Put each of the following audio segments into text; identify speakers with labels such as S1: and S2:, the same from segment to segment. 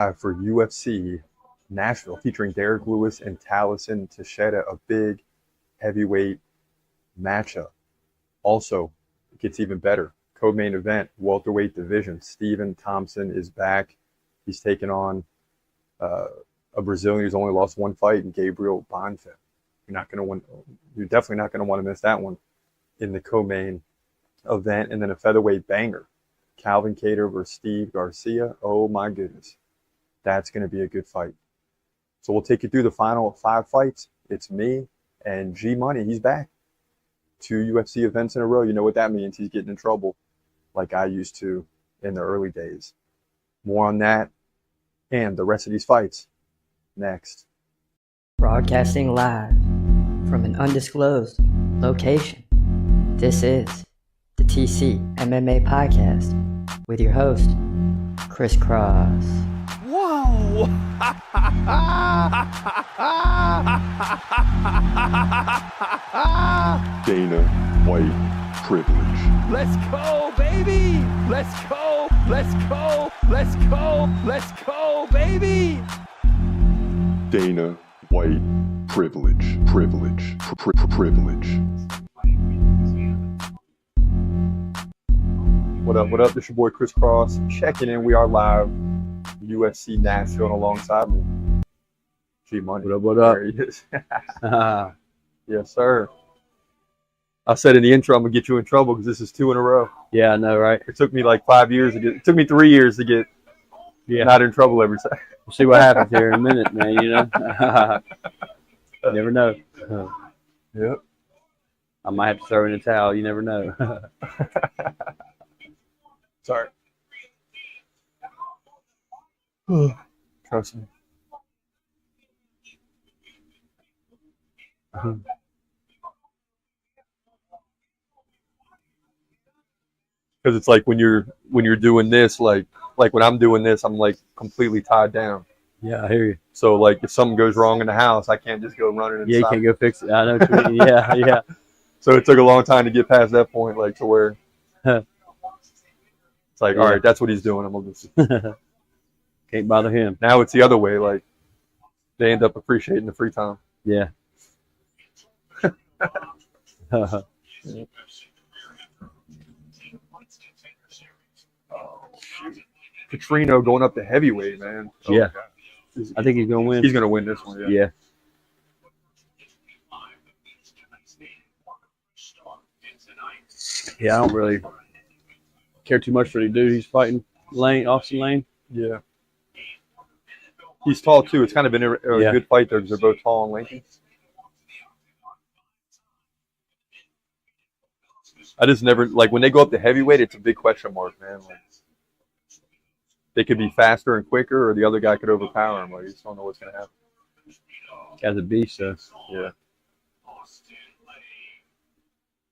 S1: For UFC Nashville, featuring Derrick Lewis and Tallison Teixeira, a big heavyweight matchup. Also, it gets even better. Co-main event, welterweight division. Stephen Thompson is back. He's taking on a Brazilian who's only lost one fight, in Gabriel Bonfim. You're definitely not going to want to miss that one in the co-main event. And then a featherweight banger, Calvin Kattar versus Steve Garcia. Oh my goodness, that's going to be a good fight. So we'll take you through the final 5 fights. It's me and G Money. He's back. 2 UFC events in a row. You know what that means. He's getting in trouble like I used to in the early days. More on that and the rest of these fights next.
S2: Broadcasting live from an undisclosed location. This is the TCMMA podcast with your host, Chris Cross.
S3: Whoa!
S4: Dana White privilege.
S3: Let's go, baby! Let's go! Let's go! Let's go! Let's go, baby!
S4: Dana White privilege. Privilege. Privilege.
S1: What up? What up? This your boy Chris Cross checking in. We are live, UFC Nashville, and alongside me, G Money.
S5: What up? What up?
S1: There he is. Yes, sir. I said in the intro, I'm gonna get you in trouble because this is 2 in a row.
S5: Yeah, I know, right?
S1: It took me like 5 years to get. It took me 3 years to get not in trouble every time.
S5: We'll see what happens here in a minute, man. You know, you never know.
S1: Yep.
S5: I might have to throw in the towel. You never know.
S1: Sorry. Trust me. Because it's like when you're doing this, like when I'm doing this, I'm like completely tied down.
S5: Yeah, I hear you.
S1: So like if something goes wrong in the house, I can't just go running.
S5: Yeah, you can't go fix it. I know what you mean. Yeah, yeah.
S1: So it took a long time to get past that point, like to where it's like, all right, that's what he's doing. I'm gonna just
S5: can't bother him.
S1: Now it's the other way. Like they end up appreciating the free time.
S5: Yeah.
S1: Petrino going up to heavyweight, man. Oh,
S5: yeah. I think he's going to win.
S1: He's going to win this one,
S5: yeah. Yeah, I don't really care too much for the dude. He's fighting Austin Lane.
S1: Yeah. He's tall, too. It's kind of been a good fight there because they're both tall and lanky. I just never, like, when they go up to heavyweight, it's a big question mark, man. Like, they could be faster and quicker, or the other guy could overpower him. Like, you just don't know what's going to happen.
S5: Guy's a beast, so.
S1: Yeah.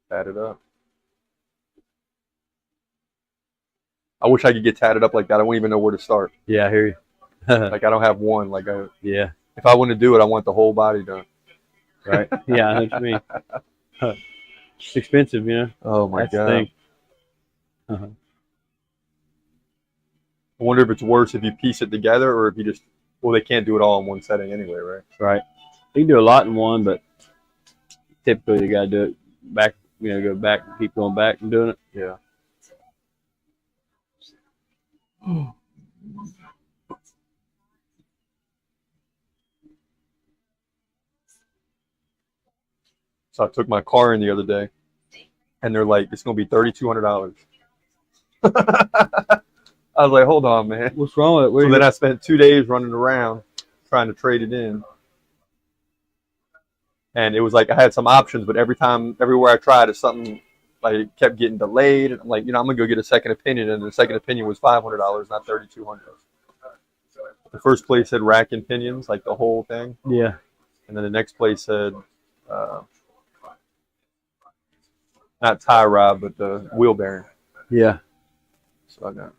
S1: Tatted up. I wish I could get tatted up like that. I wouldn't even know where to start.
S5: Yeah, I hear you.
S1: Like, I don't have one. Like,
S5: yeah.
S1: If I want to do it, I want the whole body done.
S5: Right? Yeah, I know what you mean. It's expensive, you know.
S1: Oh, my
S5: That's
S1: God.
S5: The thing.
S1: I wonder if it's worse if you piece it together or if you just, well, they can't do it all in one setting anyway, right?
S5: Right. You can do a lot in one, but typically you got to do it back, go back and keep going back and doing it.
S1: Yeah. So I took my car in the other day, and they're like, it's going to be $3,200. I was like, hold on, man.
S5: What's wrong with it?
S1: So then I spent 2 days running around trying to trade it in. And it was like I had some options, but everywhere I tried, it's something like kept getting delayed. And I'm like, I'm going to go get a second opinion. And the second opinion was $500, not $3,200. The first place said rack and pinions, like the whole thing.
S5: Yeah.
S1: And then the next place said, not tie rod, but the wheel bearing.
S5: Yeah.
S1: So I got.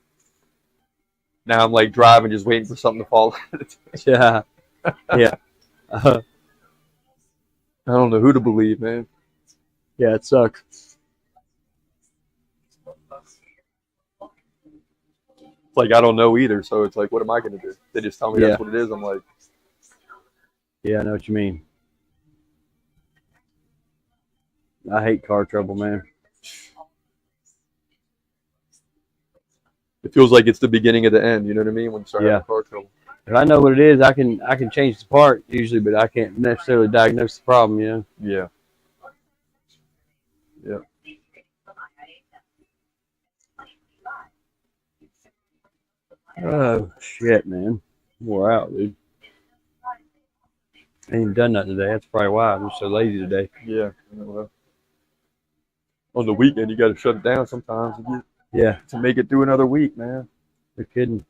S1: Now I'm like driving, just waiting for something to fall.
S5: Yeah. Yeah.
S1: I don't know who to believe, man.
S5: Yeah, it sucks.
S1: It's like I don't know either. So it's like, what am I going to do? They just tell me that's what it is. I'm like,
S5: yeah, I know what you mean. I hate car trouble, man.
S1: it feels like it's the beginning of the end. You know what I mean? When you start having car trouble.
S5: If I know what it is, I can change the part usually, but I can't necessarily diagnose the problem. You know?
S1: Yeah. Yeah.
S5: Oh shit, man! Wore out, dude. I ain't done nothing today. That's probably why I'm just so lazy today.
S1: Yeah. On the weekend, you got to shut it down sometimes to make it through another week, man.
S5: You're kidding.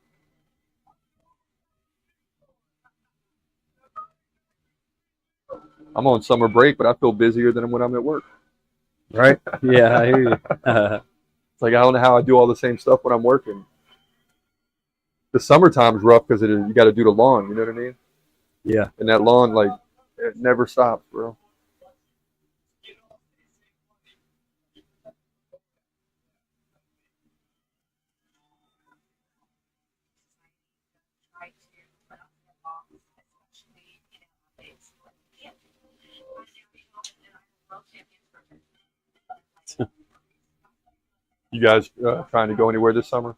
S1: I'm on summer break, but I feel busier than when I'm at work.
S5: Right? Yeah, I hear you.
S1: It's like I don't know how I do all the same stuff when I'm working. The summertime's rough because you got to do the lawn. You know what I mean?
S5: Yeah.
S1: And that lawn, like, it never stops, bro. You guys trying to go anywhere this summer?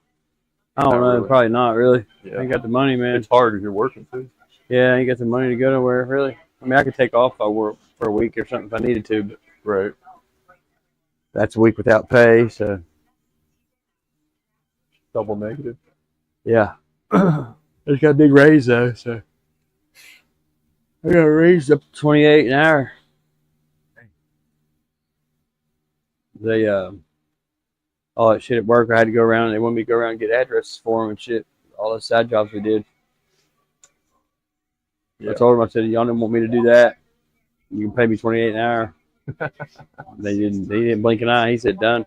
S5: I don't know.
S1: Really.
S5: Probably not really.
S1: Yeah.
S5: I ain't got the money, man.
S1: It's hard if you're working too.
S5: Yeah, I ain't got the money to go nowhere, really. I mean, I could take off if I work for a week or something if I needed to, but
S1: Right.
S5: that's a week without pay, so
S1: Double negative.
S5: yeah. I just got a big raise though, so I got a raise up to 28 an hour. They all that shit at work, I had to go around. They wanted me to go around and get addresses for them and shit. All those side jobs we did.
S1: Yeah.
S5: I told them, I said, y'all didn't want me to do that. You can pay me 28 an hour. They didn't blink an eye. He said, done.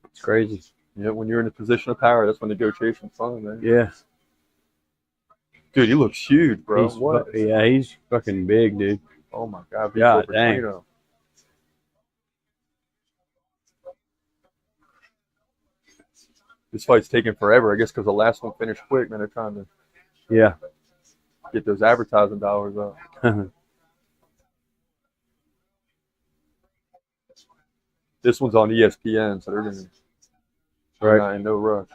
S5: It's crazy.
S1: Yeah, when you're in a position of power, that's when negotiation's fun, man.
S5: Yeah.
S1: Dude, he looks huge, bro. What?
S5: Yeah, he's fucking big, dude.
S1: Oh my God.
S5: God dang.
S1: Petrino. This fight's taking forever, I guess, because the last one finished quick, man. They're trying to get those advertising dollars up. This one's on ESPN, so they're not in no rush.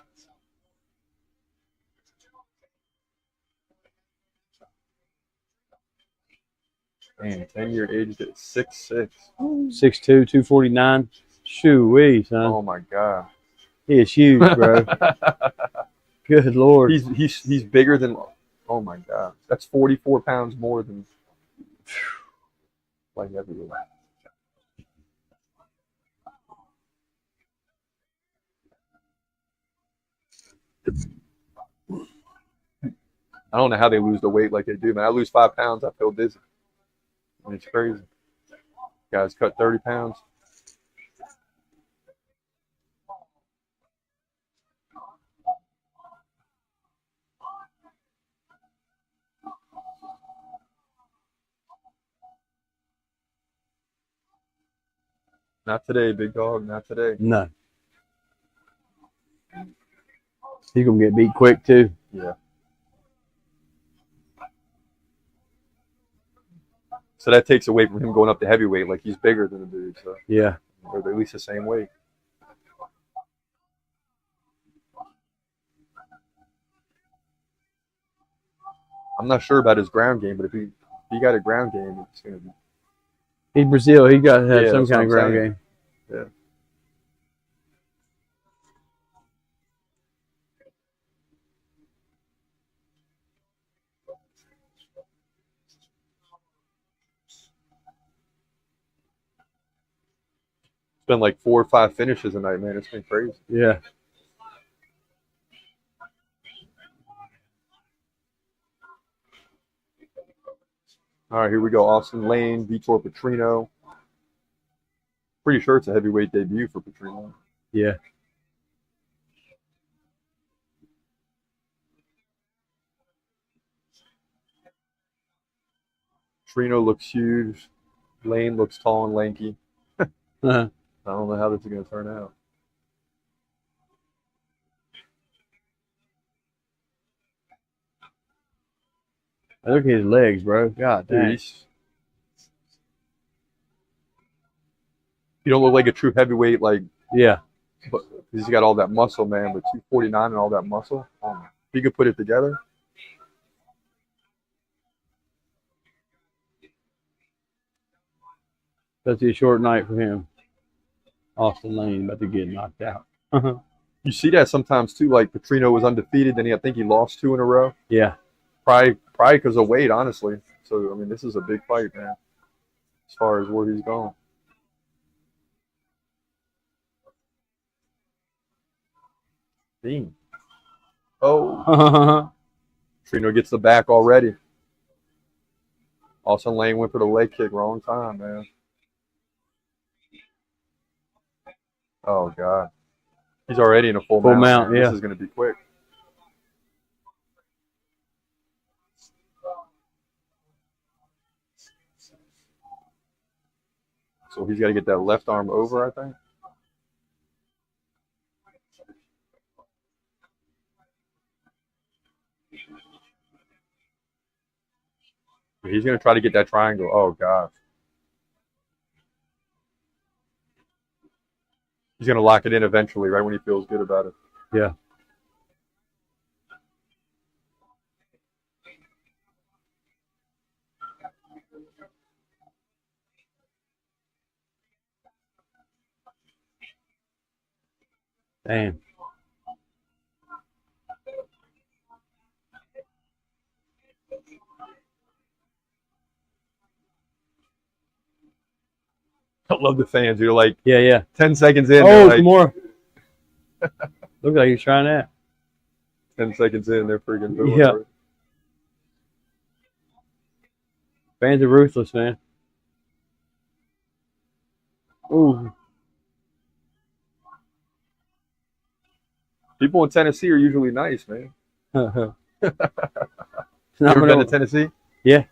S1: Man, 10-year age at 6'6".
S5: 6'2", 249. Shoo-wee, son.
S1: Oh my God.
S5: He is huge, bro. Good Lord.
S1: He's bigger than. Oh my God. That's 44 pounds more than like everywhere. I don't know how they lose the weight like they do, man. I lose 5 pounds, I feel dizzy. And it's crazy. Guys cut 30 pounds. Not today, big dog. Not today.
S5: No. He's going to get beat quick, too.
S1: Yeah. So that takes away from him going up to heavyweight. Like, he's bigger than the dude. So.
S5: Yeah.
S1: Or at least the same weight. I'm not sure about his ground game, but if he got a ground game, it's going to be.
S5: He's Brazil. He got to have some
S1: that's
S5: kind of
S1: what I'm
S5: ground
S1: saying.
S5: game.
S1: Yeah. It's been like 4 or 5 finishes a night, man. It's been crazy.
S5: Yeah.
S1: All right, here we go. Austin Lane, Vitor Petrino. Pretty sure it's a heavyweight debut for Petrino.
S5: Yeah.
S1: Petrino looks huge. Lane looks tall and lanky.
S5: Uh-huh.
S1: I don't know how this is going to turn out.
S5: Look at his legs, bro. God
S1: Dude,
S5: dang.
S1: you don't look like a true heavyweight, like,
S5: Yeah.
S1: but he's got all that muscle, man. But 249 and all that muscle, if he could put it together.
S5: That's a short night for him. Austin Lane about to get knocked out.
S1: You see that sometimes too. Like Petrino was undefeated, then I think he lost 2 in a row.
S5: Yeah.
S1: Probably because of weight, honestly. So I mean, this is a big fight, man. As far as where he's going. Dean. Oh. Petrino gets the back already. Austin Lane went for the leg kick, wrong time, man. Oh God. He's already in a full mount.
S5: Yeah.
S1: This is going to be quick. So he's got to get that left arm over, I think. He's going to try to get that triangle. Oh, God. He's going to lock it in eventually, right when he feels good about it.
S5: Yeah. Damn.
S1: I love the fans. You're like,
S5: Yeah.
S1: 10 seconds in.
S5: Oh,
S1: like,
S5: some more. Look like he's trying that.
S1: 10 seconds in, they're freaking doing
S5: Yeah.
S1: it.
S5: Fans are ruthless, man. Ooh.
S1: People in Tennessee are usually nice, man.
S5: Not
S1: Ever been to
S5: no-
S1: Tennessee?
S5: Yeah.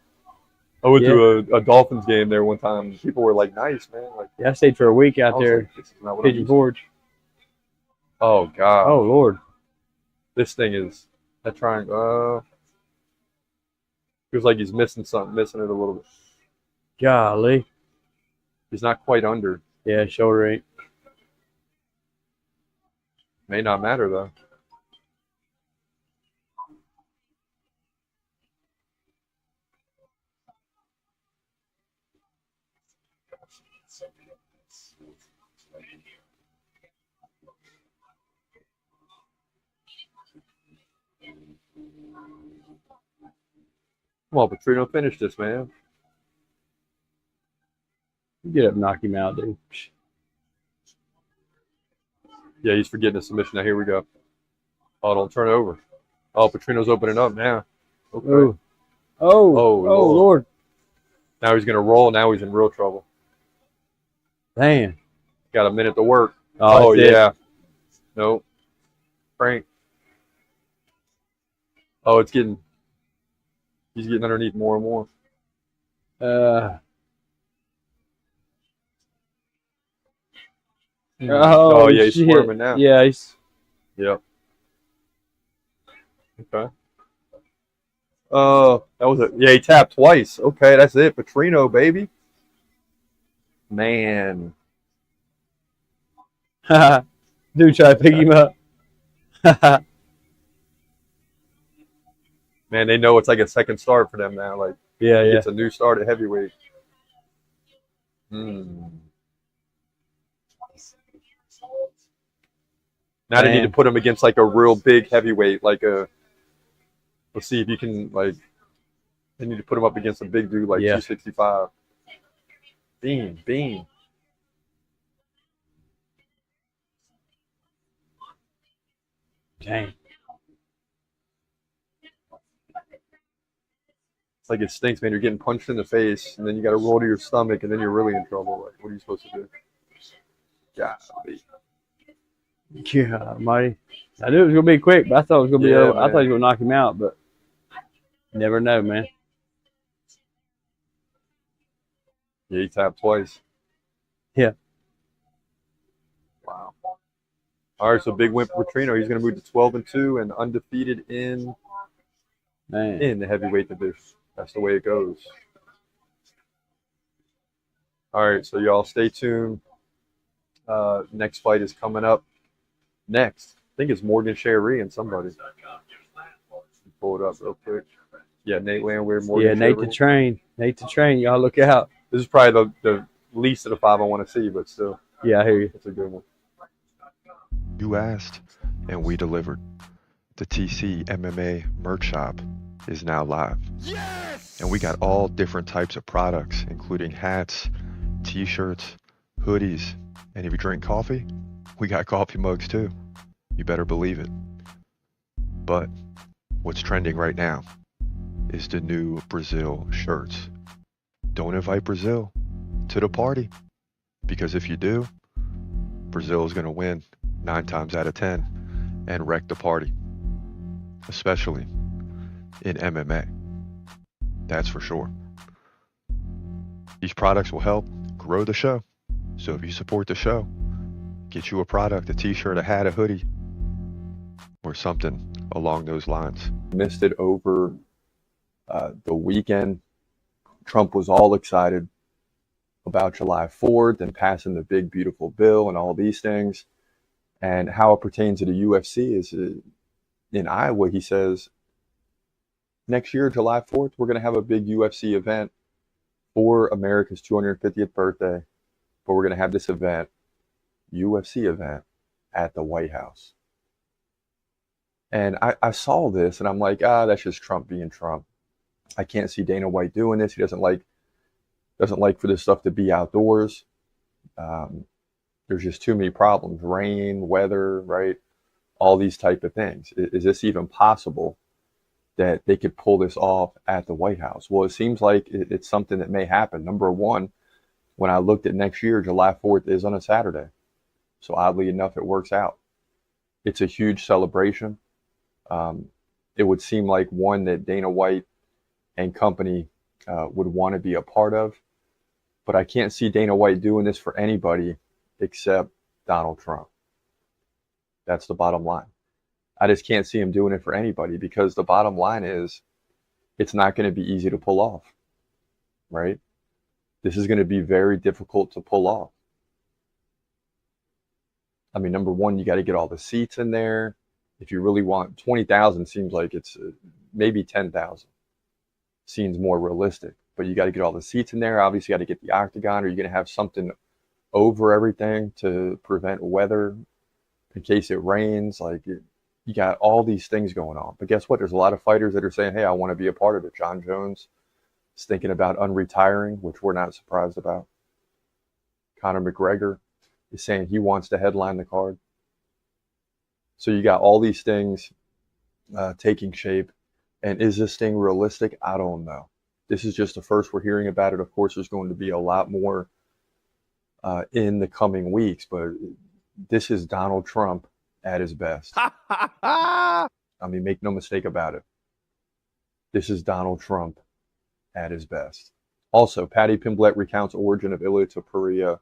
S1: I went to a Dolphins game there one time. People were like, nice, man. Like,
S5: Yeah, I stayed for a week
S1: I
S5: out
S1: was
S5: there,
S1: like, this is not what I'm
S5: Pigeon
S1: used to.
S5: Forge.
S1: Oh, God.
S5: Oh, Lord.
S1: This thing is that triangle. Feels like he's missing something, missing it a little bit.
S5: Golly.
S1: He's not quite under.
S5: Yeah, shoulder ain't.
S1: May not matter, though. Come on, Petrino, finish this, man.
S5: Get up and knock him out, dude.
S1: Yeah, he's forgetting a submission. Now, here we go. Oh, don't turn it over. Oh, Petrino's opening up now. Okay.
S5: Oh.
S1: Oh,
S5: Lord.
S1: Now he's going to roll. Now he's in real trouble.
S5: Damn.
S1: Got a minute to work.
S5: Oh, that's it.
S1: yeah. Nope. Frank. Oh, he's getting underneath more and more.
S5: Oh,
S1: yeah, he's
S5: shit.
S1: squirming now.
S5: Yeah, he's.
S1: Yep. Okay. Oh, that was it. Yeah, he tapped twice. Okay, that's it. Petrino, baby. Man.
S5: Dude, try to pick him up.
S1: Man, they know it's like a second start for them now. Like,
S5: Yeah.
S1: it's a new start at heavyweight. Now they need to put him against like a real big heavyweight, like a. Let's see if you can like. They need to put him up against a big dude like 265. Bean.
S5: Dang.
S1: It's like it stinks, man. You're getting punched in the face, and then you got to roll to your stomach, and then you're really in trouble. Like, what are you supposed to do? Golly.
S5: Yeah, mighty. I knew it was gonna be quick, but I thought it was gonna be.
S1: Yeah,
S5: I thought he was gonna knock him out, but never know, man.
S1: Yeah, he tapped twice.
S5: Yeah.
S1: Wow. All right, so big win for Petrino. He's going to move to 12-2 and undefeated in
S5: Man.
S1: the heavyweight division. That's the way it goes. All right, so y'all stay tuned. Next fight is coming up next. I think it's Morgan Sherry and somebody. Pull it up real quick. Yeah, Nate Landwehr, Morgan
S5: Yeah, Nate
S1: Sherry.
S5: the Train. Nate the Train. Y'all look out.
S1: This is probably the least of the 5 I want to see, but still,
S5: Yeah, I hear you.
S1: it's a good one.
S4: You asked, and we delivered. The TCMMA merch shop is now live. Yes! And we got all different types of products, including hats, t-shirts, hoodies, and if you drink coffee, we got coffee mugs too. You better believe it. But what's trending right now is the new Brazil shirts. Don't invite Brazil to the party, because if you do, Brazil is going to win 9 times out of 10 and wreck the party, especially in MMA. That's for sure. These products will help grow the show. So if you support the show, get you a product, a t-shirt, a hat, a hoodie, or something along those lines.
S1: Missed it over the weekend. Trump was all excited about July 4th and passing the big, beautiful bill and all these things. And how it pertains to the UFC is in Iowa, he says, next year, July 4th, we're going to have a big UFC event for America's 250th birthday. But we're going to have this event, UFC event, at the White House. And I saw this and I'm like, that's just Trump being Trump. I can't see Dana White doing this. He doesn't like for this stuff to be outdoors. There's just too many problems. Rain, weather, right? All these type of things. Is this even possible that they could pull this off at the White House? Well, it seems like it's something that may happen. Number one, when I looked at next year, July 4th is on a Saturday. So oddly enough, it works out. It's a huge celebration. It would seem like one that Dana White and company would want to be a part of. But I can't see Dana White doing this for anybody except Donald Trump. That's the bottom line. I just can't see him doing it for anybody, because the bottom line is it's not going to be easy to pull off, right? This is going to be very difficult to pull off. I mean, number one, you got to get all the seats in there. If you really want 20,000, seems like it's maybe 10,000. Seems more realistic, but you got to get all the seats in there. Obviously, you got to get the octagon, or you're going to have something over everything to prevent weather in case it rains. Like, you got all these things going on. But guess what? There's a lot of fighters that are saying, hey, I want to be a part of it. John Jones is thinking about unretiring, which we're not surprised about. Conor McGregor is saying he wants to headline the card. So you got all these things taking shape. And is this thing realistic? I don't know. This is just the first we're hearing about it. Of course, there's going to be a lot more in the coming weeks, but this is Donald Trump at his best. I mean, make no mistake about it. This is Donald Trump at his best. Also, Paddy Pimblett recounts origin of Ilia Topuria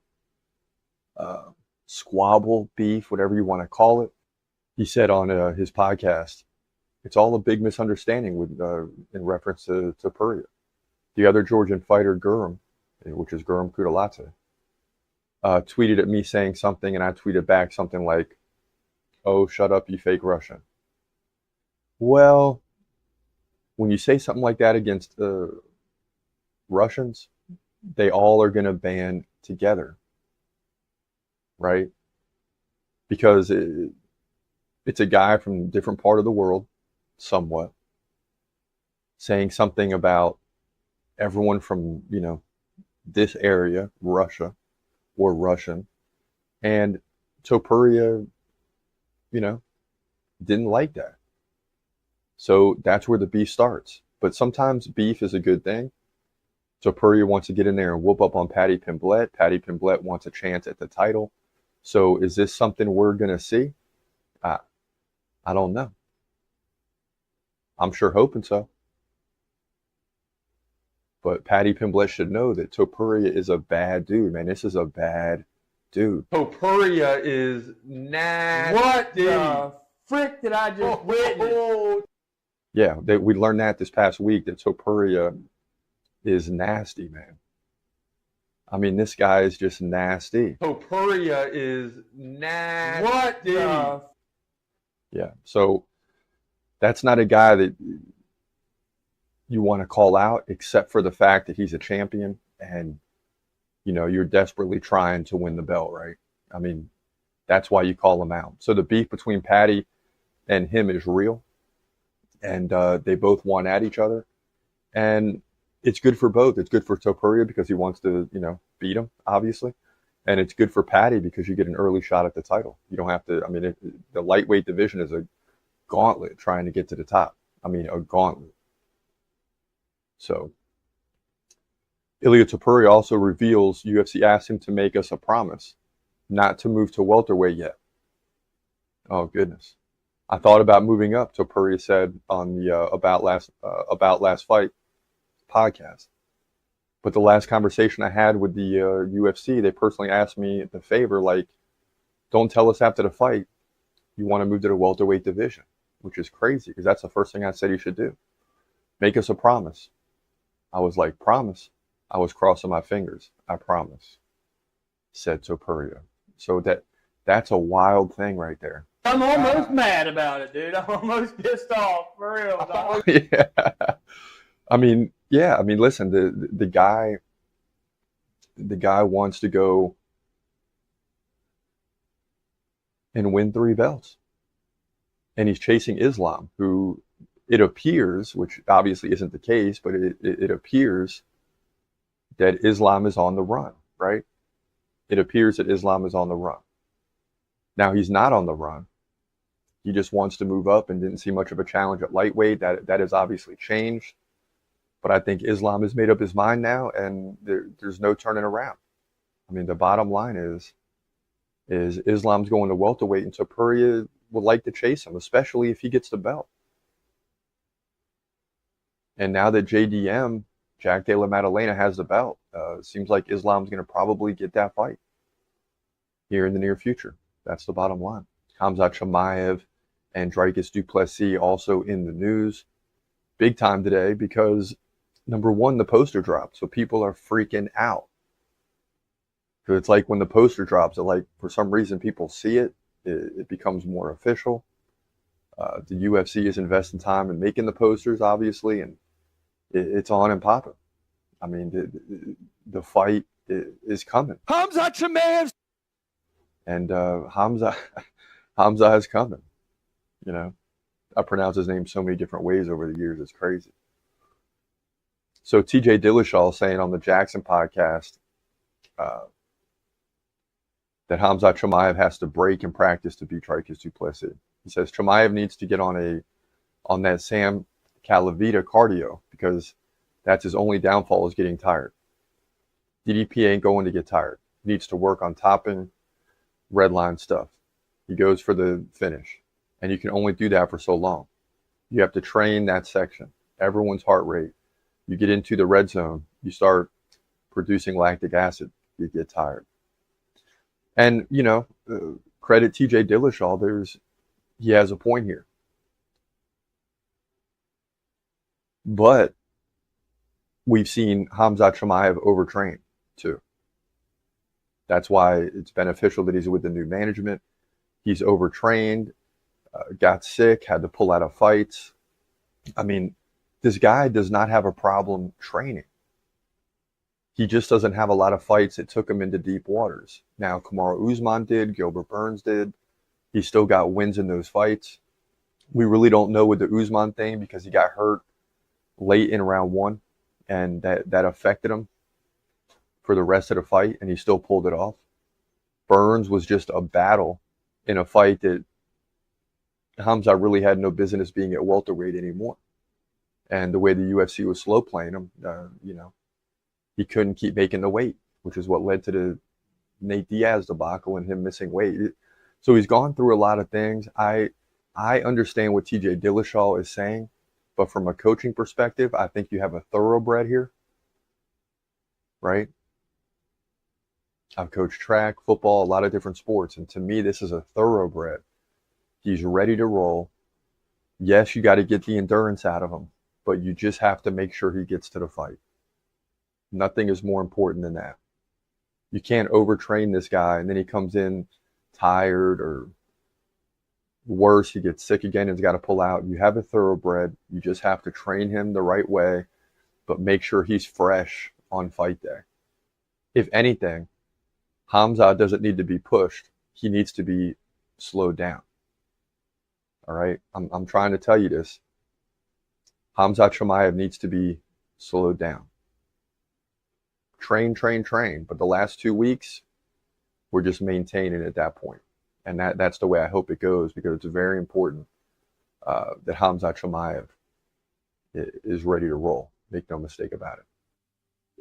S1: squabble, beef, whatever you want to call it. He said on his podcast, it's all a big misunderstanding with in reference to Topuria. The other Georgian fighter, Guram, which is Guram Kudalate, tweeted at me saying something, and I tweeted back something like, oh, shut up, you fake Russian. Well, when you say something like that against the Russians, they all are going to band together, right? Because it's a guy from a different part of the world, somewhat, saying something about everyone from, this area, Russia or Russian, and Topuria, didn't like that. So that's where the beef starts. But sometimes beef is a good thing. Topuria wants to get in there and whoop up on Paddy Pimblett. Paddy Pimblett wants a chance at the title. So is this something we're going to see? I don't know. I'm sure hoping so. But Paddy Pimblett should know that Topuria is a bad dude, man. This is a bad dude. Topuria is nasty.
S3: What the frick did I just witness?
S1: Yeah, we learned that this past week that Topuria is nasty, man. I mean, this guy is just nasty. Topuria is nasty.
S3: What the?
S1: Yeah, so that's not a guy that you want to call out, except for the fact that he's a champion and, you know, you're desperately trying to win the belt, right? I mean, that's why you call him out. So the beef between Patty and him is real, and they both want at each other, and it's good for both. It's good for Topuria because he wants to, you know, beat him, obviously, and it's good for Patty because you get an early shot at the title. You don't have to. I mean, the lightweight division is a gauntlet trying to get to the top. I mean, a gauntlet. So, Ilia Topuria also reveals UFC asked him to make us a promise not to move to welterweight yet. Oh goodness. I thought about moving up, Topuria said on the About Last Fight podcast. But the last conversation I had with the UFC, they personally asked me the favor, like, don't tell us after the fight you want to move to the welterweight division, which is crazy because that's the first thing I said you should do. Make us a promise. I was like, promise? I was crossing my fingers. I promise, said Topuria. So that's a wild thing right there.
S5: I'm almost mad about it, dude. I'm almost pissed off, for real, dog.
S1: Yeah. I mean, listen, the guy wants to go and win 3 belts. And he's chasing Islam, who it appears, which obviously isn't the case, but it appears that Islam is on the run, right? It appears that Islam is on the run. Now, he's not on the run. He just wants to move up and didn't see much of a challenge at lightweight. That has obviously changed. But I think Islam has made up his mind now, and there's no turning around. I mean, the bottom line is Islam's going to welterweight, and Topuria would like to chase him, especially if he gets the belt. And now that JDM, Jack Della Maddalena, has the belt, it seems like Islam's going to probably get that fight here in the near future. That's the bottom line. Khamzat Chimaev and Dricus du Plessis also in the news big time today because, number one, the poster dropped. So people are freaking out. So it's like when the poster drops, like for some reason people see it, it becomes more official. The UFC is investing time in making the posters, obviously, and it's on and popping. I mean, the fight is coming.
S3: Khamzat Chimaev.
S1: And Hamza is coming. You know, I pronounce his name so many different ways over the years. It's crazy. So TJ Dillashaw saying on the Jackson podcast that Khamzat Chimaev has to break and practice to beat Dricus du Plessis. He says Chimaev needs to get on that Sam Calavita cardio because that's his only downfall is getting tired. DDP ain't going to get tired. He needs to work on topping red line stuff. He goes for the finish. And you can only do that for so long. You have to train that section. Everyone's heart rate. You get into the red zone, you start producing lactic acid, you get tired. And, you know, credit TJ Dillashaw, he has a point here. But we've seen Khamzat Chimaev overtrain too. That's why it's beneficial that he's with the new management. He's overtrained, got sick, had to pull out of fights. I mean, this guy does not have a problem training. He just doesn't have a lot of fights that took him into deep waters. Now, Kamaru Usman did, Gilbert Burns did. He still got wins in those fights. We really don't know with the Usman thing because he got hurt late in round 1, and that affected him for the rest of the fight, and he still pulled it off. Burns was just a battle in a fight that Hamza really had no business being at welterweight anymore. And the way the UFC was slow playing him, you know, he couldn't keep making the weight, which is what led to the Nate Diaz debacle and him missing weight. So he's gone through a lot of things. I understand what TJ Dillashaw is saying, but from a coaching perspective, I think you have a thoroughbred here, right? I've coached track, football, a lot of different sports, and to me, this is a thoroughbred. He's ready to roll. Yes, you got to get the endurance out of him, but you just have to make sure he gets to the fight. Nothing is more important than that. You can't overtrain this guy and then he comes in tired, or worse, he gets sick again and has got to pull out. You have a thoroughbred. You just have to train him the right way, but make sure he's fresh on fight day. If anything, Hamza doesn't need to be pushed. He needs to be slowed down. All right? I'm trying to tell you this. Hamza Chimaev needs to be slowed down. Train. But the last 2 weeks, we're just maintaining at that point. And that's the way I hope it goes, because it's very important that Hamza Chimaev is ready to roll. Make no mistake about it.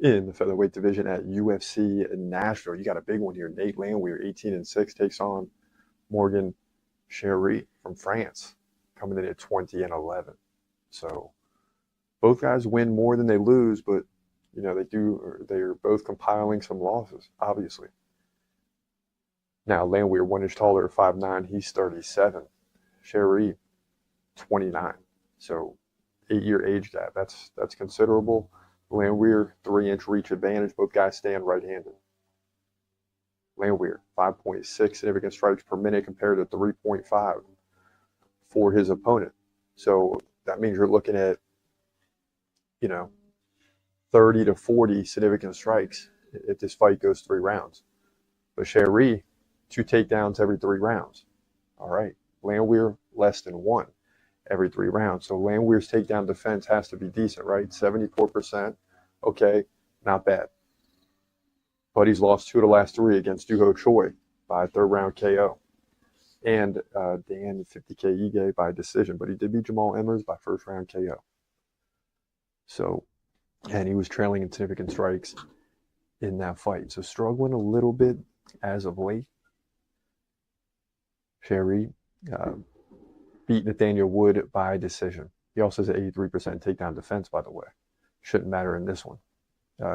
S1: In the featherweight division at UFC Nashville, you got a big one here. Nate Landwehr, 18-6, takes on Morgan Chery from France, coming in at 20-11. So both guys win more than they lose, but you know they're both compiling some losses, obviously. Now Landwehr 1 inch taller at 5'9", he's 37. Chery 29. So 8-year age gap. That's considerable. Landwehr 3-inch reach advantage. Both guys stand right-handed. Landwehr 5.6 significant strikes per minute compared to 3.5 for his opponent. So that means you're looking at, 30 to 40 significant strikes if this fight goes 3 rounds. But Chery, 2 takedowns every 3 rounds. All right. Landwehr less than 1 every 3 rounds. So Landwehr's takedown defense has to be decent, right? 74%. Okay, not bad. But he's lost 2 of the last 3 against Doo-Ho Choi by a 3rd round KO. And Dan 50K Ige by decision. But he did beat Jamal Emmers by 1st round KO. So, and he was trailing in significant strikes in that fight. So struggling a little bit as of late. Chery beat Nathaniel Wood by decision. He also has an 83% takedown defense, by the way. Shouldn't matter in this one.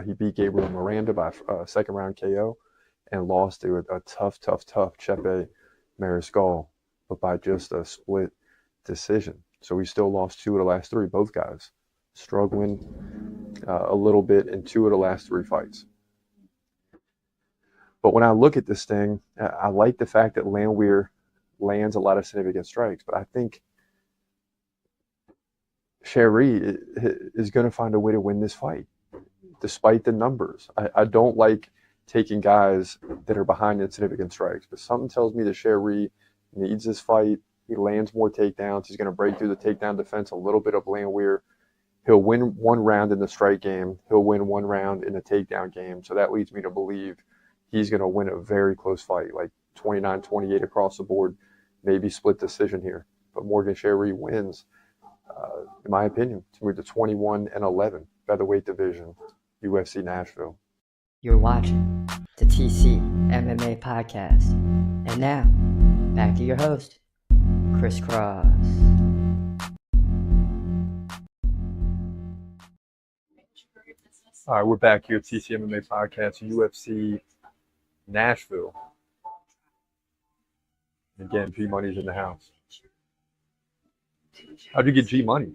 S1: He beat Gabriel Miranda by a 2nd round KO and lost to a tough Chepe Mariscal, but by just a split decision. So he still lost 2 of the last 3, both guys. Struggling a little bit in 2 of the last 3 fights. But when I look at this thing, I like the fact that Landwehr lands a lot of significant strikes, but I think Chery is going to find a way to win this fight, despite the numbers. I don't like taking guys that are behind in significant strikes, but something tells me that Chery needs this fight. He lands more takedowns. He's going to break through the takedown defense a little bit of Landwehr. He'll win 1 round in the strike game. He'll win 1 round in the takedown game. So that leads me to believe he's going to win a very close fight, like 29-28 across the board, maybe split decision here. But Morgan Chery wins, in my opinion, to move to 21-11, featherweight division, UFC Nashville.
S2: You're watching the TCMMA podcast. And now, back to your host, Chris Cross.
S1: All right, we're back here at TCMMA podcast, UFC Nashville. Again, G Money's in the house. How'd you get G Money?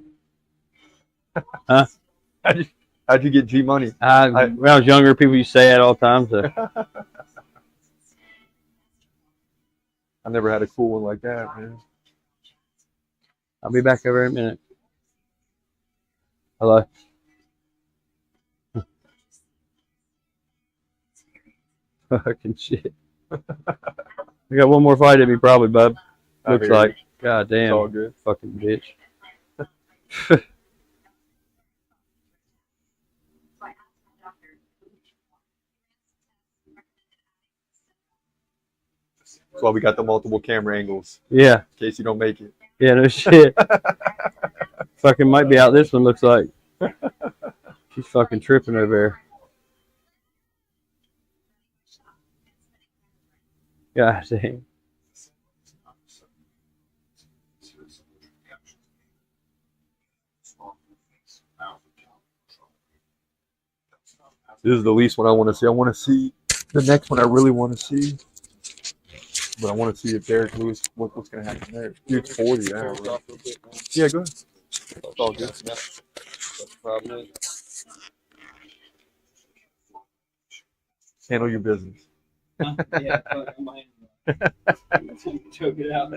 S5: Huh?
S1: How'd you get G Money?
S5: When I was younger, people used to say that all the time. So.
S1: I never had a cool one like that, man.
S5: I'll be back over in a minute. Hello. Fucking shit. We got one more fight in me, probably, bub. Looks like. God damn.
S1: It's all good.
S5: Fucking bitch.
S1: That's why we got the multiple camera angles.
S5: Yeah.
S1: In case you don't make it.
S5: Yeah, no shit. Fucking might be out this one, looks like. She's fucking tripping over there. God dang.
S1: This is the least one I want to see. I want to see the next one I really want to see. But I want to see if Derrick Lewis, what's going to happen there. Dude's 40 now. Right? Yeah, go ahead. It's all good. Handle your business.
S5: Yeah, choke it out.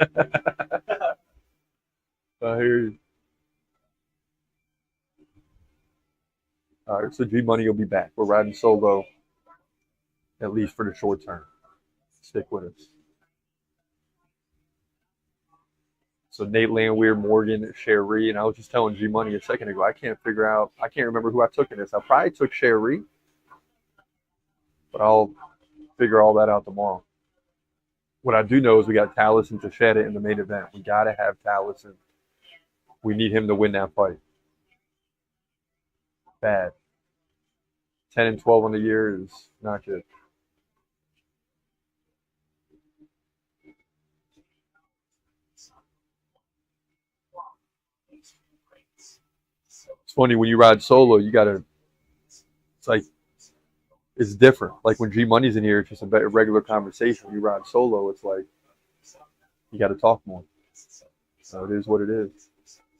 S1: I hear you. All right, so G Money will be back. We're riding solo, at least for the short term. Stick with us. So Nate Landwehr, Morgan, Sherry, and I was just telling G Money a second ago, I can't remember who I took in this. I probably took Sherry, but I'll figure all that out tomorrow. What I do know is we got Tallison Teixeira in the main event. We got to have Tallison. We need him to win that fight. Bad. 10-12 on the year is not good. It's funny when you ride solo, it's different. Like when G Money's in here, it's just a regular conversation. When you ride solo, it's like you got to talk more. So it is what it is.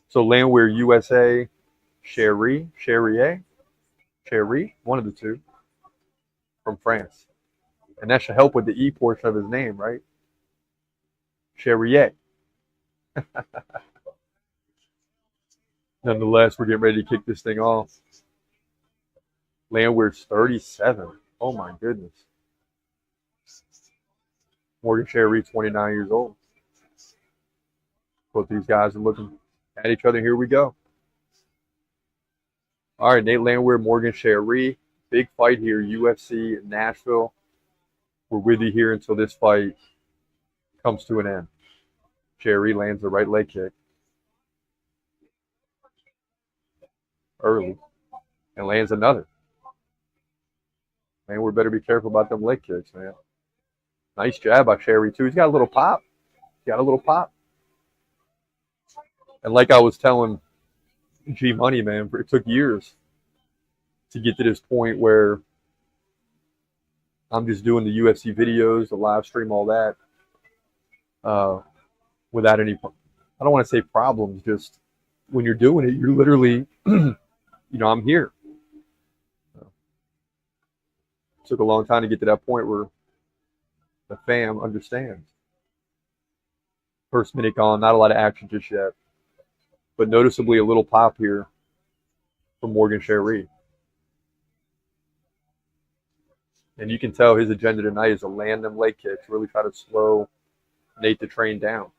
S1: So Landwehr USA, Sherry, one of the two, from France. And that should help with the E portion of his name, right? Cherrier. Nonetheless, we're getting ready to kick this thing off. Landwehr's 37. Oh my goodness. Morgan Sherry, 29 years old. Both these guys are looking at each other. Here we go. All right, Nate Landwehr, Morgan Sherry. Big fight here, UFC Nashville. We're with you here until this fight comes to an end. Sherry lands the right leg kick early and lands another. Man, we better be careful about them leg kicks, man. Nice jab by Sherry, too. He's got a little pop. And like I was telling G Money, man, it took years to get to this point where I'm just doing the UFC videos, the live stream, all that, without any, I don't want to say problems, just when you're doing it, you're literally, I'm here. Took a long time to get to that point where the fam understands. First minute gone, not a lot of action just yet, but noticeably a little pop here from Morgan Sherry. And you can tell his agenda tonight is to land them leg kicks, really try to slow Nate the Train down.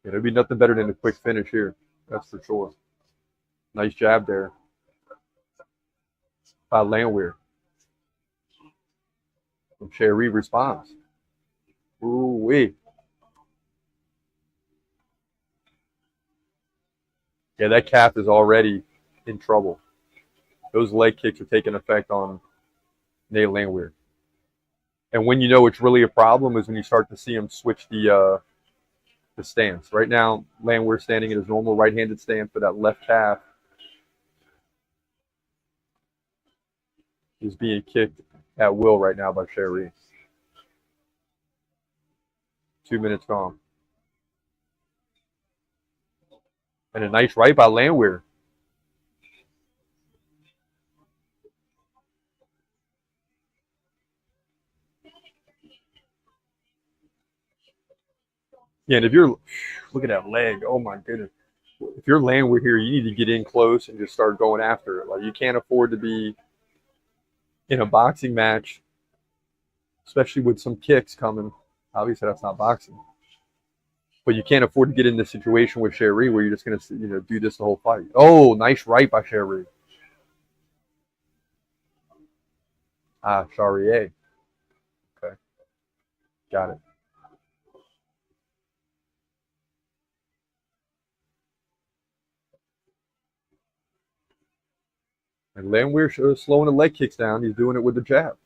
S1: There'd be nothing better than a quick finish here. That's for sure. Nice jab there by Landwehr. And Sherry responds. Ooh-wee. Yeah, that calf is already in trouble. Those leg kicks are taking effect on Nate Landwehr. And when you know it's really a problem is when you start to see him switch the stance. Right now, Landwehr standing in his normal right-handed stance, but that left calf is being kicked at will right now by Sherry. 2 minutes gone. And a nice right by Landwehr. Yeah, and if you're, look at that leg. Oh my goodness. If you're Landwehr here, you need to get in close and just start going after it. Like, you can't afford to be in a boxing match, especially with some kicks coming. Obviously, that's not boxing. But you can't afford to get in this situation with Sherry where you're just going to, do this the whole fight. Oh, nice right by Sherry. Charrier. Okay. Got it. And Landwehr slowing the leg kicks down. He's doing it with the jab.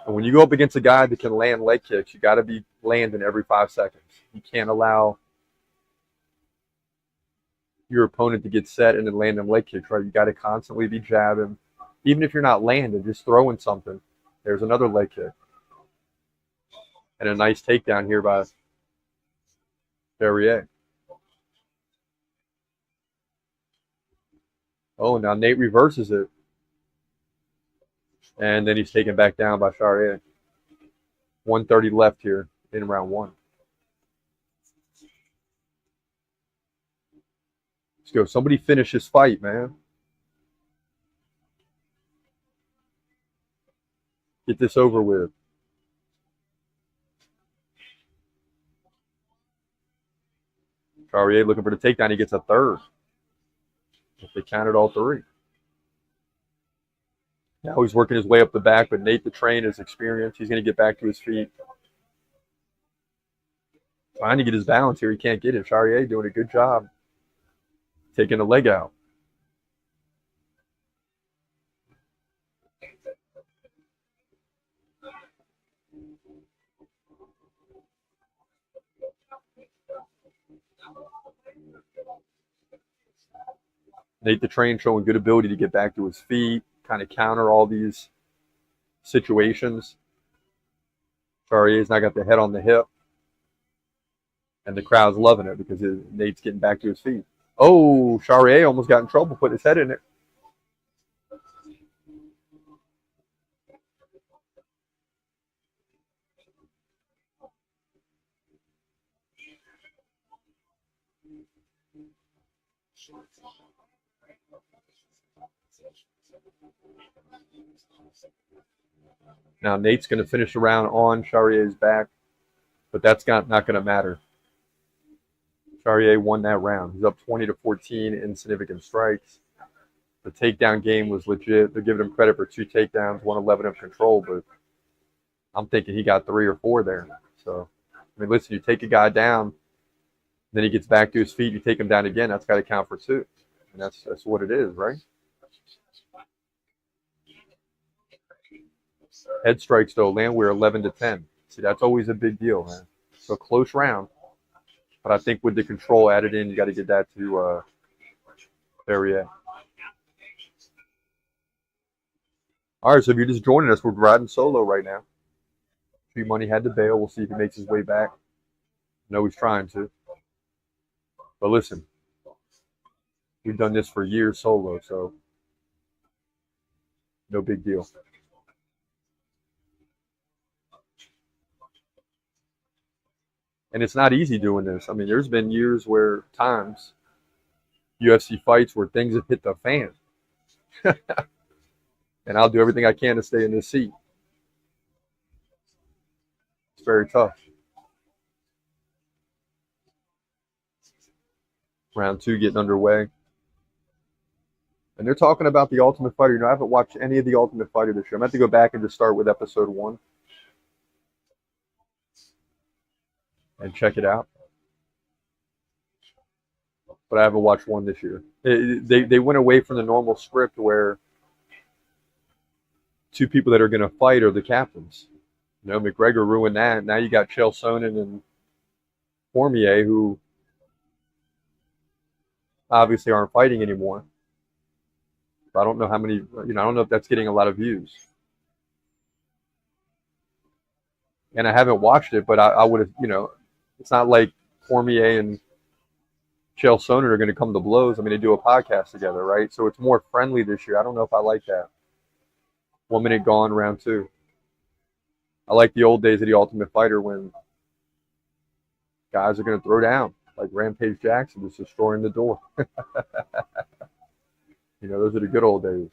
S1: And when you go up against a guy that can land leg kicks, you got to be landing every 5 seconds. You can't allow your opponent to get set and then land them leg kicks, right? You got to constantly be jabbing. Even if you're not landing, just throwing something. There's another leg kick. And a nice takedown here by Derrick. Oh, now Nate reverses it. And then he's taken back down by Teixeira. 1:30 left here in round 1. Let's go. Somebody finish this fight, man. Get this over with. Teixeira looking for the takedown. He gets a third. If they counted all 3. Now he's working his way up the back, but Nate the Train is experienced. He's going to get back to his feet. Trying to get his balance here. He can't get it. Teixeira doing a good job taking the leg out. Nate the Train showing good ability to get back to his feet, kind of counter all these situations. Teixeira's not got the head on the hip. And the crowd's loving it because Nate's getting back to his feet. Oh, Teixeira almost got in trouble, put his head in it. Now Nate's going to finish the round on Teixeira's back, but that's not going to matter. Teixeira won that round. He's up 20-14 in significant strikes. The takedown game was legit. They're giving him credit for 2 takedowns, 111 of control, but I'm thinking he got 3 or 4 there. So, I mean, listen, you take a guy down, then he gets back to his feet, you take him down again, that's got to count for 2. And that's what it is, right? Head strikes, though, Landwehr 11-10. See, that's always a big deal, man. So, close round. But I think with the control added in, you got to get that to Derrick. All right, so if you're just joining us, we're riding solo right now. Free Money had to bail. We'll see if he makes his way back. I know he's trying to. But listen, we've done this for years solo, so no big deal. And it's not easy doing this. I mean, there's been years where times, UFC fights where things have hit the fan. And I'll do everything I can to stay in this seat. It's very tough. Round 2 getting underway. And they're talking about The Ultimate Fighter. You know, I haven't watched any of The Ultimate Fighter this year. I'm going to have to go back and just start with episode 1. And check it out. But I haven't watched one this year. They went away from the normal script where 2 people that are going to fight are the captains. You know, McGregor ruined that. Now you got Chael Sonnen and Cormier, who obviously aren't fighting anymore. But I don't know how many, I don't know if that's getting a lot of views. And I haven't watched it, but I would have, it's not like Cormier and Chael Sonnen are going to come to blows. I mean, they do a podcast together, right? So it's more friendly this year. I don't know if I like that. 1 minute gone, round 2. I like the old days of The Ultimate Fighter when guys are going to throw down, like Rampage Jackson just destroying the door. Those are the good old days.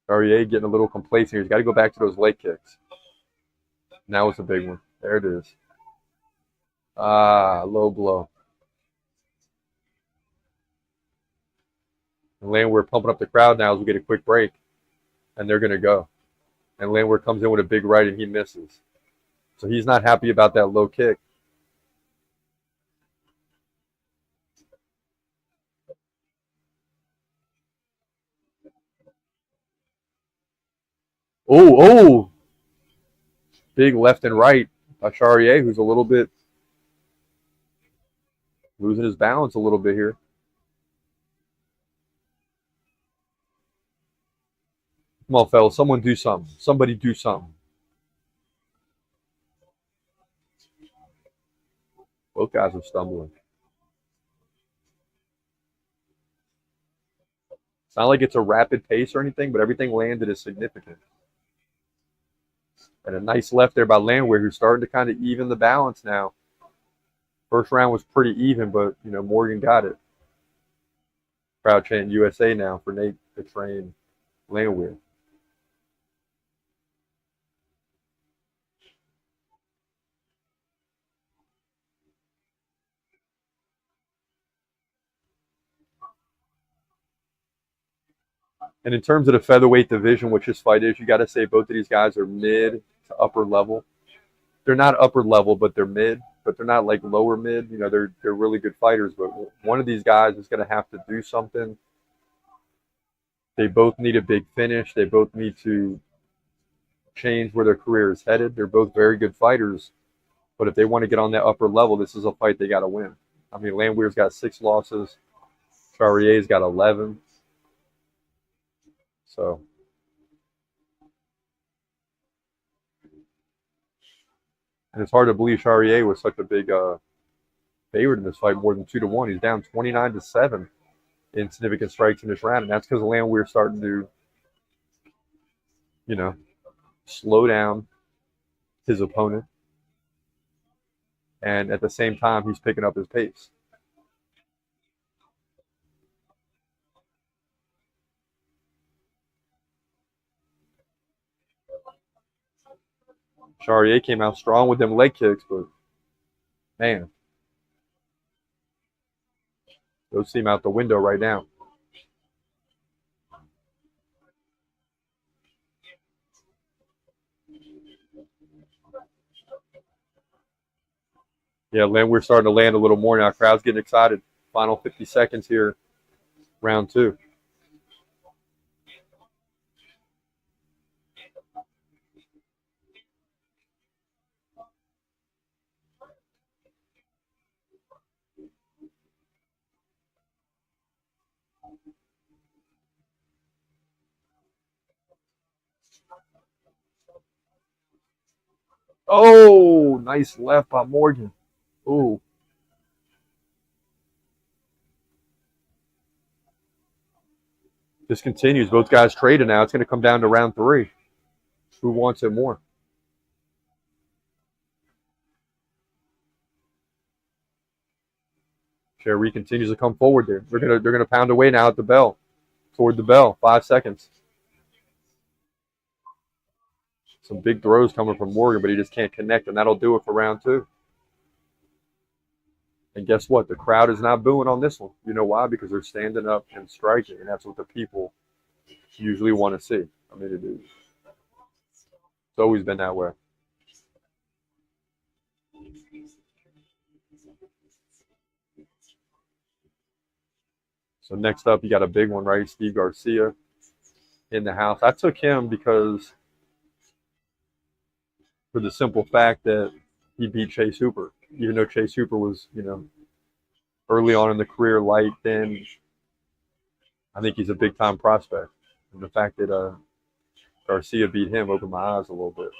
S1: Derrick getting a little complacent here. He's got to go back to those leg kicks. Now it's a big one. There it is. Low blow. And Landwehr pumping up the crowd now as we get a quick break. And they're going to go. And Landwehr comes in with a big right and he misses. So he's not happy about that low kick. Oh. Big left and right by Charrier, who's a little bit losing his balance a little bit here. Come on, fellas. Someone do something. Somebody do something. Both guys are stumbling. It's not like it's a rapid pace or anything, but everything landed is significant. And a nice left there by Landwehr, who's starting to kind of even the balance now. First round was pretty even, but, Morgan got it. Crowd chanting USA now for Nate to train Landwehr. And in terms of the featherweight division, which this fight is, you got to say both of these guys are mid to upper level. They're not upper level, but they're mid. But they're not like lower mid. They're really good fighters. But one of these guys is going to have to do something. They both need a big finish. They both need to change where their career is headed. They're both very good fighters. But if they want to get on that upper level, this is a fight they got to win. I mean, Landwehr's got 6 losses. Charrier's got 11. So, and it's hard to believe Charrier was such a big favorite in this fight, more than 2-1. He's down 29-7 in significant strikes in this round, and that's because Landwehr's starting to, slow down his opponent, and at the same time, he's picking up his pace. Charrier came out strong with them leg kicks, but man, those seem out the window right now. Yeah, Landwehr's starting to land a little more now. Crowd's getting excited. Final 50 seconds here, round 2. Oh, nice left by Morgan. Ooh. This continues. Both guys traded now. It's going to come down to round 3. Who wants it more? Cherry continues to come forward there. They're gonna pound away now at the bell. Toward the bell. 5 seconds. Some big throws coming from Morgan, but he just can't connect, and that'll do it for round 2. And guess what? The crowd is not booing on this one. You know why? Because they're standing up and striking, and that's what the people usually want to see. I mean, it's always been that way. So next up, you got a big one, right? Steve Garcia in the house. I took him because for the simple fact that he beat Chase Hooper. Even though Chase Hooper was, early on in the career, light, thin, I think he's a big-time prospect. And the fact that Garcia beat him opened my eyes a little bit.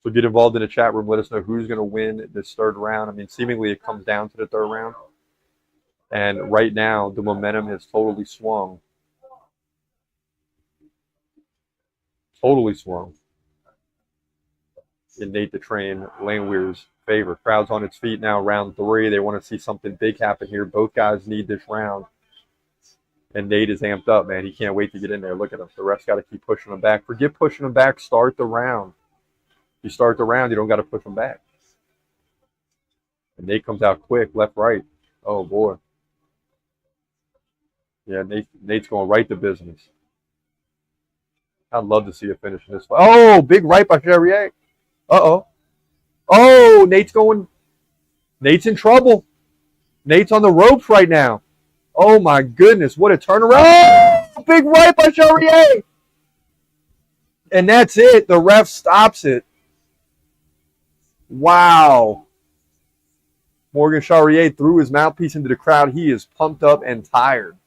S1: So get involved in the chat room. Let us know who's going to win this 3rd round. I mean, seemingly it comes down to the 3rd round. And right now, the momentum has totally swung. Totally swung in Nate the Train Landwehr's favor. Crowd's on its feet now, round 3. They want to see something big happen here. Both guys need this round. And Nate is amped up, man. He can't wait to get in there. Look at him. The ref's got to keep pushing him back. Forget pushing him back. Start the round. You start the round, you don't got to push him back. And Nate comes out quick, left, right. Oh, boy. Yeah, Nate's going right to business. I'd love to see a finish in this fight. Oh, big right by Charrier. Uh-oh. Oh, Nate's in trouble. Nate's on the ropes right now. Oh my goodness, what a turnaround. Oh, big right by Charrier. And that's it. The ref stops it. Wow. Morgan Charrier threw his mouthpiece into the crowd. He is pumped up and tired.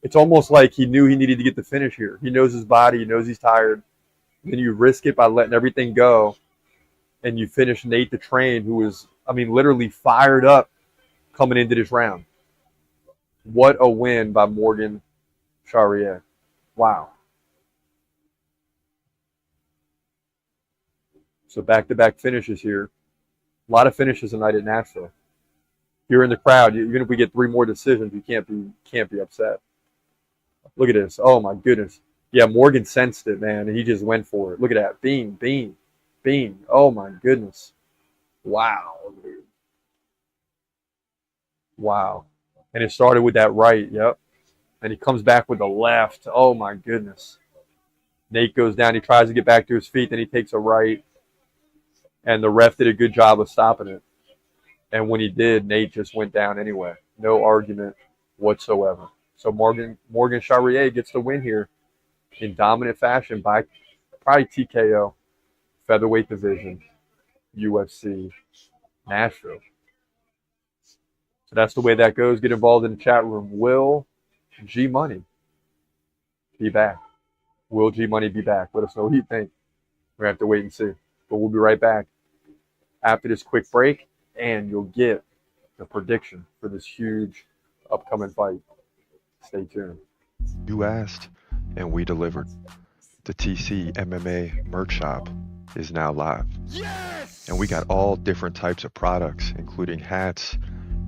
S1: It's almost like he knew he needed to get the finish here. He knows his body. He knows he's tired. Then you risk it by letting everything go. And you finish Nate the Train, who was, literally fired up coming into this round. What a win by Morgan Charrier. Wow. So back-to-back finishes here. A lot of finishes tonight at Nashville. You're in the crowd. Even if we get 3 more decisions, you can't be upset. Look at this. Oh my goodness. Yeah, Morgan sensed it, man, and he just went for it. Look at that. Bean. Oh my goodness. Wow, dude. Wow. And it started with that right, yep. And he comes back with the left. Oh my goodness. Nate goes down. He tries to get back to his feet. Then he takes a right. And the ref did a good job of stopping it. And when he did, Nate just went down anyway. No argument whatsoever. So Morgan Charrier gets the win here in dominant fashion by probably TKO, featherweight division, UFC Nashville. So that's the way that goes. Get involved in the chat room. Will G Money be back? Will G Money be back? Let us know what you think. We have to wait and see. But we'll be right back after this quick break, and you'll get the prediction for this huge upcoming fight. Stay tuned.
S4: You asked, and we delivered. The TCMMA merch shop is now live. Yes! And we got all different types of products, including hats,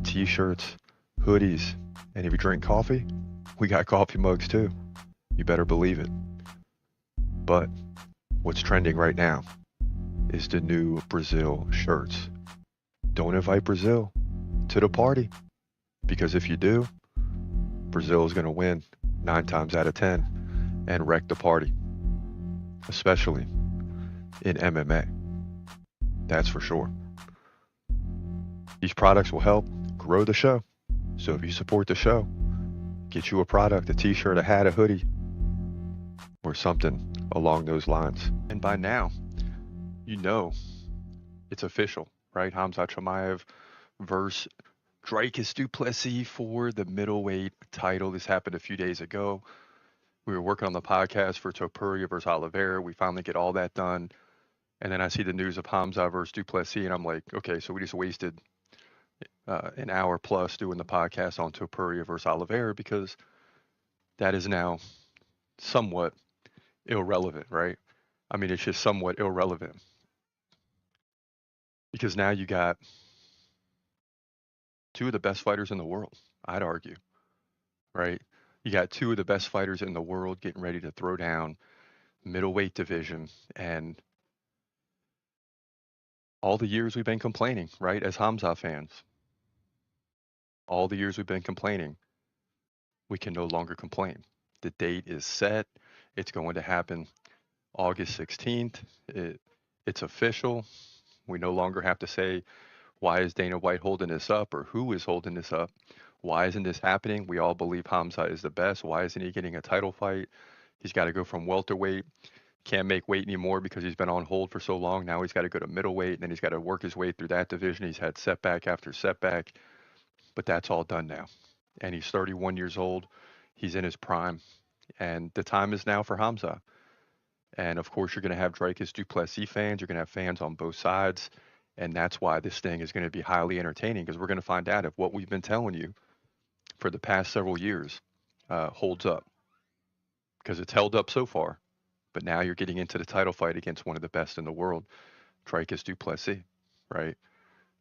S4: t-shirts, hoodies, and if you drink coffee, we got coffee mugs too. You better believe it. But what's trending right now is the new Brazil shirts. Don't invite Brazil to the party, because if you do, Brazil is going to win 9 times out of 10 and wreck the party, especially in MMA. That's for sure. These products will help grow the show. So if you support the show, get you a product, a t-shirt, a hat, a hoodie, or something along those lines. And by now, you know it's official, right? Khamzat Chimaev versus Dricus du Plessis for the middleweight title. This happened a few days ago. We were working on the podcast for Topuria versus Oliveira. We finally get all that done. And then I see the news of Khamzat versus du Plessis, and I'm like, okay, so we just wasted an hour plus doing the podcast on Topuria versus Oliveira, because that is now somewhat irrelevant, right? It's just somewhat irrelevant. Because now you got 2 of the best fighters in the world, I'd argue, right? You got 2 of the best fighters in the world getting ready to throw down middleweight division. And all the years we've been complaining, right, as Khamzat fans, all the years we've been complaining, we can no longer complain. The date is set. It's going to happen August 16th. It's official. We no longer have to say, why is Dana White holding this up, or who is holding this up? Why isn't this happening? We all believe Khamzat is the best. Why isn't he getting a title fight? He's got to go from welterweight. Can't make weight anymore because he's been on hold for so long. Now he's got to go to middleweight, and then he's got to work his way through that division. He's had setback after setback, but that's all done now. And he's 31 years old. He's in his prime, and the time is now for Khamzat. And of course, you're going to have Dricus du Plessis fans. You're going to have fans on both sides. And that's why this thing is going to be highly entertaining, because we're going to find out if what we've been telling you for the past several years holds up. Because it's held up so far. But now you're getting into the title fight against one of the best in the world, Dricus du Plessis, right?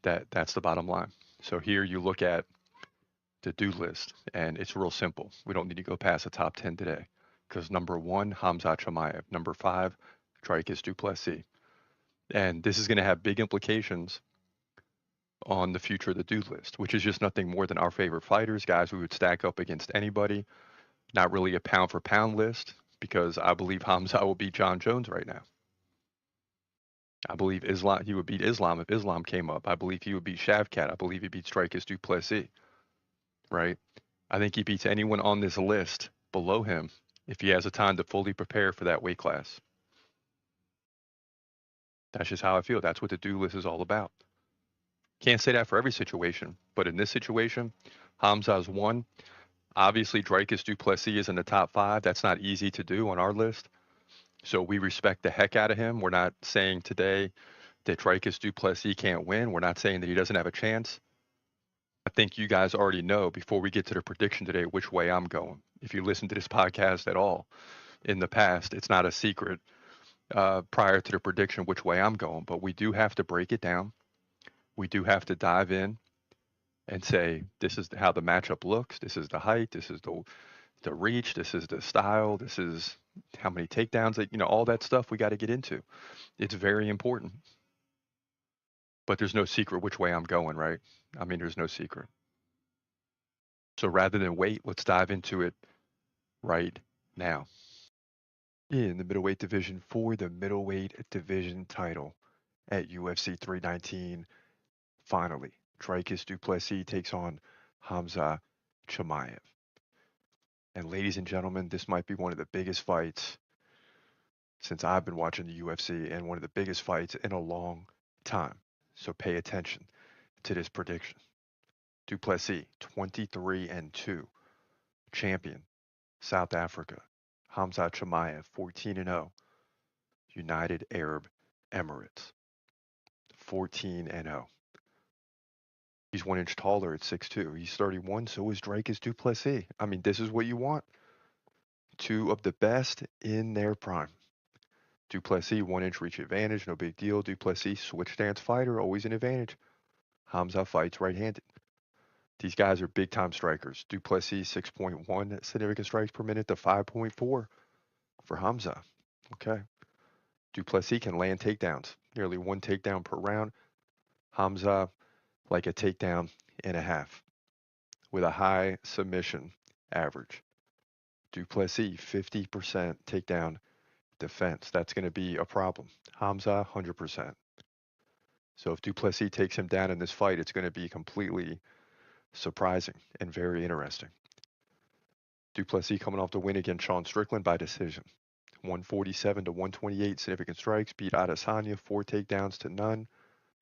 S4: That's the bottom line. So here you look at the do list, and it's real simple. We don't need to go past the top 10 today, because number 1, Khamzat Chimaev. Number 5, Dricus du Plessis. And this is going to have big implications on the future of the dude list, which is just nothing more than our favorite fighters, guys we would stack up against anybody. Not really a pound for pound list, because I believe Khamzat will beat John Jones right now. I believe he would beat Islam if Islam came up. I believe he would beat Shavkat. I believe he beats Dricus du Plessis. right? I think he beats anyone on this list below him if he has the time to fully prepare for that weight class. That's just how I feel. That's what the do list is all about. Can't say that for every situation, but in this situation, Hamza's one. Obviously, Dricus du Plessis is in the top 5. That's not easy to do on our list. So we respect the heck out of him. We're not saying today that Dricus du Plessis can't win. We're not saying that he doesn't have a chance. I think you guys already know before we get to the prediction today which way I'm going. If you listen to this podcast at all in the past, it's not a secret prior to the prediction which way I'm going. But we do have to break it down. We do have to dive in and say, this is how the matchup looks. This is the height. This is the reach. This is the style. This is how many takedowns that, all that stuff we got to get into. It's very important. But there's no secret which way I'm going, right? I mean, there's no secret. So rather than wait, let's dive into it right now. In the middleweight division for the middleweight division title at UFC 319, finally, Dricus du Plessis takes on Hamza Chimaev. And ladies and gentlemen, this might be one of the biggest fights since I've been watching the UFC and one of the biggest fights in a long time. So pay attention to this prediction. Du Plessis, 23-2, champion, South Africa. Hamza Chimaev, 14-0, United Arab Emirates, 14-0. He's 1 inch taller at 6'2". He's 31, so is Dricus du Plessis. I mean, this is what you want. Two of the best in their prime. Du Plessis, 1 inch reach advantage, no big deal. Du Plessis, switch stance fighter, always an advantage. Hamza fights right-handed. These guys are big-time strikers. Du Plessis, 6.1 significant strikes per minute to 5.4 for Hamza. Okay. Du Plessis can land takedowns, nearly 1 takedown per round. Hamza, like a takedown and a half, with a high submission average. Du Plessis, 50% takedown defense. That's going to be a problem. Hamza, 100%. So if Du Plessis takes him down in this fight, it's going to be completely surprising and very interesting. Du Plessis coming off the win against Sean Strickland by decision. 147-128 significant strikes, beat Adesanya 4 takedowns to none,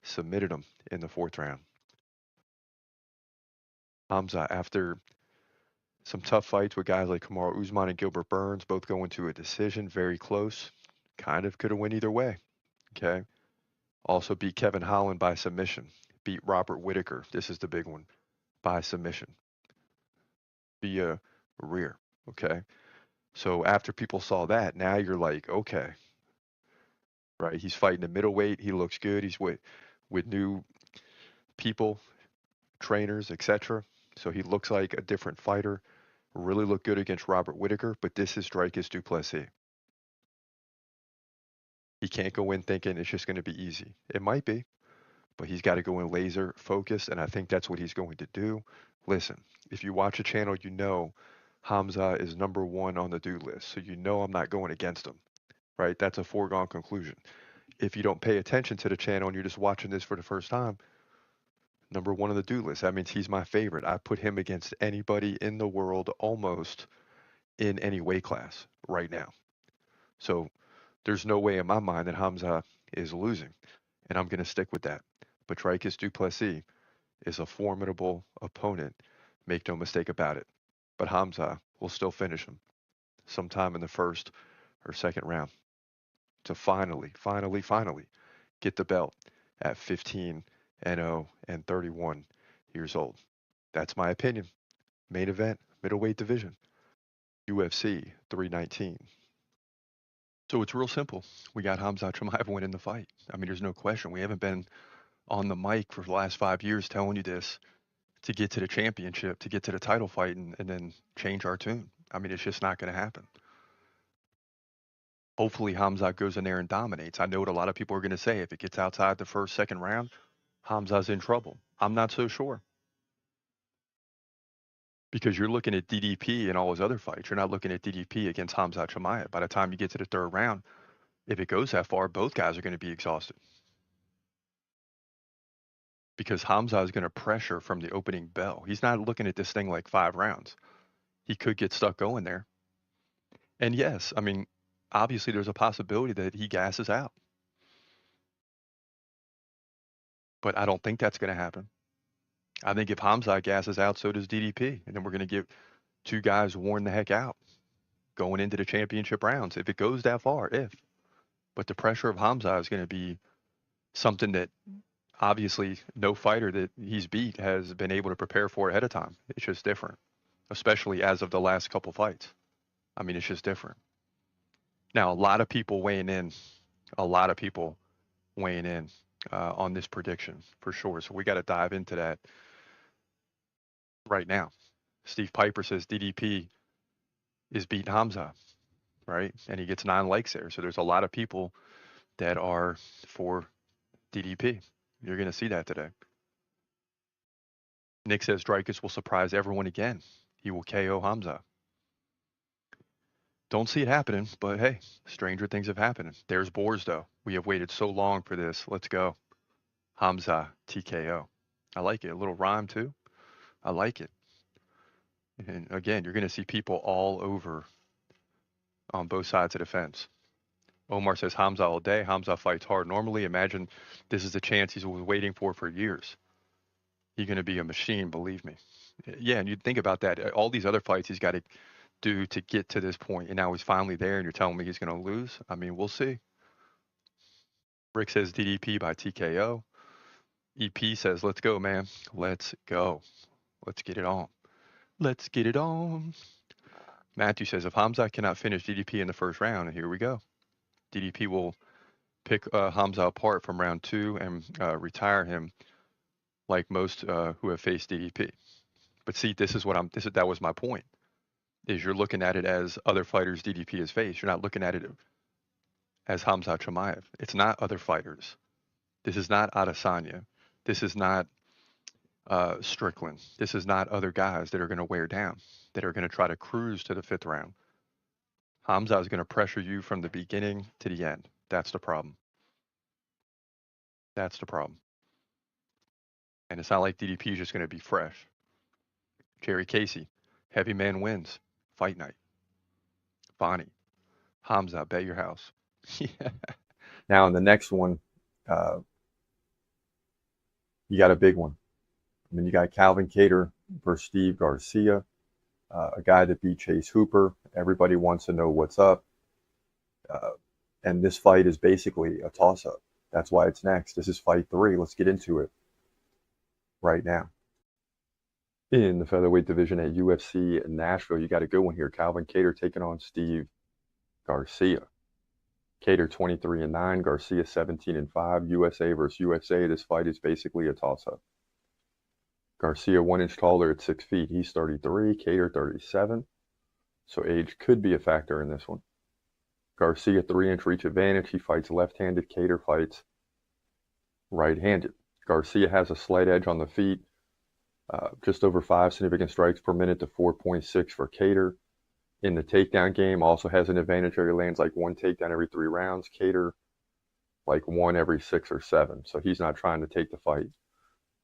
S4: submitted him in the 4th round. Hamza, after some tough fights with guys like Kamaru Usman and Gilbert Burns, both going to a decision, very close, kind of could have went either way. Okay. Also beat Kevin Holland by submission, beat Robert Whittaker, this is the big one, by submission via rear. Okay. So after people saw that, now you're like, okay, right? He's fighting a middleweight. He looks good. He's with new people, trainers, etc. So he looks like a different fighter. Really looked good against Robert Whittaker, but this is Dricus du Plessis. He can't go in thinking it's just going to be easy. It might be, but he's got to go in laser focused, and I think that's what he's going to do. Listen, if you watch the channel, you know Hamza is number 1 on the do list, so you know I'm not going against him, right? That's a foregone conclusion. If you don't pay attention to the channel and you're just watching this for the first time, number 1 on the do list, that means he's my favorite. I put him against anybody in the world almost in any weight class right now. So there's no way in my mind that Hamza is losing, and I'm going to stick with that. But Dricus du Plessis is a formidable opponent. Make no mistake about it. But Hamza will still finish him sometime in the 1st or 2nd round to finally get the belt at 15-0 and 31 years old. That's my opinion. Main event, middleweight division, UFC 319. So it's real simple. We got Hamza Chimaev winning the fight. I mean, there's no question. We haven't been on the mic for the last 5 years telling you this to get to the championship, to get to the title fight, and then change our tune. I mean, it's just not going to happen. Hopefully Hamza goes in there and dominates. I know what a lot of people are going to say. If it gets outside the 1st, 2nd round, Hamza's in trouble. I'm not so sure. Because you're looking at DDP and all his other fights. You're not looking at DDP against Hamza Chimaev. By the time you get to the 3rd round, if it goes that far, both guys are going to be exhausted. because Hamza is going to pressure from the opening bell. He's not looking at this thing like 5 rounds. He could get stuck going there. And yes, I mean, obviously there's a possibility that he gasses out. But I don't think that's going to happen. I think if Hamza gasses out, so does DDP. And then we're going to get 2 guys worn the heck out going into the championship rounds. If it goes that far, But the pressure of Hamza is going to be something that obviously no fighter that he's beat has been able to prepare for ahead of time. It's just different, especially as of the last couple fights. I mean, it's just different. Now, a lot of people weighing in on this prediction for sure. So we got to dive into that right now. Steve Piper says DDP is beating Hamza, right? And he gets 9 likes there. So there's a lot of people that are for DDP. You're going to see that today. Nick says Dreykus will surprise everyone again. He will KO Hamza. Don't see it happening, but hey, stranger things have happened. There's Boers, though. We have waited so long for this. Let's go. Hamza TKO. I like it. A little rhyme, too. I like it. And again, you're going to see people all over on both sides of the fence. Omar says Hamza all day. Hamza fights hard normally. Imagine this is the chance he's been waiting for years. He's going to be a machine, believe me. Yeah, and you think about that. All these other fights he's got to do to get to this point, and now he's finally there, and you're telling me he's going to lose? I mean, we'll see. Rick says DDP by TKO. EP says, let's go, man. Let's go. Let's get it on. Let's get it on. Matthew says, if Hamza cannot finish DDP in the first round, and here we go. DDP will pick Hamza apart from round 2 and retire him like most who have faced DDP. But see, that was my point, is you're looking at it as other fighters DDP has faced. You're not looking at it as Hamza Chimaev. It's not other fighters. This is not Adesanya. This is not Strickland. This is not other guys that are going to wear down, that are going to try to cruise to the 5th round. Hamza is going to pressure you from the beginning to the end. That's the problem. That's the problem. And it's not like DDP is just going to be fresh. Jerry Casey, heavy man wins. Fight night. Bonnie, Hamza, bet your house.
S1: Yeah. Now in the next one, you got a big one. I mean, you got Calvin Kattar versus Steve Garcia, a guy that beat Chase Hooper. Everybody wants to know what's up. And this fight is basically a toss-up. That's why it's next. This is fight 3. Let's get into it right now. In the featherweight division at UFC Nashville, you got a good one here. Calvin Kattar taking on Steve Garcia. Kattar 23-9, Garcia 17-5. USA versus USA. This fight is basically a toss-up. Garcia 1 inch taller at 6 feet. He's 33. Kattar 37. So age could be a factor in this one. Garcia 3 inch reach advantage. He fights left-handed. Kattar fights right-handed. Garcia has a slight edge on the feet. Just over 5 significant strikes per minute to 4.6 for Kattar. In the takedown game, also has an advantage where he lands like 1 takedown every 3 rounds. Kattar like 1 every 6 or 7. So he's not trying to take the fight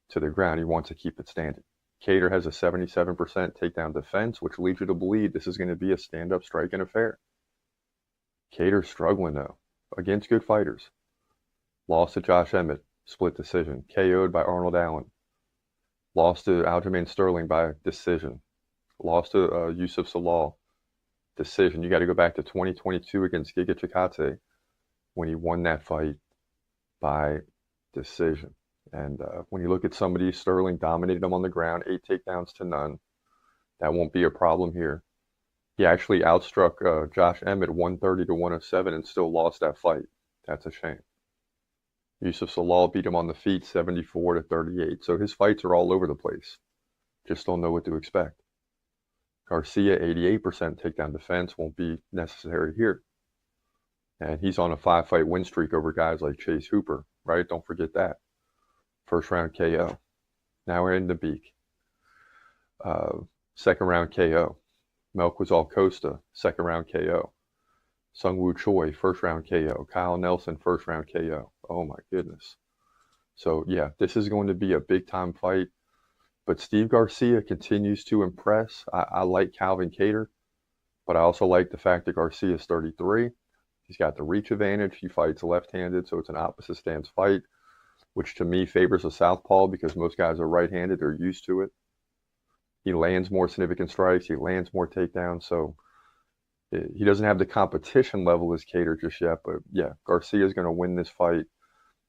S1: to the ground. He wants to keep it standing. Kattar has a 77% takedown defense, which leads you to believe this is going to be a stand-up striking affair. Kattar's struggling, though, against good fighters. Lost to Josh Emmett, split decision. KO'd by Arnold Allen. Lost to Aljamain Sterling by decision. Lost to Yusuf Salal, decision. You got to go back to 2022 against Giga Chikadze when he won that fight by decision. And when you look at somebody, Sterling dominated him on the ground, 8 takedowns to none. That won't be a problem here. He actually outstruck Josh Emmett 130 to 107 and still lost that fight. That's a shame. Yusuf Salal beat him on the feet 74 to 38. So his fights are all over the place. Just don't know what to expect. Garcia, 88% takedown defense, won't be necessary here. And he's on a 5-fight win streak over guys like Chase Hooper, right? Don't forget that. First round KO. Now we're in the beak. Second round KO. Melquizal Costa, second round KO. Sung Woo Choi, first round KO. Kyle Nelson, first round KO. Oh my goodness. So, yeah, this is going to be a big-time fight. But Steve Garcia continues to impress. I like Calvin Kattar, but I also like the fact that Garcia is 33. He's got the reach advantage. He fights left-handed, so it's an opposite stance fight, which to me favors a southpaw because most guys are right-handed. They're used to it. He lands more significant strikes. He lands more takedowns. So he doesn't have the competition level as Kattar just yet. But, yeah, Garcia is going to win this fight,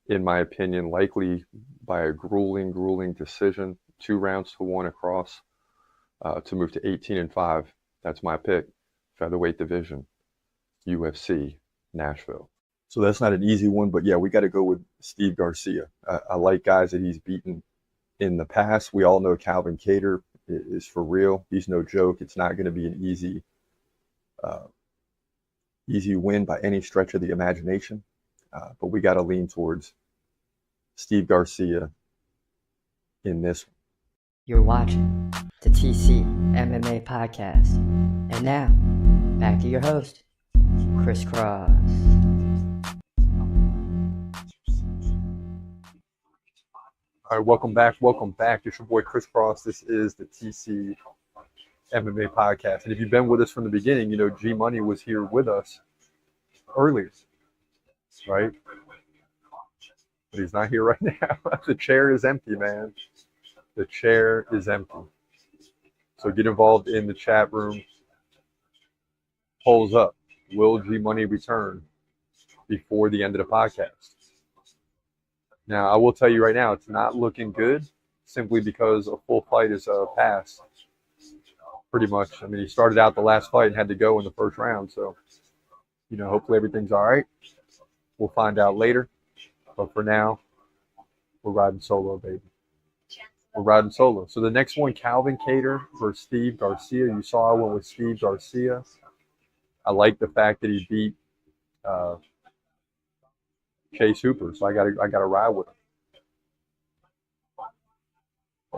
S1: in my opinion, likely by a grueling decision, 2-1 across, to move to 18-5. That's my pick. Featherweight division, UFC Nashville. So that's not an easy one, but yeah, we got to go with Steve Garcia. I like guys that he's beaten in the past. We all know Calvin Kattar is for real. He's no joke. It's not going to be an easy win by any stretch of the imagination. But we got to lean towards Steve Garcia in this one.
S2: You're watching the TCMMA podcast. And now, back to your host, Chris Cross.
S1: All right, welcome back. It's your boy Chris Cross. This is the TC MMA podcast. And if you've been with us from the beginning, you know G Money was here with us earlier, right? But he's not here right now. The chair is empty, man. The chair is empty. So get involved in the chat room. Polls up. Will G Money return before the end of the podcast? Now, I will tell you right now, it's not looking good simply because a full fight is a pass. Pretty much. I mean, he started out the last fight and had to go in the first round. So, you know, hopefully everything's all right. We'll find out later. But for now, we're riding solo, baby. We're riding solo. So the next one, Calvin Kattar versus Steve Garcia. You saw I went with Steve Garcia. I like the fact that he beat Chase Hooper, so I gotta ride with him.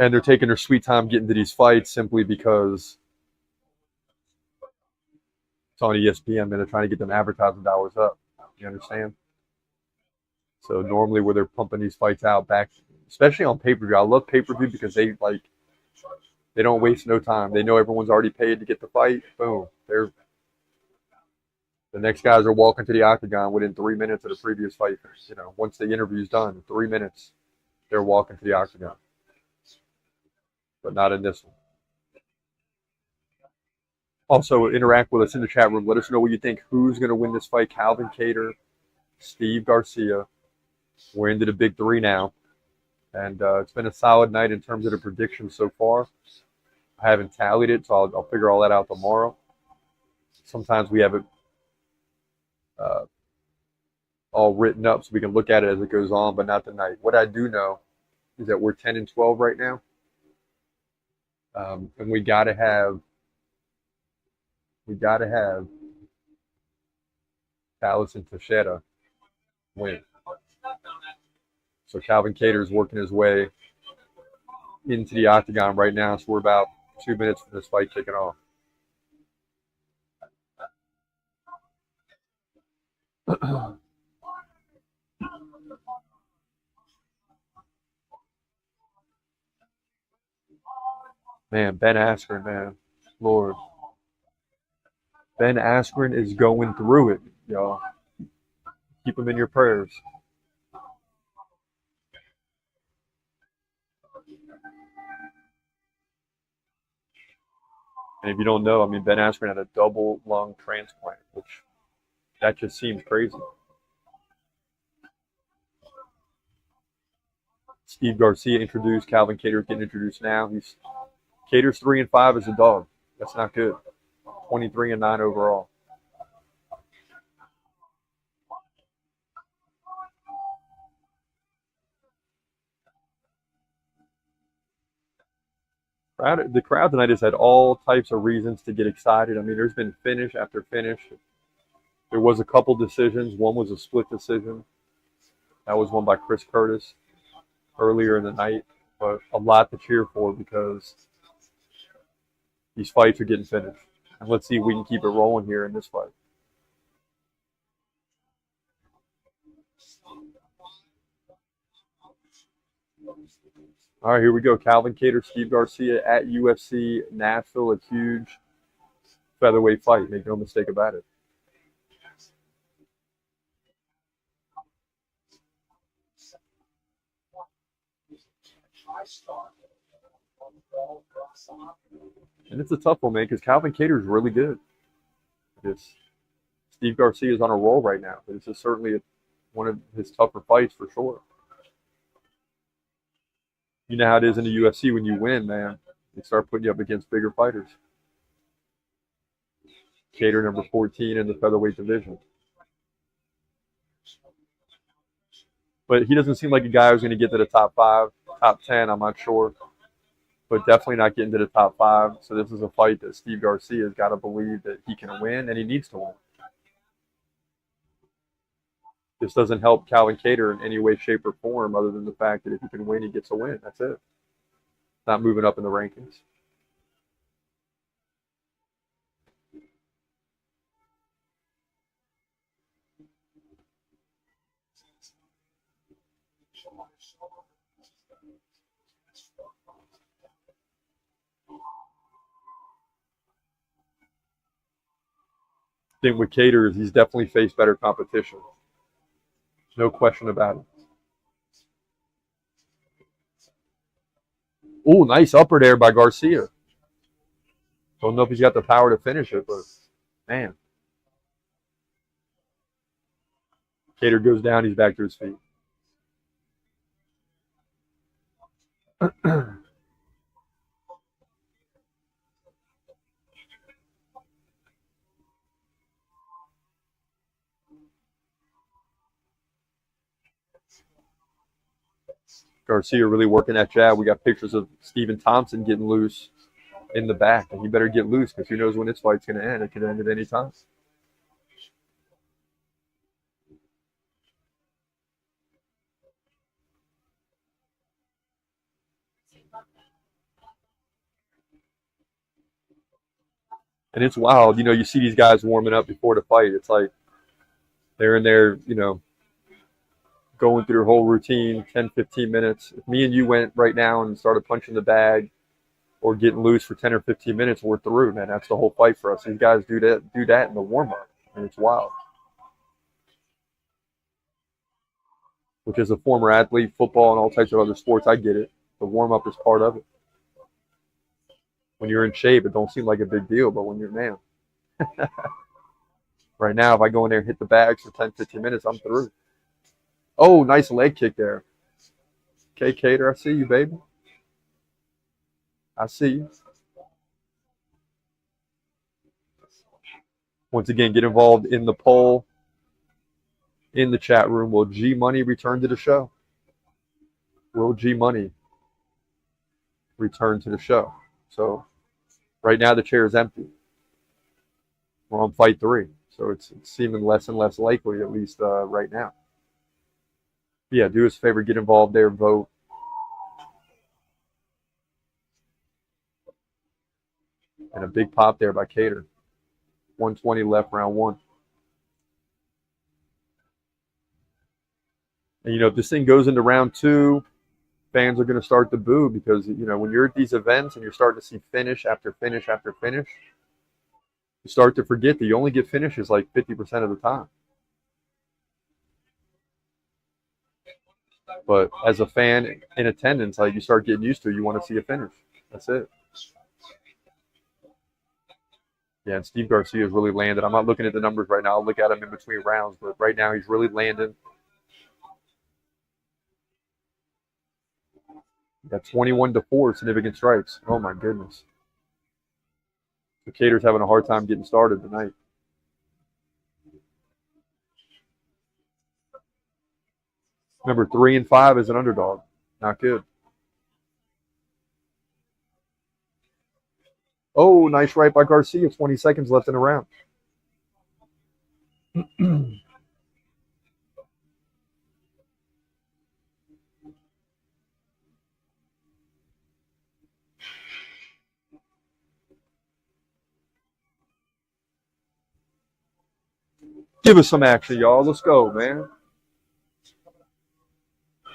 S1: And they're taking their sweet time getting to these fights simply because it's on ESPN and they're trying to get them advertising dollars up. You understand? So normally where they're pumping these fights out back, especially on pay-per-view. I love pay-per-view because they don't waste no time. They know everyone's already paid to get the fight. Boom. The next guys are walking to the octagon within 3 minutes of the previous fight. You know, once the interview's done, 3 minutes, they're walking to the octagon. But not in this one. Also, interact with us in the chat room. Let us know what you think. Who's going to win this fight? Calvin Kattar, Steve Garcia. We're into the big three now. And it's been a solid night in terms of the predictions so far. I haven't tallied it, so I'll figure all that out tomorrow. Sometimes we have it all written up so we can look at it as it goes on, but not tonight. What I do know is that we're 10-12 right now. And we gotta have Tallison Teixeira win. So Calvin Kattar is working his way into the octagon right now. So we're about 2 minutes from this fight kicking off. Man, Ben Askren, man. Lord. Ben Askren is going through it, y'all. Keep him in your prayers. And if you don't know, I mean, Ben Askren had a double lung transplant, which that just seems crazy. Steve Garcia introduced. Calvin Kattar getting introduced now. Kattar's 3-5 as a dog. That's not good. 23-9 overall. The crowd tonight has had all types of reasons to get excited. I mean, there's been finish after finish. There was a couple decisions. One was a split decision. That was won by Chris Curtis earlier in the night. But a lot to cheer for because these fights are getting finished. And let's see if we can keep it rolling here in this fight. All right, here we go. Calvin Kattar, Steve Garcia at UFC Nashville. A huge featherweight fight. Make no mistake about it. And it's a tough one, man, because Calvin Kattar is really good. Steve Garcia is on a roll right now. This is certainly one of his tougher fights for sure. You know how it is in the UFC when you win, man. They start putting you up against bigger fighters. Kattar, number 14 in the featherweight division. But he doesn't seem like a guy who's going to get to the top 5, top 10, I'm not sure. But definitely not getting to the top 5. So this is a fight that Steve Garcia has got to believe that he can win, and he needs to win. This doesn't help Calvin Kattar in any way, shape, or form other than the fact that if he can win, he gets a win. That's it. Not moving up in the rankings. I think with Kattar is he's definitely faced better competition. No question about it. Ooh, nice upper there by Garcia. Don't know if he's got the power to finish it, but man. Kattar goes down, he's back to his feet. Garcia really working that jab. We got pictures of Stephen Thompson getting loose in the back, and he better get loose because who knows when this fight's going to end. It could end at any time. And it's wild. You know, you see these guys warming up before the fight. It's like they're in there, you know, going through their whole routine, 10, 15 minutes. If me and you went right now and started punching the bag or getting loose for 10 or 15 minutes, we're through, man. That's the whole fight for us. These guys do that in the warm-up, and it's wild. Which, as a former athlete, football and all types of other sports, I get it. The warm-up is part of it. When you're in shape, it don't seem like a big deal, but when you're, man. Right now, if I go in there and hit the bags for 10, 15 minutes, I'm through. Oh, nice leg kick there. Okay, Kattar, I see you, baby. I see you. Once again, get involved in the poll in the chat room. Will G Money return to the show? Will G Money return to the show? So right now the chair is empty. We're on fight 3. So it's seeming less and less likely, at least right now. Yeah, do us a favor, get involved there, vote. And a big pop there by Kattar. 120 left, round 1. And, you know, if this thing goes into round 2, fans are going to start to boo because, you know, when you're at these events and you're starting to see finish after finish after finish, you start to forget that you only get finishes like 50% of the time. But as a fan in attendance, like you start getting used to it, you want to see a finish. That's it. Yeah, and Steve Garcia has really landed. I'm not looking at the numbers right now. I'll look at him in between rounds, but right now he's really landing. Got 21-4 significant strikes. Oh my goodness. So Kattar's having a hard time getting started tonight. Remember, 3 and 5 is an underdog. Not good. Oh, nice right by Garcia. 20 seconds left in the round. Give us some action, y'all. Let's go, man.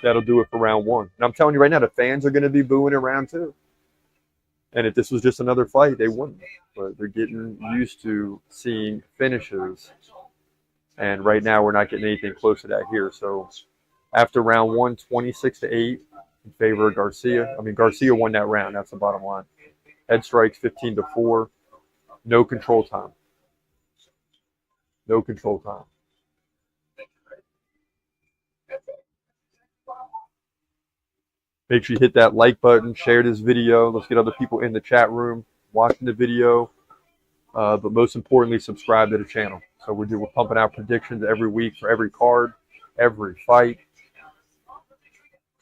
S1: that'll do it for round one. And I'm telling you right now, the fans are going to be booing in round two. And if this was just another fight, they wouldn't. But they're getting used to seeing finishes. And right now, we're not getting anything close to that here. So after round one, 26-8 in favor of Garcia. I mean, Garcia won that round. That's the bottom line. Head strikes 15-4. No control time. No control time. Make sure you hit that like button, share this video. Let's get other people in the chat room watching the video. But most importantly, subscribe to the channel. So we're pumping out predictions every week for every card, every fight.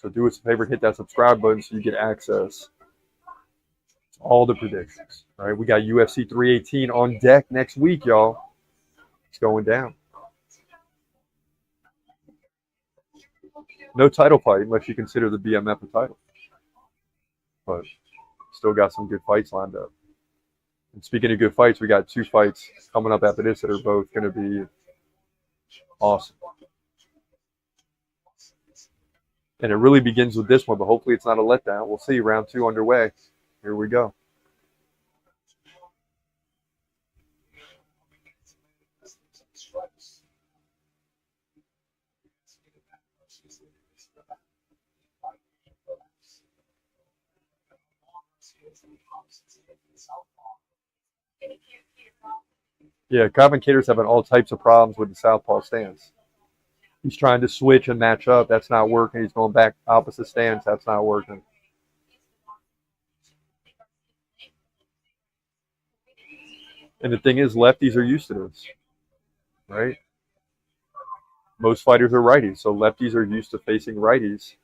S1: So do us a favor, hit that subscribe button so you get access to all the predictions. All right, we got UFC 318 on deck next week, y'all. It's going down. No title fight unless you consider the BMF a title. But still got some good fights lined up. And speaking of good fights, we got 2 fights coming up after this that are both going to be awesome. And it really begins with this one, but hopefully it's not a letdown. We'll see. Round 2 underway. Here we go. Yeah, Calvin Kattar's having all types of problems with the southpaw stance. He's trying to switch and match up. That's not working. He's going back opposite stance. That's not working. And the thing is, lefties are used to this, right? Most fighters are righties, so lefties are used to facing righties.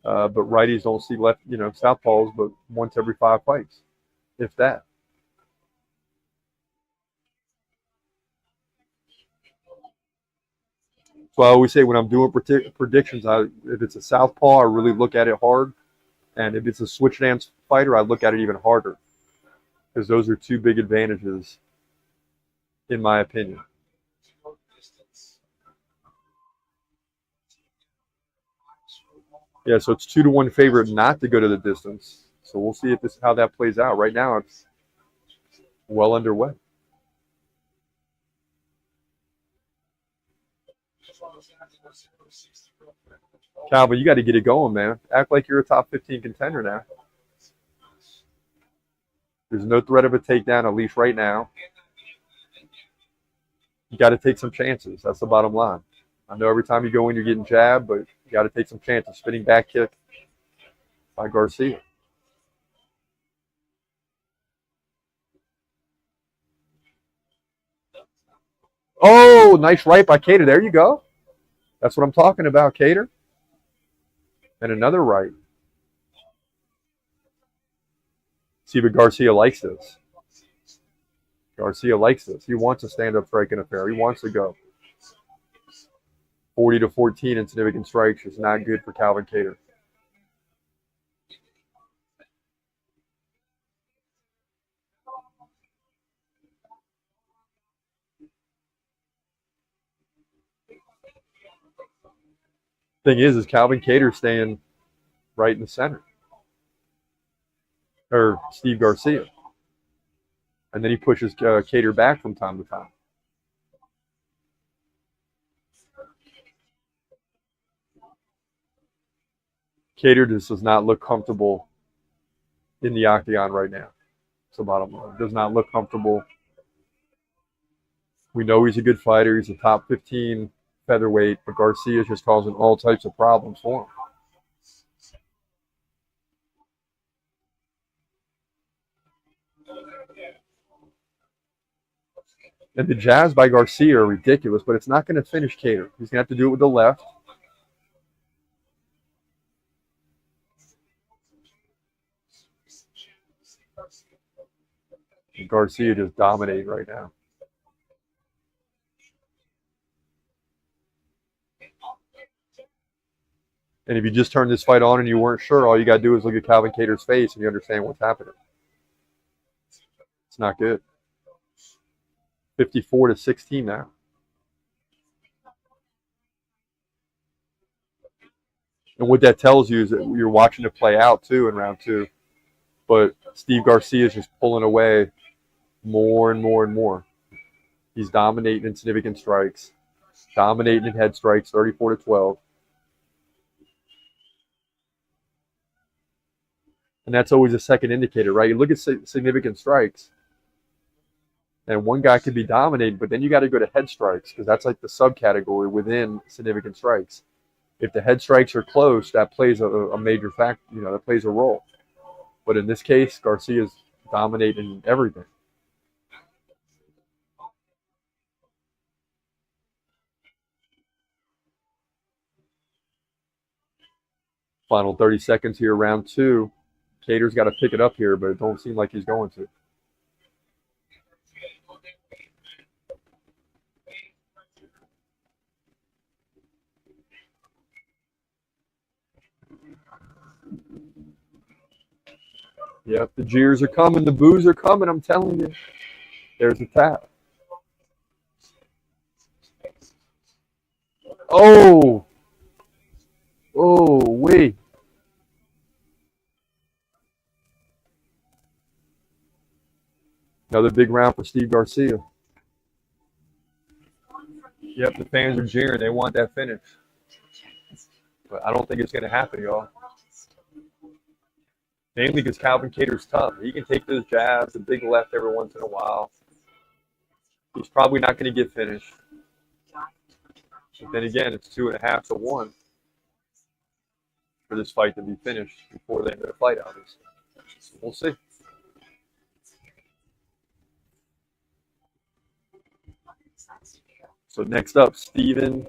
S1: But righties don't see southpaws but once every 5 fights, if that. So I always say when I'm doing predictions, if it's a southpaw, I really look at it hard. And if it's a switch stance fighter, I look at it even harder. Because those are 2 big advantages, in my opinion. Yeah, so it's 2-1 favorite not to go to the distance. So we'll see how that plays out. Right now, it's well underway. Calvin, you got to get it going, man. Act like you're a top 15 contender now. There's no threat of a takedown, at least right now. You got to take some chances. That's the bottom line. I know every time you go in, you're getting jabbed, but you got to take some chances. Spinning back kick by Garcia. Oh, nice right by Kattar. There you go. That's what I'm talking about, Kattar. And another right. See, but Garcia likes this. Garcia likes this. He wants a stand-up striking affair. He wants to go. 40-14 in significant strikes is not good for Calvin Kattar. Thing is Calvin Kattar staying right in the center. Or Steve Garcia. And then he pushes Kattar back from time to time. Kattar just does not look comfortable in the octagon right now. It's the bottom line. Does not look comfortable. We know he's a good fighter. He's a top 15 featherweight, but Garcia is just causing all types of problems for him. And the jabs by Garcia are ridiculous, but it's not going to finish Kattar. He's going to have to do it with the left. And Garcia just dominating right now. And if you just turned this fight on and you weren't sure, all you got to do is look at Calvin Kattar's face and you understand what's happening. It's not good. 54-16 now. And what that tells you is that you're watching it play out too in round 2. But Steve Garcia is just pulling away more and more and more. He's dominating in significant strikes, dominating in head strikes, 34-12. And that's always a second indicator, right? You look at significant strikes, and one guy could be dominating, but then you got to go to head strikes because that's like the subcategory within significant strikes. If the head strikes are close, that plays a major factor, that plays a role. But in this case, Garcia's dominating everything. Final 30 seconds here, round 2. Kattar's got to pick it up here, but it don't seem like he's going to. Yep, the jeers are coming, the boos are coming, I'm telling you. There's a tap. Oh! Oh, wait. Another big round for Steve Garcia. Yep, the fans are jeering. They want that finish. But I don't think it's going to happen, y'all. Mainly because Calvin Kattar's tough. He can take those jabs, a big left every once in a while. He's probably not going to get finished. But then again, it's 2.5 to 1 for this fight to be finished before the end of the fight, obviously. So we'll see. So next up, Stephen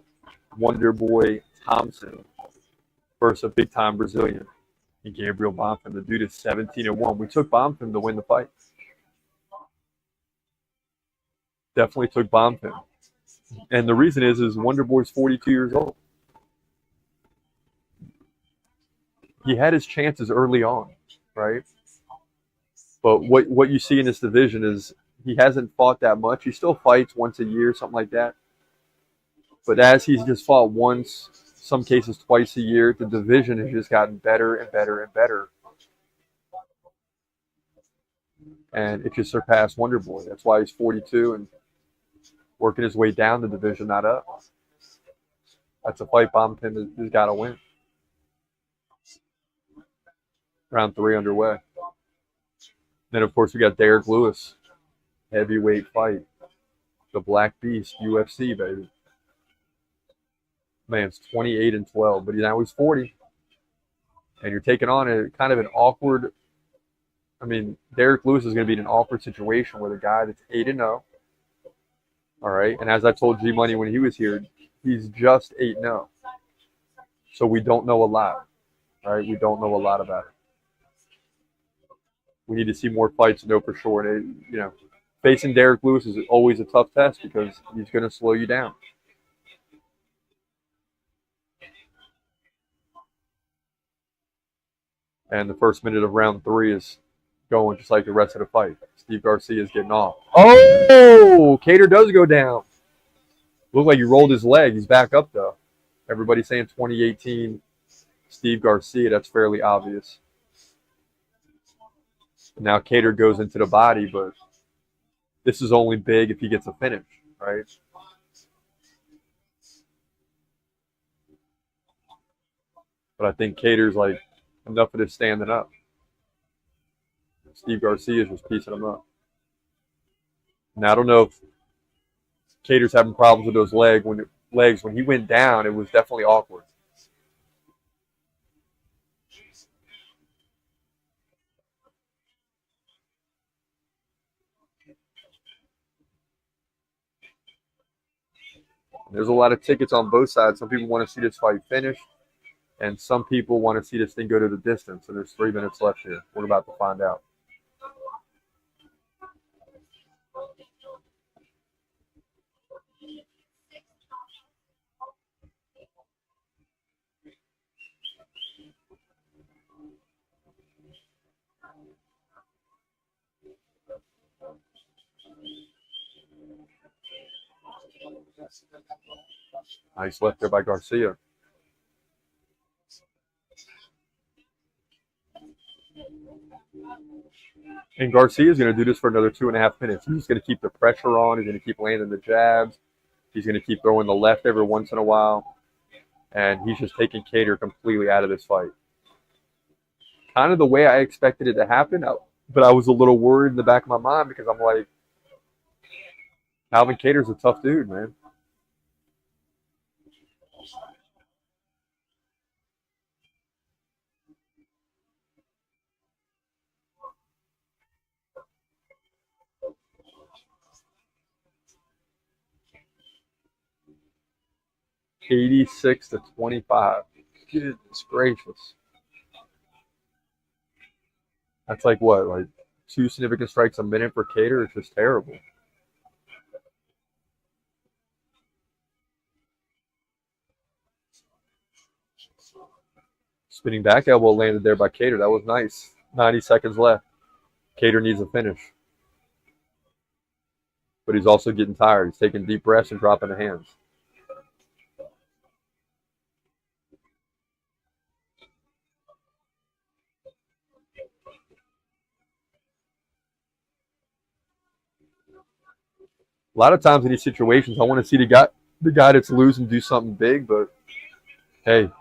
S1: Wonderboy Thompson versus a big-time Brazilian, and Gabriel Bonfim. The dude is 17-1. We took Bonfim to win the fight. Definitely took Bonfim. And the reason is Wonderboy's 42 years old. He had his chances early on, right? But what you see in this division is he hasn't fought that much. He still fights once a year, something like that. But as he's just fought once, some cases twice a year, the division has just gotten better and better and better. And it just surpassed Wonderboy. That's why he's 42 and working his way down the division, not up. That's a fight Bonfim has got to win. Round 3 underway. Then, of course, we got Derrick Lewis. Heavyweight fight. The Black Beast, UFC, baby. Man's 28-12, but now he's 40. And you're taking on a kind of an awkward, Derrick Lewis is going to be in an awkward situation with a guy that's 8-0. All right. And as I told G Money when he was here, he's just 8-0. So we don't know a lot. All right. We don't know a lot about it. We need to see more fights to know for sure. And, facing Derrick Lewis is always a tough test because he's going to slow you down. And the first minute of round 3 is going just like the rest of the fight. Steve Garcia is getting off. Oh! Kattar does go down. Looked like he rolled his leg. He's back up, though. Everybody's saying 2018 Steve Garcia. That's fairly obvious. Now Kattar goes into the body, but this is only big if he gets a finish, right? But I think Kattar's like, enough of this standing up. Steve Garcia is just piecing him up. Now, I don't know if Kattar's having problems with those legs. When he went down, it was definitely awkward. There's a lot of tickets on both sides. Some people want to see this fight finished, and some people want to see this thing go to the distance. And there's 3 minutes left here. We're about to find out. Nice left there by Garcia. And Garcia's going to do this for another 2.5 minutes. He's going to keep the pressure on. He's going to keep landing the jabs. He's going to keep throwing the left every once in a while. And he's just taking Kattar completely out of this fight. Kind of the way I expected it to happen, but I was a little worried in the back of my mind because I'm like, Calvin Kattar's a tough dude, man. $86-25. Goodness gracious. That's like what? Like 2 significant strikes a minute for Kattar? It's just terrible. Spinning back elbow landed there by Kattar. That was nice. 90 seconds left. Kattar needs a finish. But he's also getting tired. He's taking deep breaths and dropping the hands. A lot of times in these situations, I want to see the guy that's losing do something big, but hey,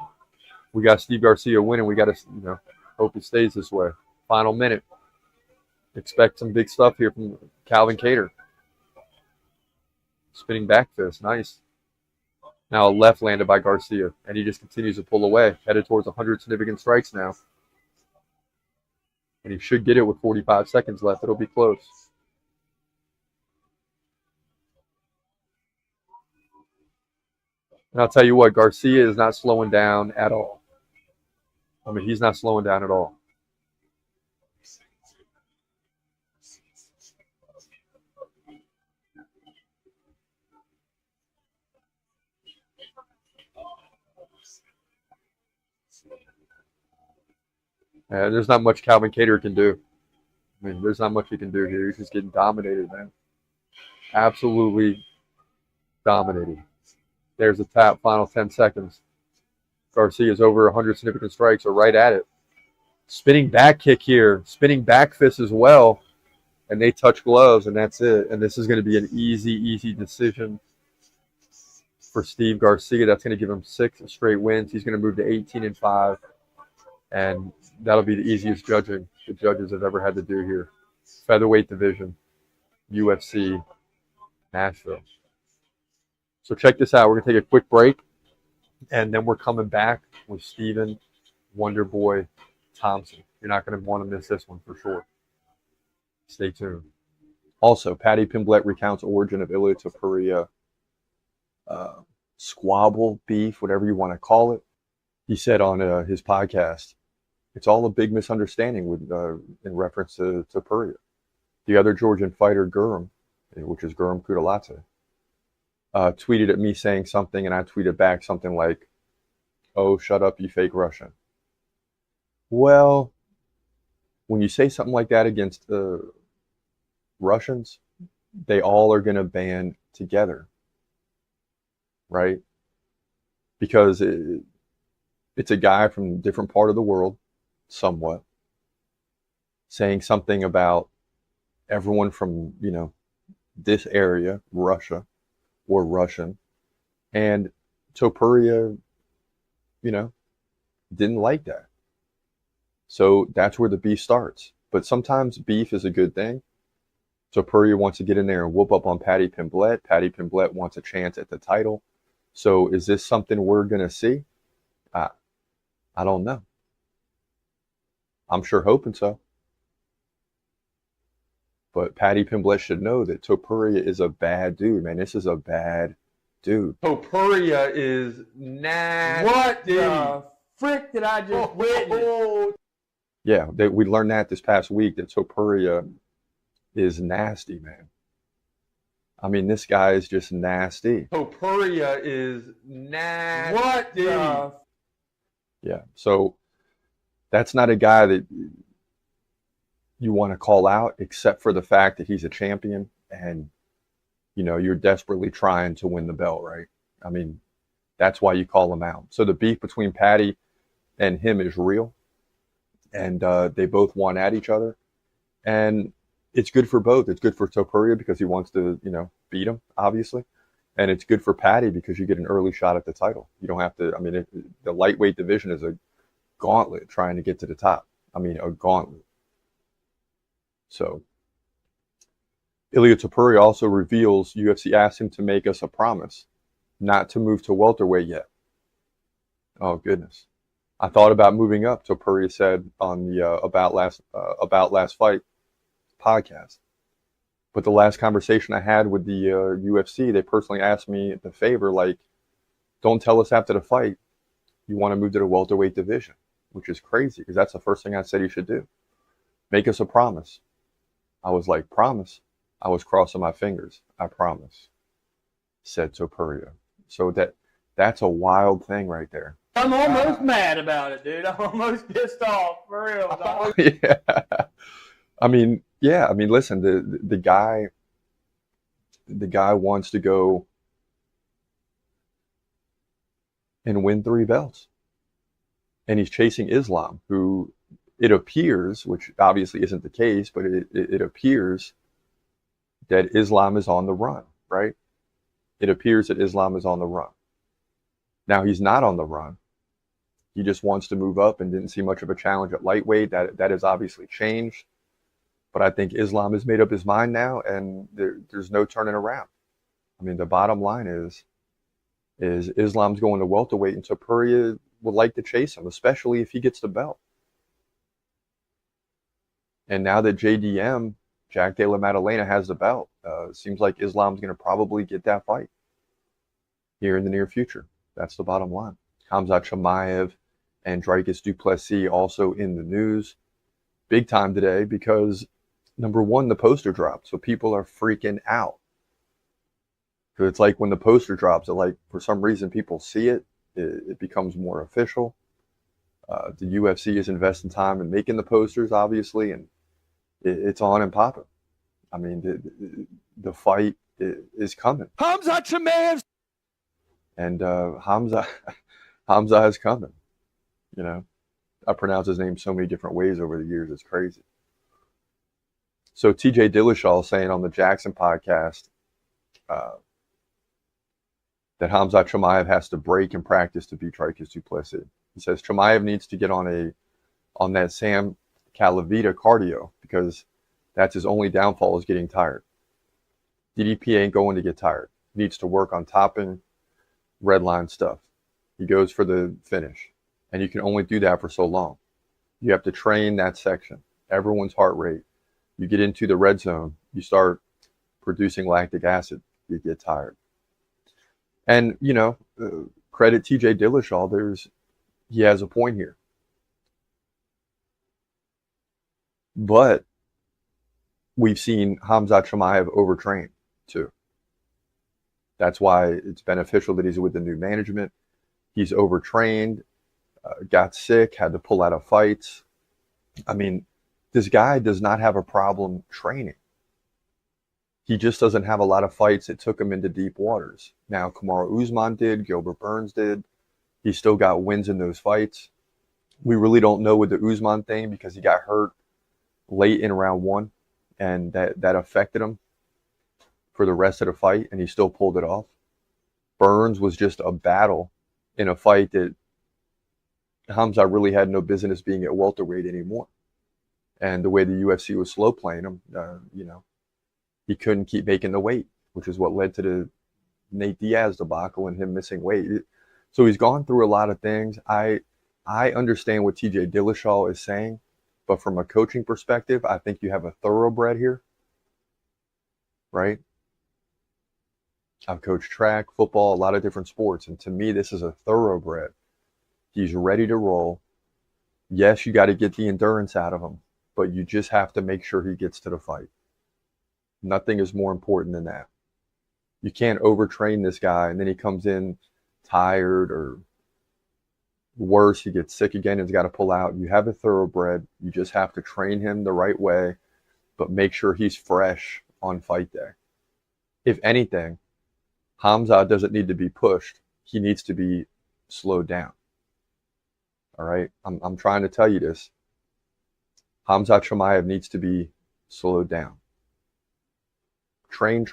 S1: we got Steve Garcia winning. We got to, hope it stays this way. Final minute. Expect some big stuff here from Calvin Kattar. Spinning back fist, nice. Now a left landed by Garcia, and he just continues to pull away, headed towards 100 significant strikes now. And he should get it with 45 seconds left. It'll be close. And I'll tell you what, Garcia is not slowing down at all. I mean, he's not slowing down at all. There's not much Calvin Kattar can do. I mean, there's not much he can do here. He's just getting dominated, man. Absolutely dominated. There's the tap, final 10 seconds. Garcia's over 100 significant strikes, or right at it. Spinning back kick here. Spinning back fist as well. And they touch gloves, and that's it. And this is going to be an easy decision for Steve Garcia. That's going to give him 6 straight wins. He's going to move to 18-5. And that'll be the easiest judging the judges have ever had to do here. Featherweight division, UFC Nashville. So check this out. We're going to take a quick break, and then we're coming back with Stephen Wonderboy Thompson. You're not going to want to miss this one for sure. Stay tuned. Also, Paddy Pimblett recounts origin of Ilia Topuria squabble, beef, whatever you want to call it. He said on his podcast, it's all a big misunderstanding with in reference to Topuria. The other Georgian fighter, Guram, which is Guram Kudalate, tweeted at me saying something, and I tweeted back something like, "Oh, shut up, you fake Russian." Well, when you say something like that against Russians, they all are going to band together, right? Because it's a guy from a different part of the world, somewhat, saying something about everyone from, this area, Russia, or Russian, and Topuria, didn't like that. So that's where the beef starts. But sometimes beef is a good thing. Topuria wants to get in there and whoop up on Paddy Pimblett. Paddy Pimblett wants a chance at the title. So is this something we're going to see? I don't know. I'm sure hoping so. But Paddy Pimblett should know that Topuria is a bad dude, man. This is a bad dude. Topuria is nasty.
S5: What the frick did I just witness?
S1: Yeah, we learned that this past week, that Topuria is nasty, man. I mean, this guy is just nasty. Topuria is nasty.
S5: What the?
S1: Yeah, so that's not a guy that you want to call out, except for the fact that he's a champion and, you're desperately trying to win the belt, right? I mean, that's why you call him out. So the beef between Paddy and him is real. and they both won at each other. And it's good for both. It's good for Topuria because he wants to, beat him, obviously. And it's good for Paddy because you get an early shot at the title. You don't have to, the lightweight division is a gauntlet trying to get to the top. A gauntlet. So, Ilia Topuria also reveals UFC asked him to make us a promise not to move to welterweight yet. Oh, goodness. I thought about moving up, Topuria said on the About Last Fight podcast. But the last conversation I had with the UFC, they personally asked me the favor, like, don't tell us after the fight you want to move to the welterweight division, which is crazy because that's the first thing I said you should do. Make us a promise. I was like, promise? I was crossing my fingers. I promise, said Topuria. So that's a wild thing right there.
S5: I'm almost mad about it, dude. I'm almost pissed off, for real. Dog.
S1: Yeah. Listen, the guy wants to go and win 3 belts. And he's chasing Islam, who it appears, which obviously isn't the case, but it appears that Islam is on the run, right? It appears that Islam is on the run. Now, he's not on the run. He just wants to move up and didn't see much of a challenge at lightweight. That has obviously changed. But I think Islam has made up his mind now, and there's no turning around. The bottom line is Islam's going to welterweight, and Topuria would like to chase him, especially if he gets the belt. And now that JDM, Jack Della Maddalena, has the belt, it seems like Islam's going to probably get that fight here in the near future. That's the bottom line. Khamzat Chimaev and Dricus du Plessis also in the news big time today because, number one, the poster dropped. So people are freaking out. So it's like when the poster drops, for some reason people see it. It becomes more official. The UFC is investing time in making the posters, obviously, and it's on and popping. The fight is coming.
S3: Khamzat Chimaev!
S1: And Hamza is coming. I pronounce his name so many different ways over the years. It's crazy. So TJ Dillashaw saying on the Jackson podcast that Khamzat Chimaev has to break and practice to beat Dricus du Plessis. He says Chimaev needs to get on that Sam Calavita cardio because that's his only downfall is getting tired. DDP ain't going to get tired. He needs to work on topping red line stuff. He goes for the finish. And you can only do that for so long. You have to train that section. Everyone's heart rate. You get into the red zone, you start producing lactic acid. You get tired. And, credit TJ Dillashaw, he has a point here. But we've seen Khamzat Chimaev overtrain too. That's why it's beneficial that he's with the new management. He's overtrained, got sick, had to pull out of fights. This guy does not have a problem training. He just doesn't have a lot of fights that took him into deep waters. Now, Kamaru Usman did, Gilbert Burns did. He still got wins in those fights. We really don't know with the Usman thing because he got hurt late in round 1, and that affected him for the rest of the fight, and he still pulled it off. Burns was just a battle in a fight that Khamzat really had no business being at welterweight anymore. And the way the UFC was slow playing him, he couldn't keep making the weight, which is what led to the Nate Diaz debacle and him missing weight. So he's gone through a lot of things. I understand what TJ Dillashaw is saying, but from a coaching perspective, I think you have a thoroughbred here, right? I've coached track, football, a lot of different sports, and to me, this is a thoroughbred. He's ready to roll. Yes, you got to get the endurance out of him, but you just have to make sure he gets to the fight. Nothing is more important than that. You can't overtrain this guy, and then he comes in tired or worse, he gets sick again and has got to pull out. You have a thoroughbred. You just have to train him the right way, but make sure he's fresh on fight day. If anything, Khamzat doesn't need to be pushed. He needs to be slowed down. All right? I'm trying to tell you this. Khamzat Chimaev needs to be slowed down. Train.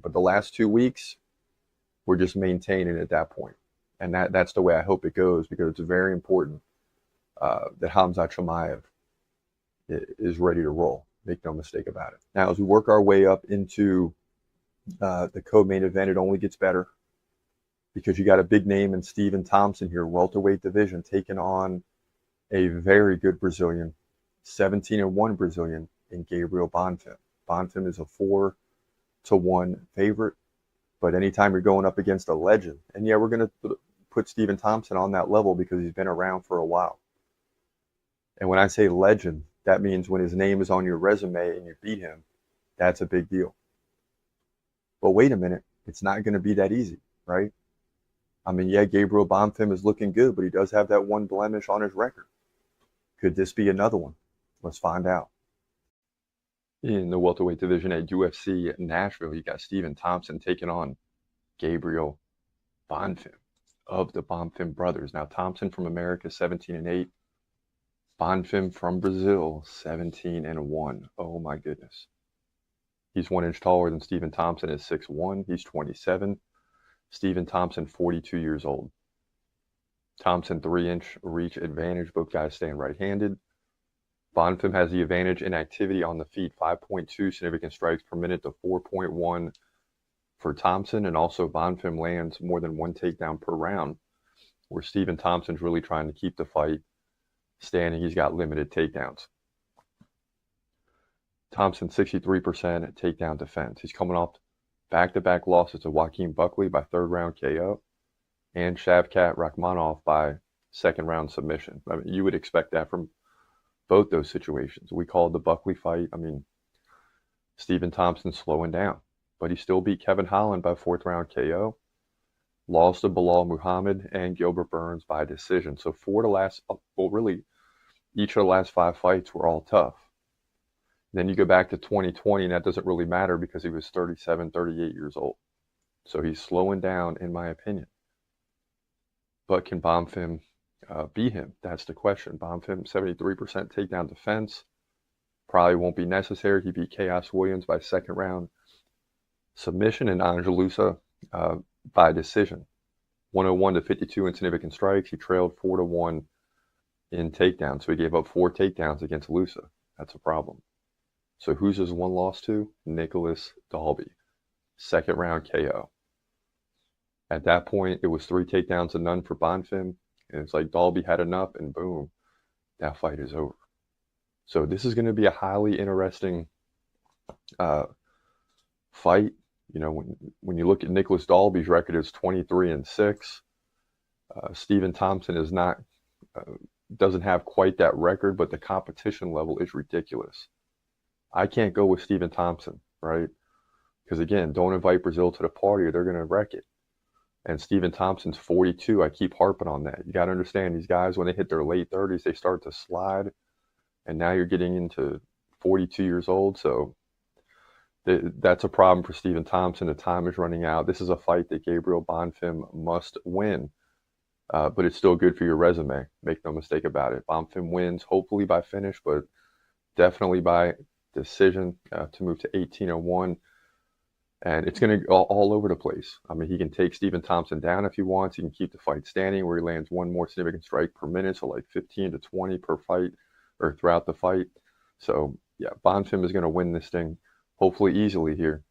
S1: But the last 2 weeks, we're just maintaining at that point. And that's the way I hope it goes, because it's very important that Khamzat Chimaev is ready to roll. Make no mistake about it. Now, as we work our way up into the co-main event, it only gets better, because you got a big name in Stephen Thompson here, welterweight division, taking on a very good Brazilian, 17-1 Brazilian in Gabriel Bonfim. Bonfim is a 4-1 favorite, but anytime you're going up against a legend, and yeah, we're going to put Stephen Thompson on that level because he's been around for a while. And when I say legend, that means when his name is on your resume and you beat him, that's a big deal. But wait a minute, it's not going to be that easy, right? I mean, yeah, Gabriel Bonfim is looking good, but he does have that one blemish on his record. Could this be another one? Let's find out. In the welterweight division at UFC Nashville, you got Stephen Thompson taking on Gabriel Bonfim of the Bonfim brothers. Now, Thompson from America, 17-8. Bonfim from Brazil, 17-1. Oh my goodness. He's 1 inch taller than Stephen Thompson is 6'1". He's 27. Stephen Thompson, 42 years old. Thompson, 3-inch reach advantage. Both guys staying right-handed. Bonfim has the advantage in activity on the feet, 5.2 significant strikes per minute to 4.1 for Thompson. And also Bonfim lands more than one takedown per round, where Stephen Thompson's really trying to keep the fight standing. He's got limited takedowns. Thompson, 63% takedown defense. He's coming off back-to-back losses to Joaquin Buckley by third-round KO and Shavkat Rakhmonov by second-round submission. I mean, you would expect that from both those situations. We called the Buckley fight. I mean, Stephen Thompson slowing down, but he still beat Kevin Holland by fourth-round KO, lost to Bilal Muhammad and Gilbert Burns by decision. So each of the last 5 fights were all tough. Then you go back to 2020, and that doesn't really matter because he was 37, 38 years old. So he's slowing down, in my opinion. But can Bonfim beat him? That's the question. Bonfim, 73% takedown defense. Probably won't be necessary. He beat Chaos Williams by second round submission, and Angelusa by decision. 101 to 52 in significant strikes. He trailed 4-1 in takedowns. So he gave up 4 takedowns against Lusa. That's a problem. So who's his one loss to? Nicholas Dalby. Second round KO. At that point, it was 3 takedowns to none for Bonfim. And it's like Dalby had enough, and boom, that fight is over. So this is going to be a highly interesting fight. You know, when you look at Nicholas Dalby's record, it's 23-6. Stephen Thompson is not doesn't have quite that record, but the competition level is ridiculous. I can't go with Stephen Thompson, right? Because again, don't invite Brazil to the party or they're going to wreck it. And Stephen Thompson's 42. I keep harping on that. You got to understand, these guys, when they hit their late 30s, they start to slide. And now you're getting into 42 years old. So that's a problem for Stephen Thompson. The time is running out. This is a fight that Gabriel Bonfim must win. But it's still good for your resume. Make no mistake about it. Bonfim wins, hopefully by finish, but definitely by decision to move to 18-1. And it's going to go all over the place. I mean, he can take Stephen Thompson down if he wants. He can keep the fight standing where he lands one more significant strike per minute, so like 15 to 20 per fight or throughout the fight. So, yeah, Bonfim is going to win this thing hopefully easily here.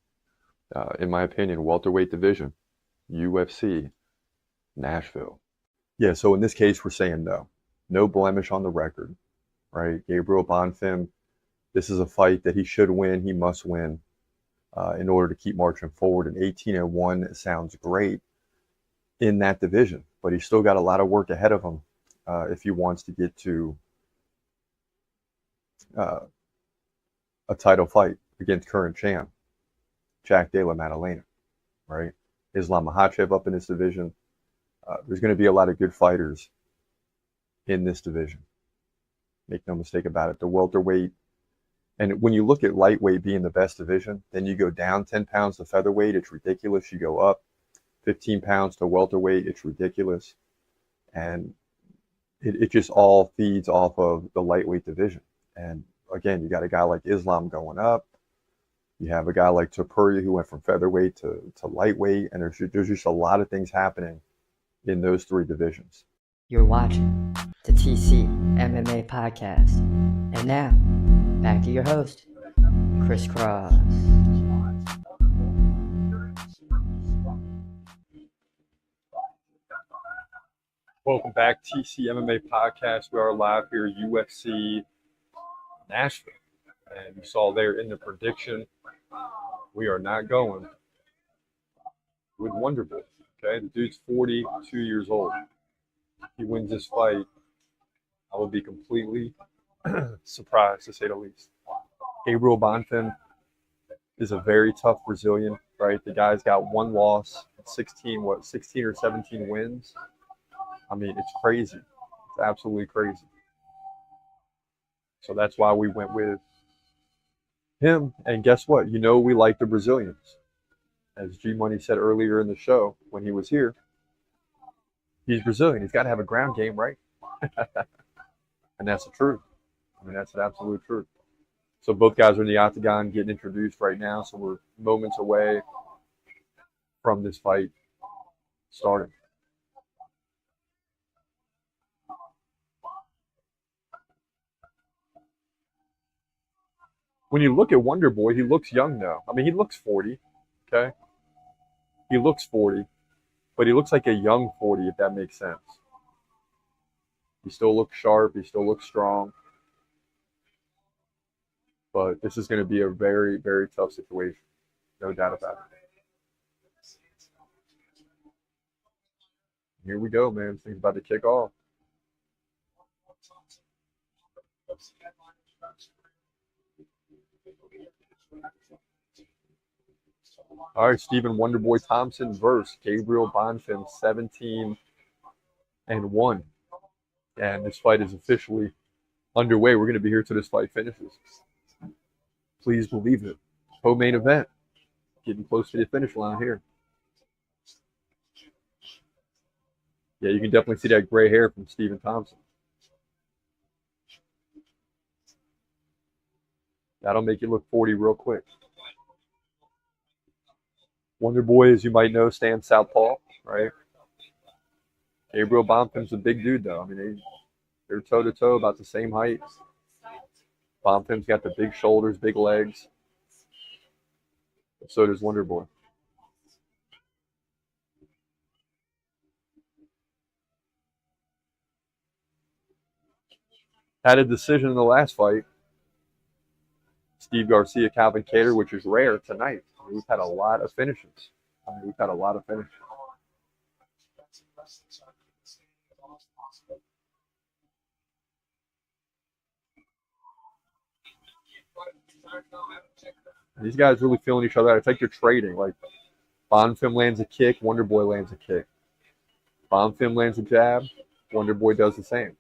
S1: In my opinion, welterweight division, UFC, Nashville. Yeah, so in this case, we're saying no. No blemish on the record, right? Gabriel Bonfim, this is a fight that he should win. He must win in order to keep marching forward. And 18-1 sounds great in that division, but he's still got a lot of work ahead of him if he wants to get to a title fight against current champ, Jack Della Maddalena, right? Islam Makhachev up in this division. There's going to be a lot of good fighters in this division. Make no mistake about it. The welterweight, and when you look at lightweight being the best division, then you go down 10 pounds to featherweight, it's ridiculous. You go up 15 pounds to welterweight, it's ridiculous. And it just all feeds off of the lightweight division. And again, you got a guy like Islam going up. You have a guy like Teixeira who went from featherweight to lightweight. And there's just a lot of things happening in those three divisions.
S2: You're watching the TCMMA podcast. And now, back to your host, Chris Cross.
S1: Welcome back, TCMMA podcast. We are live here at UFC Nashville. And you saw there in the prediction, we are not going with Wonderboy. Okay, the dude's 42 years old. If he wins this fight, I will be completely surprised, to say the least. Gabriel Bonfim is a very tough Brazilian, right? The guy's got one loss, 16 or 17 wins. I mean, it's crazy. It's absolutely crazy. So that's why we went with him. And guess what? You know we like the Brazilians. As G Money said earlier in the show when he was here, he's Brazilian. He's got to have a ground game, right? And that's the truth. I mean, that's the absolute truth. So both guys are in the octagon getting introduced right now. So we're moments away from this fight starting. When you look at Wonderboy, he looks young though. I mean, he looks 40, okay? He looks 40, but he looks like a young 40, if that makes sense. He still looks sharp. He still looks strong. But this is going to be a very, very tough situation. No doubt about it. Here we go, man. This thing's about to kick off. All right, Stephen Wonderboy Thompson versus Gabriel Bonfim, 17-1. And this fight is officially underway. We're going to be here till this fight finishes. Please believe it. Co-main event. Getting close to the finish line here. Yeah, you can definitely see that gray hair from Stephen Thompson. That'll make you look 40 real quick. Wonderboy, as you might know, stands southpaw, right? Gabriel Bonfim's a big dude, though. I mean, they're toe-to-toe, about the same height. Bonfim's got the big shoulders, big legs. So does Wonderboy. Had a decision in the last fight. Steve Garcia, Calvin Kattar, which is rare tonight. I mean, we've had a lot of finishes. These guys really feeling each other out. It's like they're trading. Like Bonfim lands a kick, Wonderboy lands a kick. Bonfim lands a jab, Wonderboy does the same.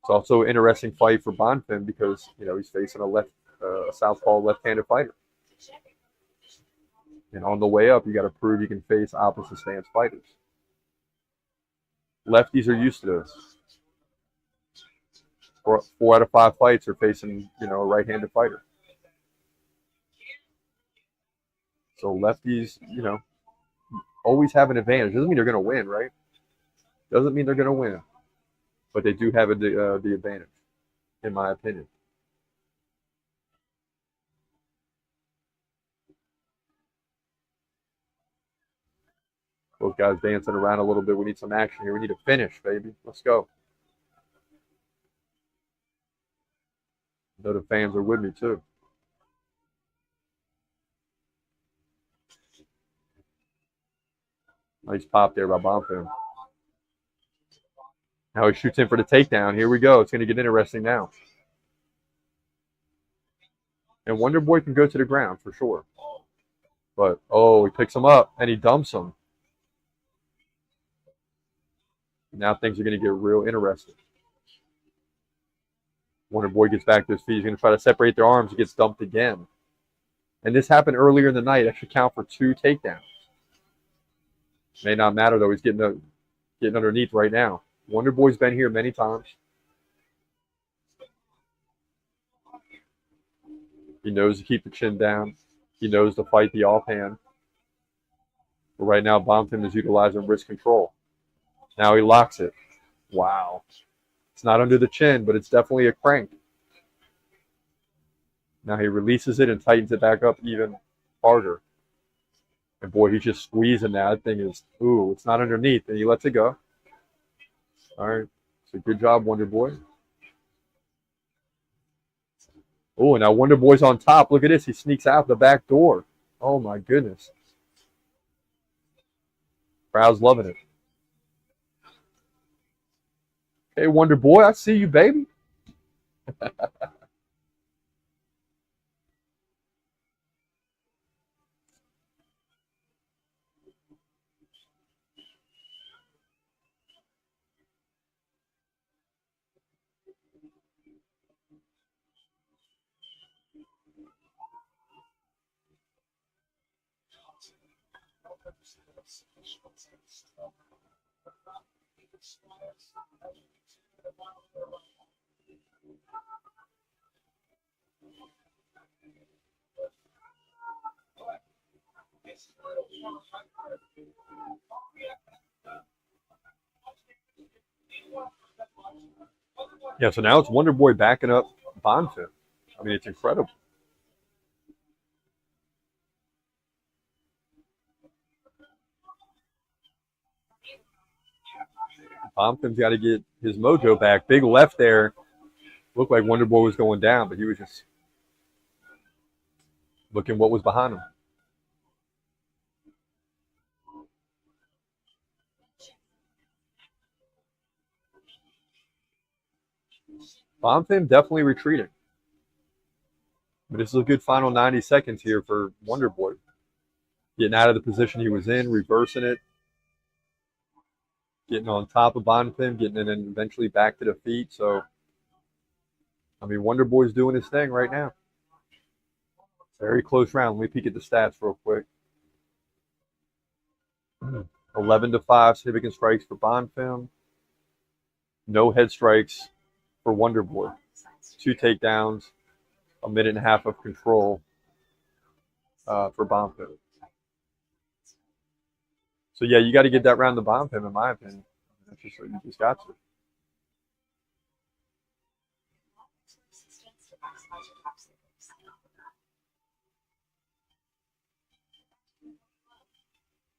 S1: It's also an interesting fight for Bonfim because, you know, he's facing a southpaw left-handed fighter. And on the way up, you got to prove you can face opposite stance fighters. Lefties are used to this. 4 out of 5 fights are facing, you know, a right-handed fighter. So lefties, you know, always have an advantage. Doesn't mean they're going to win, right? Doesn't mean they're going to win. But they do have the advantage, in my opinion. Both guys dancing around a little bit. We need some action here. We need a finish, baby. Let's go. I know the fans are with me, too. Nice pop there by Bonfim. Now he shoots in for the takedown. Here we go. It's going to get interesting now. And Wonderboy can go to the ground for sure. But, oh, he picks him up and he dumps him. Now things are going to get real interesting. Wonderboy gets back to his feet. He's going to try to separate their arms. He gets dumped again. And this happened earlier in the night. That should count for 2 takedowns. May not matter, though. He's getting underneath right now. Wonderboy's been here many times. He knows to keep the chin down. He knows to fight the offhand. But right now, Bonfim is utilizing wrist control. Now he locks it. Wow. It's not under the chin, but it's definitely a crank. Now he releases it and tightens it back up even harder. And boy, he's just squeezing that. That thing is, ooh, it's not underneath. And he lets it go. All right. So good job, Wonder Boy. Oh, and now Wonder Boy's on top. Look at this. He sneaks out the back door. Oh, my goodness. Crowd's loving it. Hey, Wonder Boy, I see you, baby. Yeah, so now it's Wonder Boy backing up Bonfim. I mean, it's incredible. Bonfim's got to get his mojo back. Big left there. Looked like Wonder Boy was going down, but he was just looking what was behind him. Bonfim definitely retreating. But this is a good final 90 seconds here for Wonder Boy. Getting out of the position he was in, reversing it, getting on top of Bonfim, getting it and eventually back to the feet. So, I mean, Wonder Boy's doing his thing right now. Very close round. Let me peek at the stats real quick. 11-5 significant strikes for Bonfim. No head strikes for Wonder Boy. 2 takedowns, a minute and a half of control for Bonfim. So, yeah, you got to get that round to Bonfim, in my opinion. That's just what you just got to.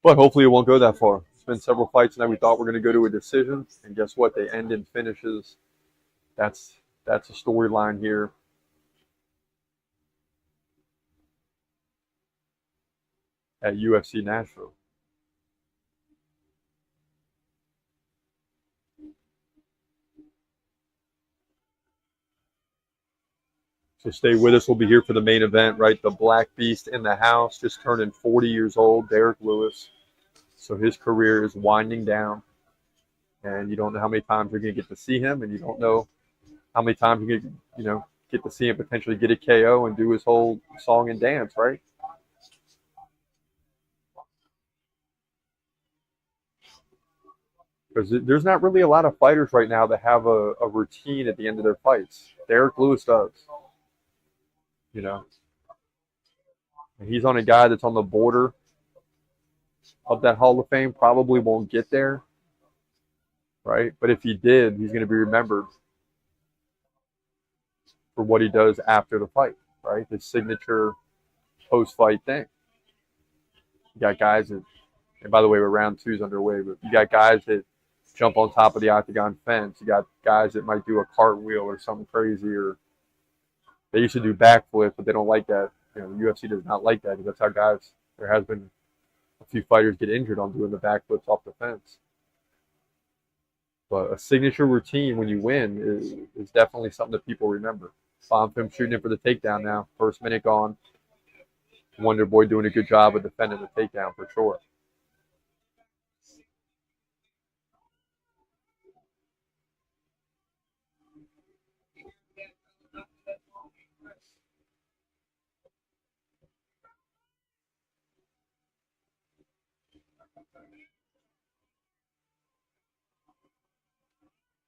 S1: But hopefully it won't go that far. It's been several fights now. We thought we were going to go to a decision. And guess what? They end in finishes. That's a storyline here. At UFC Nashville. So stay with us. We'll be here for the main event, right? The Black Beast in the house, just turning 40 years old, Derrick Lewis. So his career is winding down. And you don't know how many times you're going to get to see him, and you don't know how many times you're going to, get to see him potentially get a KO and do his whole song and dance, right? Because there's not really a lot of fighters right now that have a routine at the end of their fights. Derrick Lewis does. And he's on a guy that's on the border of that Hall of Fame, probably won't get there, right? But if he did, he's going to be remembered for what he does after the fight, right? His signature post-fight thing. You got guys that, and by the way, round 2's underway, but you got guys that jump on top of the octagon fence. You got guys that might do a cartwheel or something crazy, or they used to do backflip, but they don't like that. The UFC does not like that because that's how guys, there has been a few fighters get injured on doing the backflips off the fence. But a signature routine when you win is definitely something that people remember. Bonfim shooting in for the takedown now. First minute gone. Wonder Boy doing a good job of defending the takedown for sure.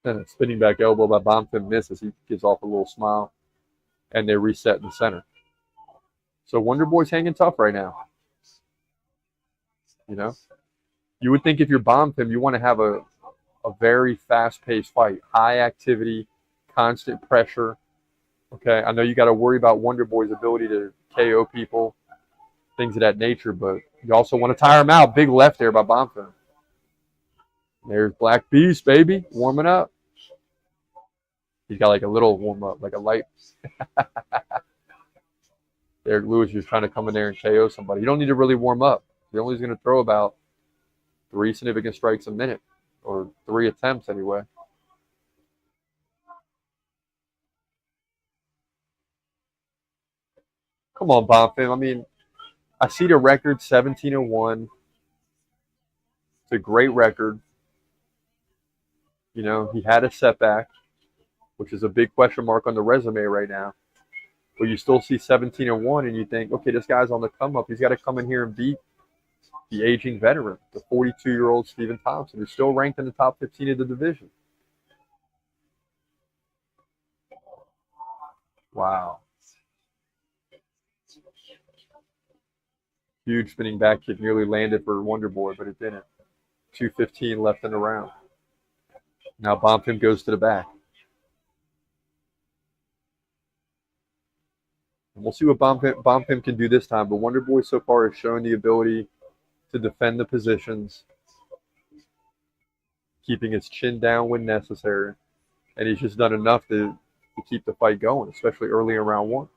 S1: And a spinning back elbow by Bonfim misses. He gives off a little smile. And they reset in the center. So Wonder Boy's hanging tough right now. You know, you would think if you're Bonfim, you want to have a very fast-paced fight, high activity, constant pressure. Okay, I know you got to worry about Wonder Boy's ability to KO people, things of that nature, but you also want to tire him out. Big left there by Bonfim. There's Black Beast, baby, warming up. He's got like a little warm-up, like a light. Derrick Lewis is trying to come in there and KO somebody. You don't need to really warm up. He's only going to throw about 3 significant strikes a minute, or 3 attempts anyway. Come on, Bonfim. I mean, I see the record 17-1. It's a great record. You know, he had a setback, which is a big question mark on the resume right now. But you still see 17-1, and you think, okay, this guy's on the come up. He's got to come in here and beat the aging veteran, the 42-year-old Stephen Thompson, who's still ranked in the top 15 of the division. Wow. Huge spinning back kick nearly landed for Wonder Boy, but it didn't. 2:15 left in the round. Now Bonfim goes to the back. And we'll see what Bonfim can do this time, but Wonder Boy so far has shown the ability to defend the positions, keeping his chin down when necessary, and he's just done enough to keep the fight going, especially early in round 1.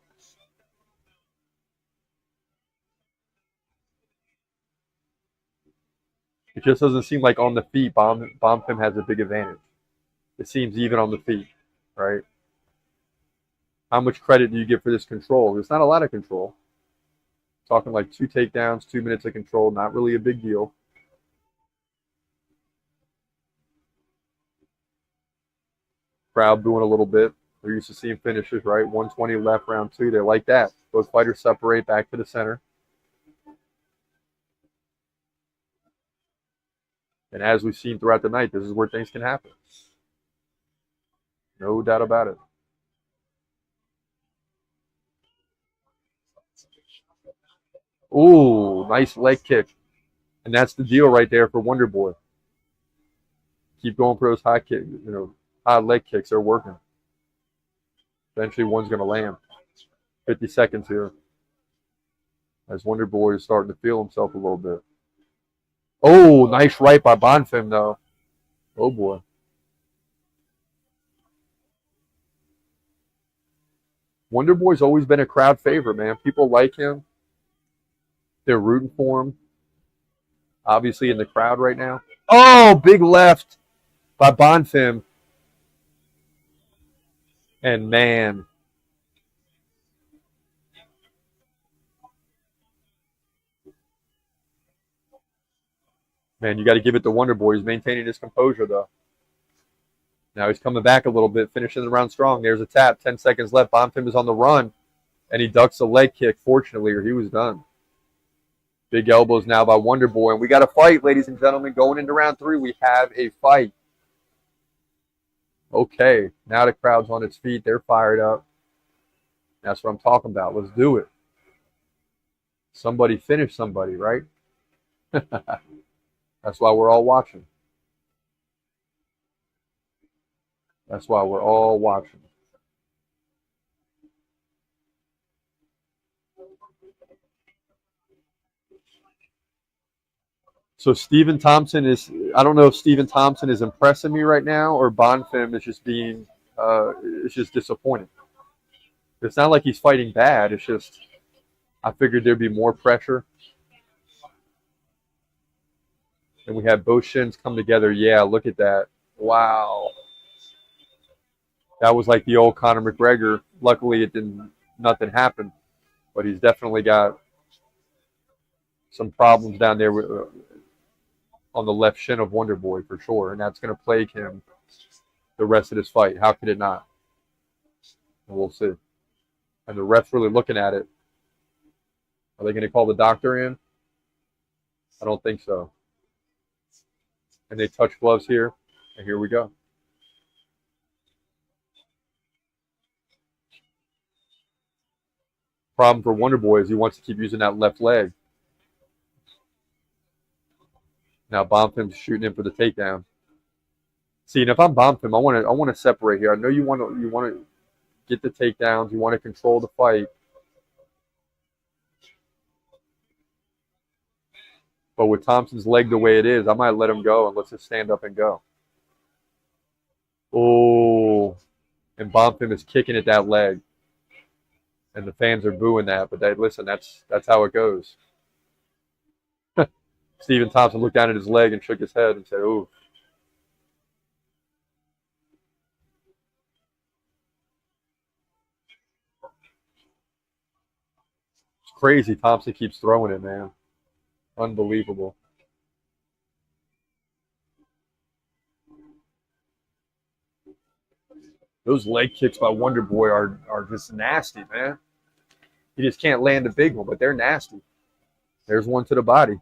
S1: It just doesn't seem like on the feet Bonfim has a big advantage. It seems even on the feet, right? How much credit do you give for this control? There's not a lot of control. Talking like 2 takedowns, 2 minutes of control, not really a big deal. Crowd booing a little bit. They're used to seeing finishes, right? 120 left, round 2. They like that. Both fighters separate back to the center. And as we've seen throughout the night, this is where things can happen. No doubt about it. Ooh, nice leg kick. And that's the deal right there for Wonder Boy. Keep going for those high kicks, high leg kicks. They're working. Eventually one's going to land. 50 seconds here. As Wonder Boy is starting to feel himself a little bit. Oh, nice right by Bonfim, though. Oh, boy. Wonder Boy's always been a crowd favorite, man. People like him. They're rooting for him. Obviously in the crowd right now. Oh, big left by Bonfim. And man. Man, you got to give it to Wonder Boy. He's maintaining his composure, though. Now he's coming back a little bit, finishing the round strong. There's a tap. 10 seconds left. Bonfim is on the run, and he ducks a leg kick, fortunately, or he was done. Big elbows now by Wonder Boy. And we got a fight, ladies and gentlemen. Going into round 3, we have a fight. Okay, now the crowd's on its feet. They're fired up. That's what I'm talking about. Let's do it. Somebody finish somebody, right? That's why we're all watching. That's why we're all watching. So Stephen Thompson is, I don't know if Stephen Thompson is impressing me right now or Bonfim is just being, it's just disappointing. It's not like he's fighting bad. It's just, I figured there'd be more pressure. And we had both shins come together. Yeah, look at that. Wow. That was like the old Conor McGregor. Luckily, nothing happened. But he's definitely got some problems down there on the left shin of Wonder Boy for sure. And that's going to plague him the rest of this fight. How could it not? And we'll see. And the ref's really looking at it. Are they going to call the doctor in? I don't think so. And they touch gloves here. And here we go. problem for Wonder Boy is he wants to keep using that left leg. Now Bonfim's shooting in for the takedown. See, and if I'm Bonfim, I want to separate here. I know you want to get the takedowns, you want to control the fight. But with Thompson's leg the way it is, I might let him go and let's just stand up and go. Oh, and Bonfim is kicking at that leg. And the fans are booing that, but listen, that's how it goes. Stephen Thompson looked down at his leg and shook his head and said, ooh. It's crazy. Thompson keeps throwing it, man. Unbelievable. Those leg kicks by Wonder Boy are just nasty, man. He just can't land a big one, but they're nasty. There's one to the body.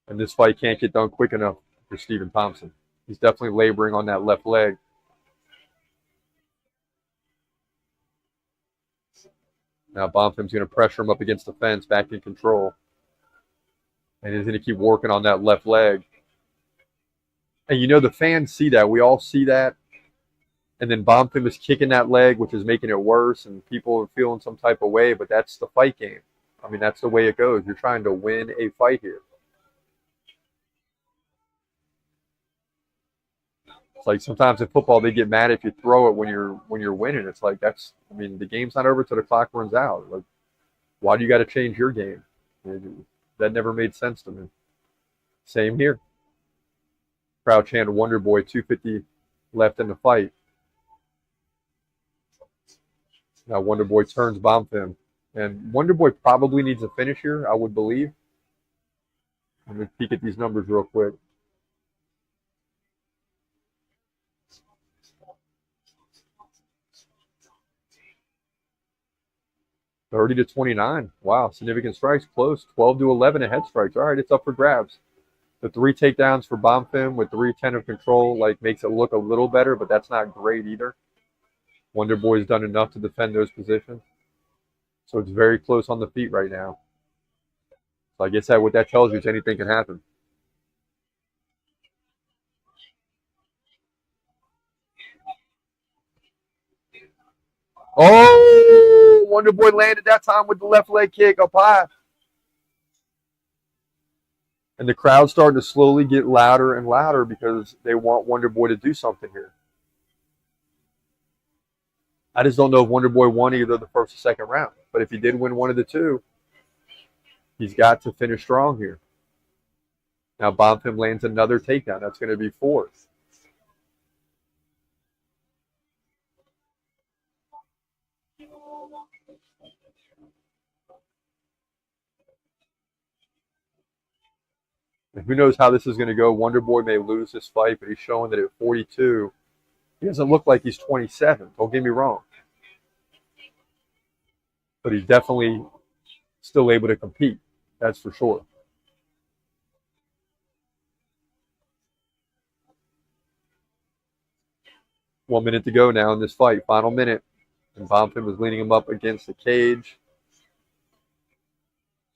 S1: And this fight can't get done quick enough for Stephen Thompson. He's definitely laboring on that left leg. Now Bonfim's going to pressure him up against the fence, back in control. And he's going to keep working on that left leg. And you know the fans see that. We all see that. And then Bonfim is kicking that leg, which is making it worse. And people are feeling some type of way. But that's the fight game. I mean, that's the way it goes. You're trying to win a fight here. It's like sometimes in football they get mad if you throw it when you're winning. It's like the game's not over till the clock runs out. Like, why do you got to change your game? That never made sense to me. Same here. Crowd chant Wonder Boy, 250 left in the fight. Now Wonder Boy turns Bonfim. And Wonder Boy probably needs a finish here, I would believe. Let me peek at these numbers real quick. 30-29. Wow, significant strikes, close. 12-11 ahead strikes. All right, it's up for grabs. The 3 takedowns for Bonfim with 310 of control makes it look a little better, but that's not great either. Wonder Boy's done enough to defend those positions. So it's very close on the feet right now. So I guess what that tells you is anything can happen. Oh, Wonder Boy landed that time with the left leg kick up high. And the crowd's starting to slowly get louder and louder because they want Wonder Boy to do something here. I just don't know if Wonder Boy won either the first or second round. But if he did win one of the two, he's got to finish strong here. Now Bonfim lands another takedown. That's going to be 4th. And who knows how this is going to go. Wonder Boy may lose this fight, but he's showing that at 42, he doesn't look like he's 27. Don't get me wrong. But he's definitely still able to compete. That's for sure. One minute to go now in this fight. Final minute. And Bonfim is leaning him up against the cage.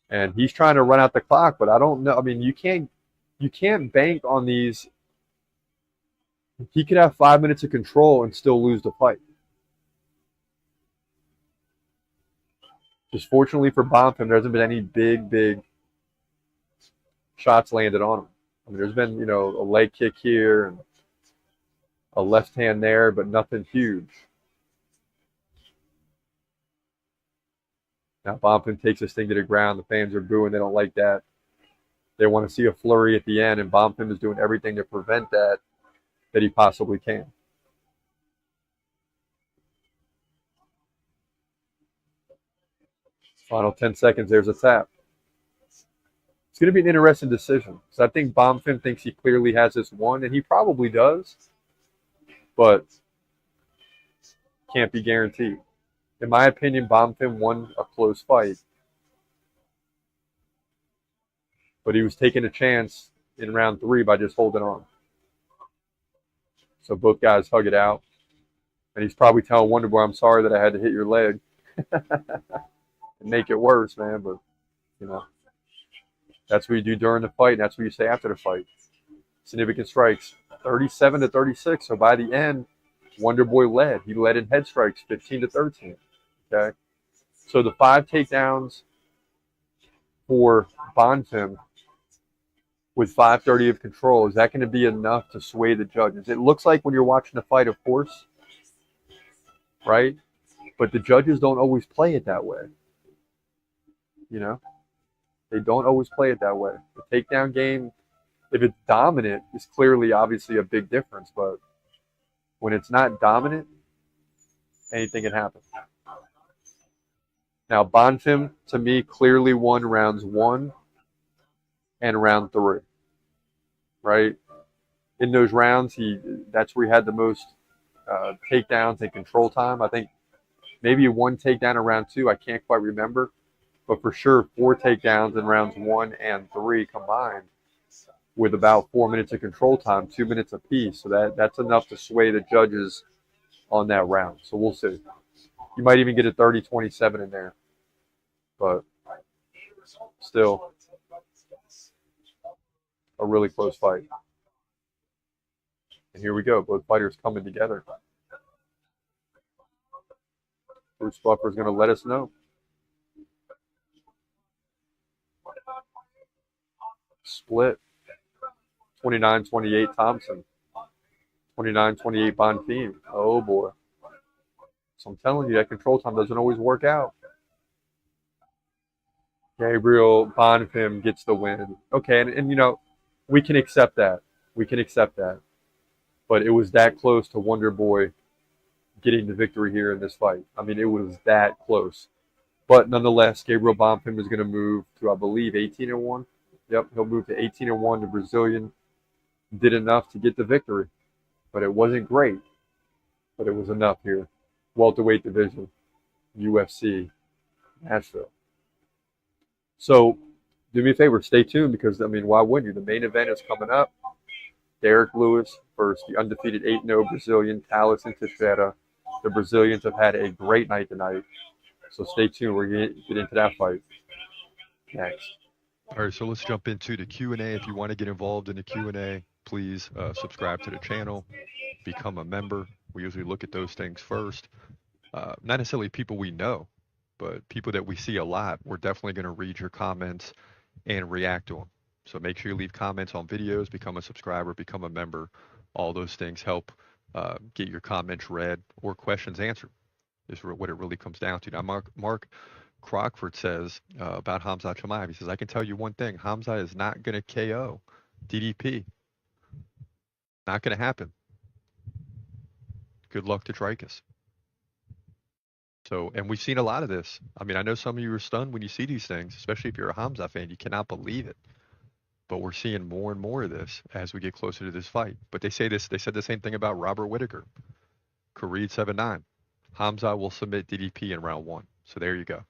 S1: And he's trying to run out the clock, but I don't know. I mean, you can't bank on these. He could have 5 minutes of control and still lose the fight. Just fortunately for Bonfim, there hasn't been any big shots landed on him. I mean, there's been, a leg kick here and a left hand there, but nothing huge. Now Bonfim takes this thing to the ground. The fans are booing. They don't like that. They want to see a flurry at the end, and Bonfim is doing everything to prevent that he possibly can. Final 10 seconds, there's a tap. It's going to be an interesting decision. So I think Bonfim thinks he clearly has this won, and he probably does, but can't be guaranteed. In my opinion, Bonfim won a close fight. But he was taking a chance in round 3 by just holding on. So both guys hug it out. And he's probably telling Wonderboy, I'm sorry that I had to hit your leg and make it worse, man. But, that's what you do during the fight, and that's what you say after the fight. Significant strikes, 37-36. So by the end, Wonderboy led. He led in head strikes, 15-13. Okay. So the 5 takedowns for Bonfim with 5:30 of control, is that going to be enough to sway the judges? It looks like when you're watching a fight, of course, right? But the judges don't always play it that way. They don't always play it that way. The takedown game, if it's dominant, is clearly, obviously, a big difference. But when it's not dominant, anything can happen. Now, Bonfim, to me, clearly won rounds 1 and round 3. Right? In those rounds, that's where he had the most takedowns and control time. I think maybe 1 takedown in round 2. I can't quite remember. But for sure, 4 takedowns in rounds 1 and 3 combined with about 4 minutes of control time, 2 minutes apiece. So that's enough to sway the judges on that round. So we'll see. You might even get a 30-27 in there. But still, a really close fight. And here we go. Both fighters coming together. Bruce Buffer's going to let us know. Split. 29-28 Thompson. 29-28 Bonfim. Oh boy. So I'm telling you, that control time doesn't always work out. Gabriel Bonfim gets the win. Okay, and we can accept that. We can accept that. But it was that close to Wonderboy getting the victory here in this fight. I mean, it was that close. But nonetheless, Gabriel Bonfim is going to move to, I believe, 18-1. Yep, he'll move to 18-1. The Brazilian did enough to get the victory. But it wasn't great. But it was enough here. Welterweight division, UFC Nashville. So, do me a favor, stay tuned because, why wouldn't you? The main event is coming up. Derrick Lewis versus the undefeated 8-0 Brazilian Tallison Teixeira. The Brazilians have had a great night tonight. So stay tuned. We're going to get into that fight next.
S4: All right, so let's jump into the Q&A. If you want to get involved in the Q&A, please subscribe to the channel, become a member. We usually look at those things first. Not necessarily people we know, but people that we see a lot. We're definitely going to read your comments and react to them. So make sure you leave comments on videos, become a subscriber, become a member. All those things help get your comments read or questions answered, is what it really comes down to. Now, Mark Crockford says about Hamza Chimaev, he says, I can tell you one thing. Hamza is not going to KO DDP. Not going to happen. Good luck to Dreykus. So, and we've seen a lot of this. I know some of you are stunned when you see these things, especially if you're a Hamza fan. You cannot believe it. But we're seeing more and more of this as we get closer to this fight. But they said the same thing about Robert Whittaker. Khalid 7-9. Hamza will submit DDP in round 1. So there you go.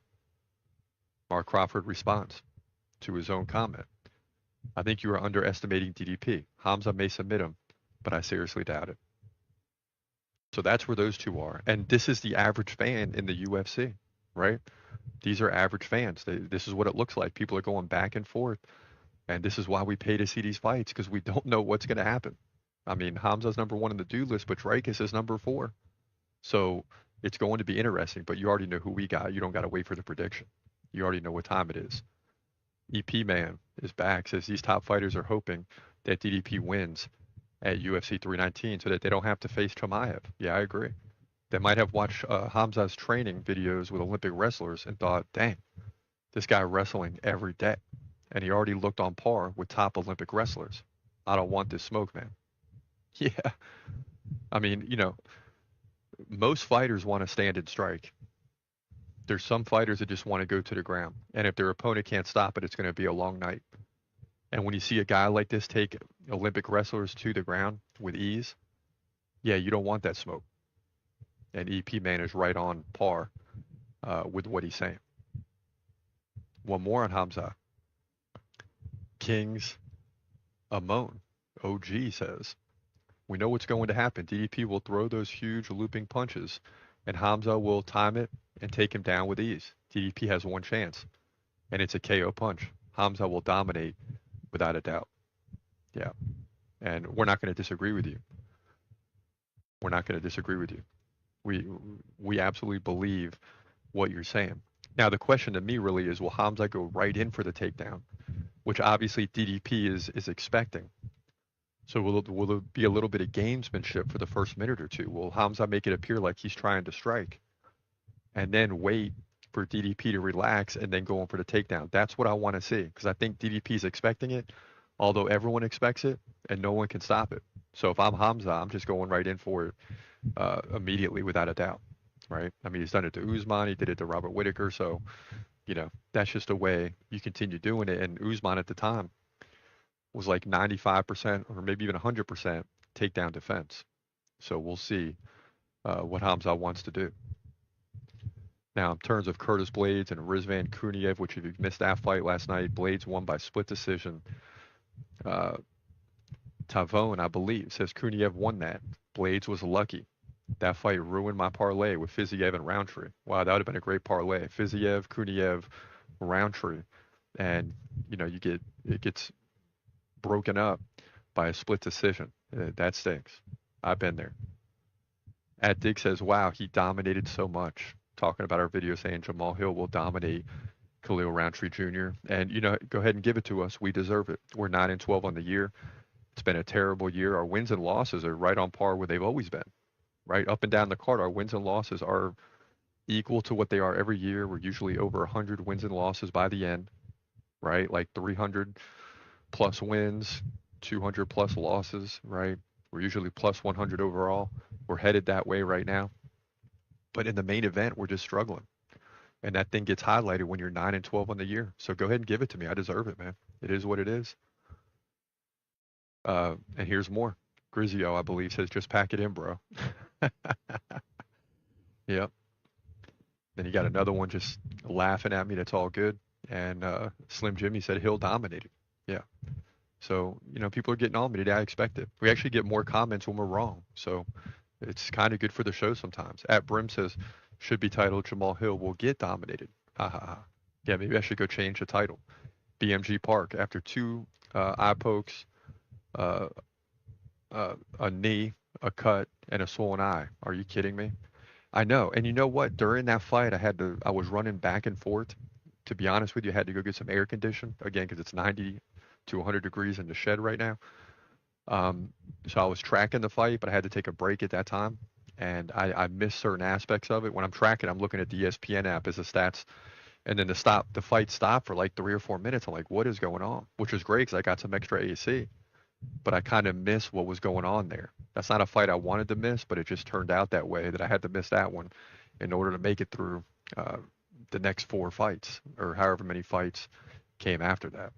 S4: Mark Crawford responds to his own comment. I think you are underestimating DDP. Hamza may submit him, but I seriously doubt it. So that's where those two are. And this is the average fan in the UFC, right? These are average fans. This is what it looks like. People are going back and forth. And this is why we pay to see these fights, because we don't know what's going to happen. Hamza's number 1 in the do list, but Dreykus is number 4. So it's going to be interesting, but you already know who we got. You don't got to wait for the prediction. You already know what time it is. EP Man is back, says these top fighters are hoping that DDP wins at UFC 319 so that they don't have to face Chimaev. Yeah, I agree. They might have watched Hamza's training videos with Olympic wrestlers and thought, dang, this guy wrestling every day. And he already looked on par with top Olympic wrestlers. I don't want this smoke, man. Yeah. Most fighters want to stand and strike. There's some fighters that just want to go to the ground. And if their opponent can't stop it, it's going to be a long night. And when you see a guy like this take Olympic wrestlers to the ground with ease, yeah, you don't want that smoke. And EP Man is right on par with what he's saying. One more on Hamza. Kings Amon, OG says, we know what's going to happen. DDP will throw those huge looping punches, and Hamza will time it and take him down with ease. DDP has one chance, and it's a KO punch. Hamza will dominate without a doubt. Yeah, and we're not going to disagree with you. We're not going to disagree with you. We absolutely believe what you're saying. Now the question to me really is, will Hamza go right in for the takedown, which obviously DDP is expecting. So will it be a little bit of gamesmanship for the first minute or two? Will Hamza make it appear like he's trying to strike and then wait for DDP to relax and then go in for the takedown? That's what I want to see, because I think DDP is expecting it, although everyone expects it and no one can stop it. So if I'm Hamza, I'm just going right in for it immediately without a doubt, right? I mean, he's done it to Usman, he did it to Robert Whittaker, so, you know, that's just a way you continue doing it. And Usman at the time was like 95% or maybe even 100% takedown defense. So we'll see what Hamza wants to do. Now, in terms of Curtis Blades and Rizvan Kuniev, which if you missed that fight last night, Blades won by split decision. Tavone, I believe, says Kuniev won that. Blades was lucky. That fight ruined my parlay with Fiziev and Roundtree. Wow, that would have been a great parlay. Fiziev, Kuniev, Roundtree. And, you know, it gets broken up by a split decision. That stinks. I've been there. At Dig says, wow, he dominated so much. Talking about our video saying Jamal Hill will dominate Khalil Roundtree Jr. And, you know, go ahead and give it to us. We deserve it. We're 9-12 on the year. It's been a terrible year. Our wins and losses are right on par where they've always been. Right up and down the card, our wins and losses are equal to what they are every year. We're usually over 100 wins and losses by the end, right? Like 300 plus wins, 200 plus losses, right? We're usually plus 100 overall. We're headed that way right now. But in the main event, we're just struggling. And that thing gets highlighted when you're 9-12 on the year. So go ahead and give it to me. I deserve it, man. It is what it is. And here's more. Grizio, I believe, says, just pack it in, bro. Yep. Then you got another one just laughing at me. That's all good. And Slim Jimmy said Hill dominated. Yeah. So, you know, people are getting on me today. I expect it. We actually get more comments when we're wrong. So it's kind of good for the show sometimes. At Brim says, should be titled Jamal Hill will get dominated. Ha ha ha. Yeah, maybe I should go change the title. BMG Park, after 2 eye pokes, a knee, a cut, and a swollen eye. Are you kidding me? I know. And you know what? During that fight, I was running back and forth. To be honest with you, I had to go get some air condition again because it's 90 to 100 degrees in the shed right now. So I was tracking the fight, but I had to take a break at that time. And I missed certain aspects of it. When I'm tracking, I'm looking at the ESPN app as the stats. And then the fight stopped for like 3 or 4 minutes. I'm like, what is going on? Which was great because I got some extra AC. But I kind of missed what was going on there. That's not a fight I wanted to miss, but it just turned out that way that I had to miss that one in order to make it through the next 4 fights or however many fights came after that.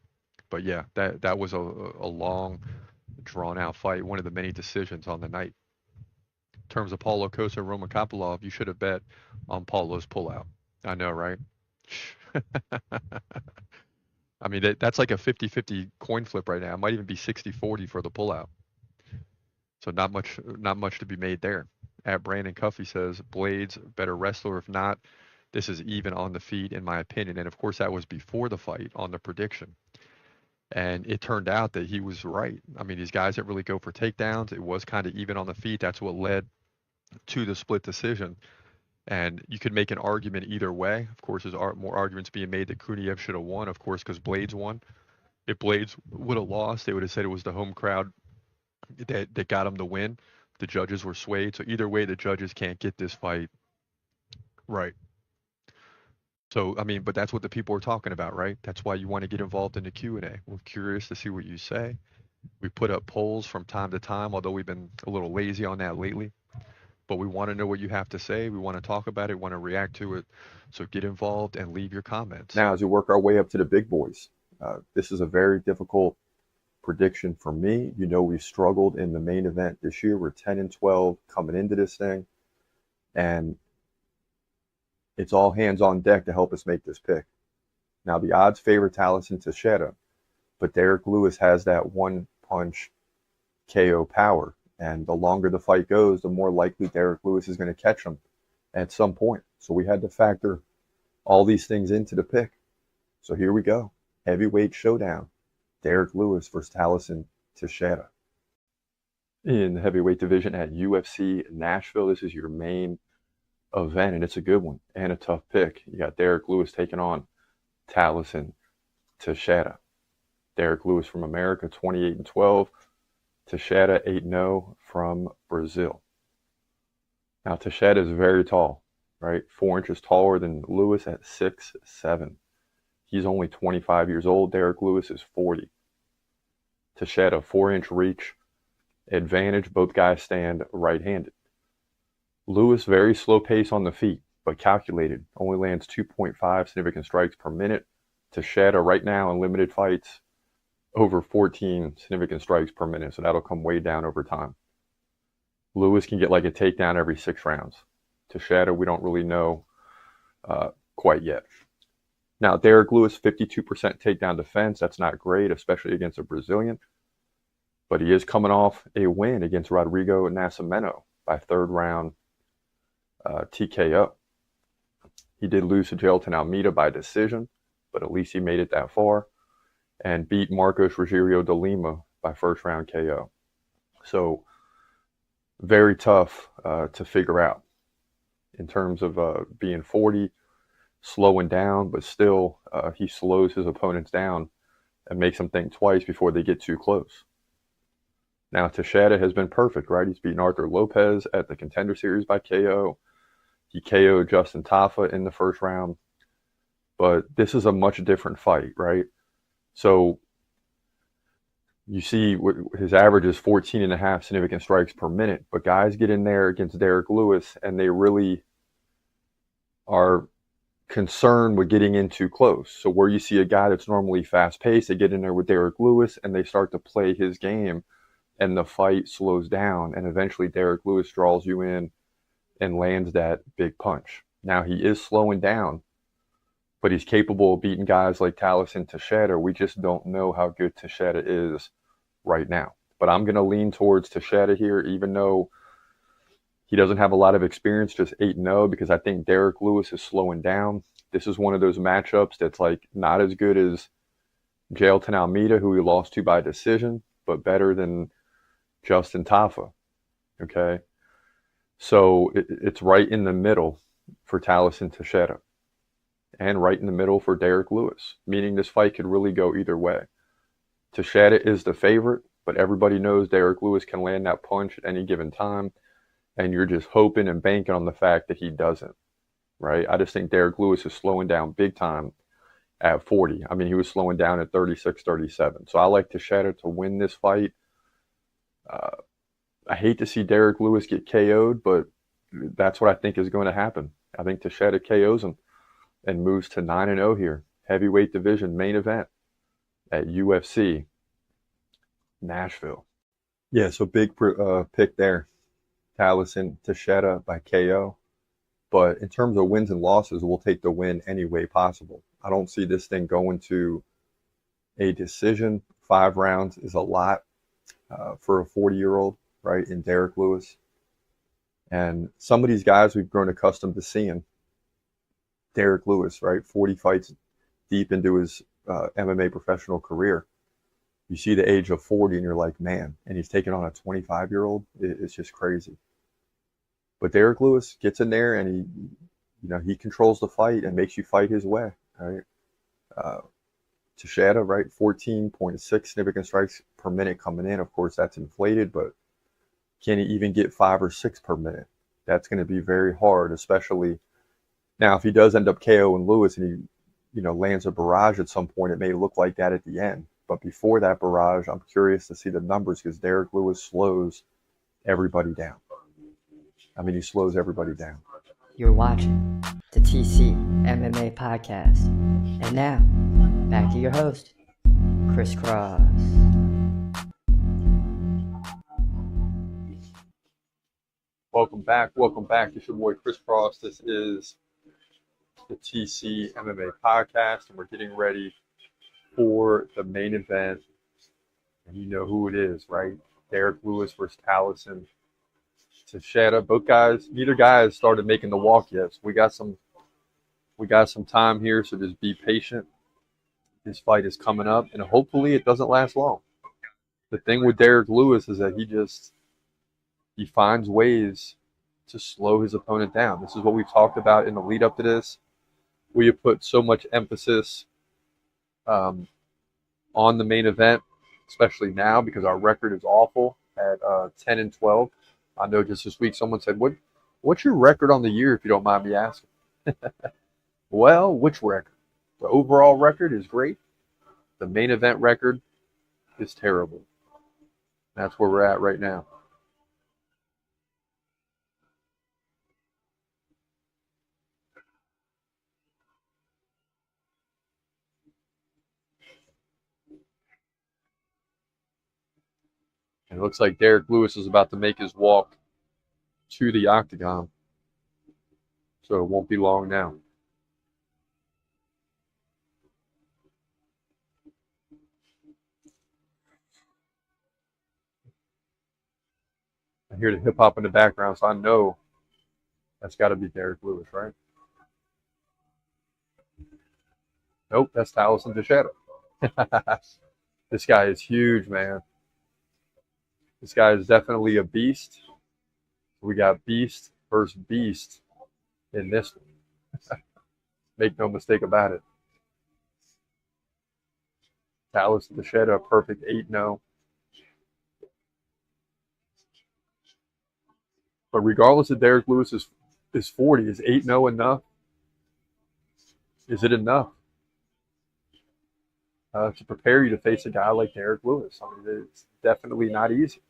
S4: But yeah, that was a long, drawn-out fight, one of the many decisions on the night. In terms of Paulo Costa and Roman Kopylov, you should have bet on Paulo's pullout. I know, right? I mean, that's like a 50-50 coin flip right now. It might even be 60-40 for the pullout. So not much to be made there. At Brandon Cuffey says, Blades, better wrestler. If not, this is even on the feet, in my opinion. And of course, that was before the fight on the prediction. And it turned out that he was right. I mean, these guys that really go for takedowns, it was kind of even on the feet. That's what led to the split decision. And you could make an argument either way. Of course, there's more arguments being made that Kuniev should have won, of course, because Blades won. If Blades would have lost, they would have said it was the home crowd that got him the win. The judges were swayed. So either way, the judges can't get this fight right. So, I mean, but that's what the people are talking about, right? That's why you want to get involved in the Q&A. We're curious to see what you say. We put up polls from time to time, although we've been a little lazy on that lately. But we want to know what you have to say. We want to talk about it, want to react to it. So get involved and leave your comments.
S1: Now, as we work our way up to the big boys, this is a very difficult prediction for me. You know, we've struggled in the main event this year. We're 10-12 coming into this thing. And it's all hands on deck to help us make this pick. Now, the odds favor Tallison Teixeira, but Derrick Lewis has that 1 punch KO power. And the longer the fight goes, the more likely Derrick Lewis is going to catch him at some point. So we had to factor all these things into the pick. So here we go. Heavyweight showdown. Derrick Lewis versus Tallison Teixeira. In the heavyweight division at UFC Nashville, this is your main event, and it's a good one and a tough pick. You got Derrick Lewis taking on Tallison Teixeira. Derrick Lewis from America, 28-12. Teixeira, 8-0 from Brazil. Now, Teixeira is very tall, right? 4 inches taller than Lewis at 6'7". He's only 25 years old. Derrick Lewis is 40. Teixeira, 4-inch reach advantage. Both guys stand right-handed. Lewis, very slow pace on the feet, but calculated. Only lands 2.5 significant strikes per minute. Teixeira, right now in limited fights, over 14 significant strikes per minute, so that'll come way down over time. Lewis can get like a takedown every 6 rounds. Teixeira, we don't really know quite yet. Now, Derrick Lewis, 52% takedown defense. That's not great, especially against a Brazilian. But he is coming off a win against Rodrigo Nascimento by 3rd round TKO. He did lose to Jailton Almeida by decision, but at least he made it that far, and beat Marcos Rogerio de Lima by 1st round KO. So very tough to figure out in terms of being 40, slowing down, but still he slows his opponents down and makes them think twice before they get too close. Now, Teixeira has been perfect, right? He's beaten Arthur Lopez at the Contender Series by KO. He KO'd Justin Tafa in the 1st round. But this is a much different fight, right? So you see his average is 14.5 significant strikes per minute, but guys get in there against Derrick Lewis and they really are concerned with getting in too close. So where you see a guy that's normally fast-paced, they get in there with Derrick Lewis and they start to play his game, and the fight slows down, and eventually Derrick Lewis draws you in and lands that big punch. Now, he is slowing down, but he's capable of beating guys like Tallison Teixeira. We just don't know how good Teixeira is right now. But I'm going to lean towards Teixeira here, even though he doesn't have a lot of experience, just 8-0, because I think Derrick Lewis is slowing down. This is one of those matchups that's like not as good as Jailton Almeida, who he lost to by decision, but better than Justin Tafa. Okay? So it's right in the middle for Tallison Teixeira, and right in the middle for Derrick Lewis, meaning this fight could really go either way. Teixeira is the favorite, but everybody knows Derrick Lewis can land that punch at any given time, and you're just hoping and banking on the fact that he doesn't, right? I just think Derrick Lewis is slowing down big time at 40. I mean, he was slowing down at 36, 37. So I like Teixeira to win this fight. I hate to see Derrick Lewis get KO'd, but that's what I think is going to happen. I think Teixeira KOs him and moves to 9-0 here. Heavyweight division main event at UFC Nashville. Yeah, so big pick there. Tallison Teixeira by KO. But in terms of wins and losses, we'll take the win any way possible. I don't see this thing going to a decision. 5 rounds is a lot for a 40-year-old, right, in Derrick Lewis. And some of these guys we've grown accustomed to seeing. Derrick Lewis, right, 40 fights deep into his MMA professional career. You see the age of 40 and you're like, man, and he's taking on a 25-year-old. It's just crazy. But Derrick Lewis gets in there and he controls the fight and makes you fight his way, right? Teixeira, right, 14.6 significant strikes per minute coming in. Of course, that's inflated, but can he even get 5 or 6 per minute? That's going to be very hard, especially now if he does end up KOing Lewis and he lands a barrage at some point. It may look like that at the end. But before that barrage, I'm curious to see the numbers because Derrick Lewis slows everybody down. I mean, he slows everybody down.
S2: You're watching the TCMMA podcast. And now, back to your host, Chris Cross.
S1: Welcome back. It's your boy Chris Cross. This is the TCMMA podcast, and we're getting ready for the main event And you know who it is, right? Derrick Lewis versus Tallison. Teixeira. Both guys, neither guy has started making the walk yet. So we got some time here, so just be patient. This fight is coming up, and hopefully it doesn't last long. The thing with Derrick Lewis is that he finds ways to slow his opponent down. This is what we've talked about in the lead up to this. We have put so much emphasis on the main event, especially now because our record is awful at 10-12. I know just this week someone said, "What's your record on the year, if you don't mind me asking?" Well, which record? The overall record is great. The main event record is terrible. That's where we're at right now. And it looks like Derrick Lewis is about to make his walk to the octagon. So it won't be long now. I hear the hip hop in the background, so I know that's got to be Derrick Lewis, right? Nope, that's Tallison Teixeira. This guy is huge, man. This guy is definitely a beast. We got beast versus beast in this one. Make no mistake about it. Tallison Teixeira, a perfect 8-0. But regardless of Derrick Lewis is 40, is 8-0 enough? Is it enough to prepare you to face a guy like Derrick Lewis? I mean, it's definitely not easy.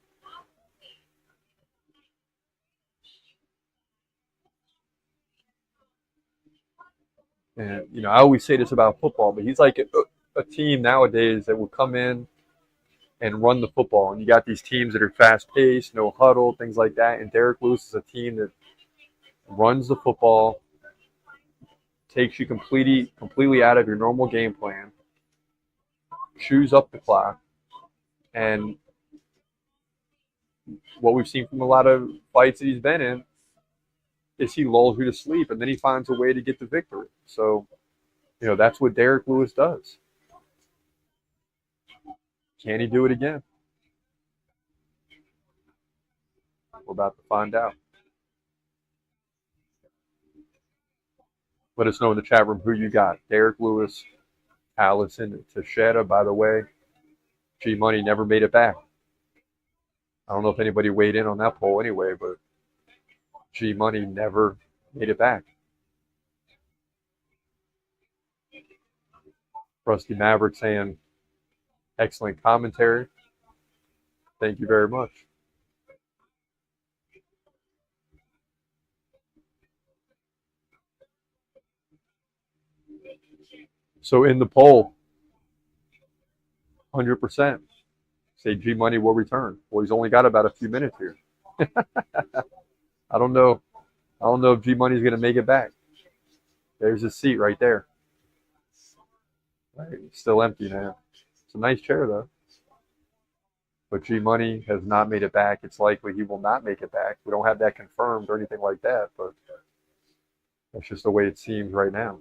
S1: And, you know, I always say this about football, but he's like a team nowadays that will come in and run the football. And you got these teams that are fast-paced, no huddle, things like that. And Derrick Lewis is a team that runs the football, takes you completely out of your normal game plan, chews up the clock. And what we've seen from a lot of fights that he's been in is he lulls you to sleep, and then he finds a way to get the victory. So, you know, that's what Derrick Lewis does. Can he do it again? We're about to find out. Let us know in the chat room who you got. Derrick Lewis, Tallison, Teixeira. By the way, G Money never made it back. I don't know if anybody weighed in on that poll anyway, but G Money never made it back. Rusty Maverick saying, excellent commentary. Thank you very much. So in the poll, 100% say G Money will return. Well, he's only got about a few minutes here. I don't know if G Money's going to make it back. There's his seat right there. Right, it's still empty now. It's a nice chair though. But G Money has not made it back. It's likely he will not make it back. We don't have that confirmed or anything like that, but that's just the way it seems right now.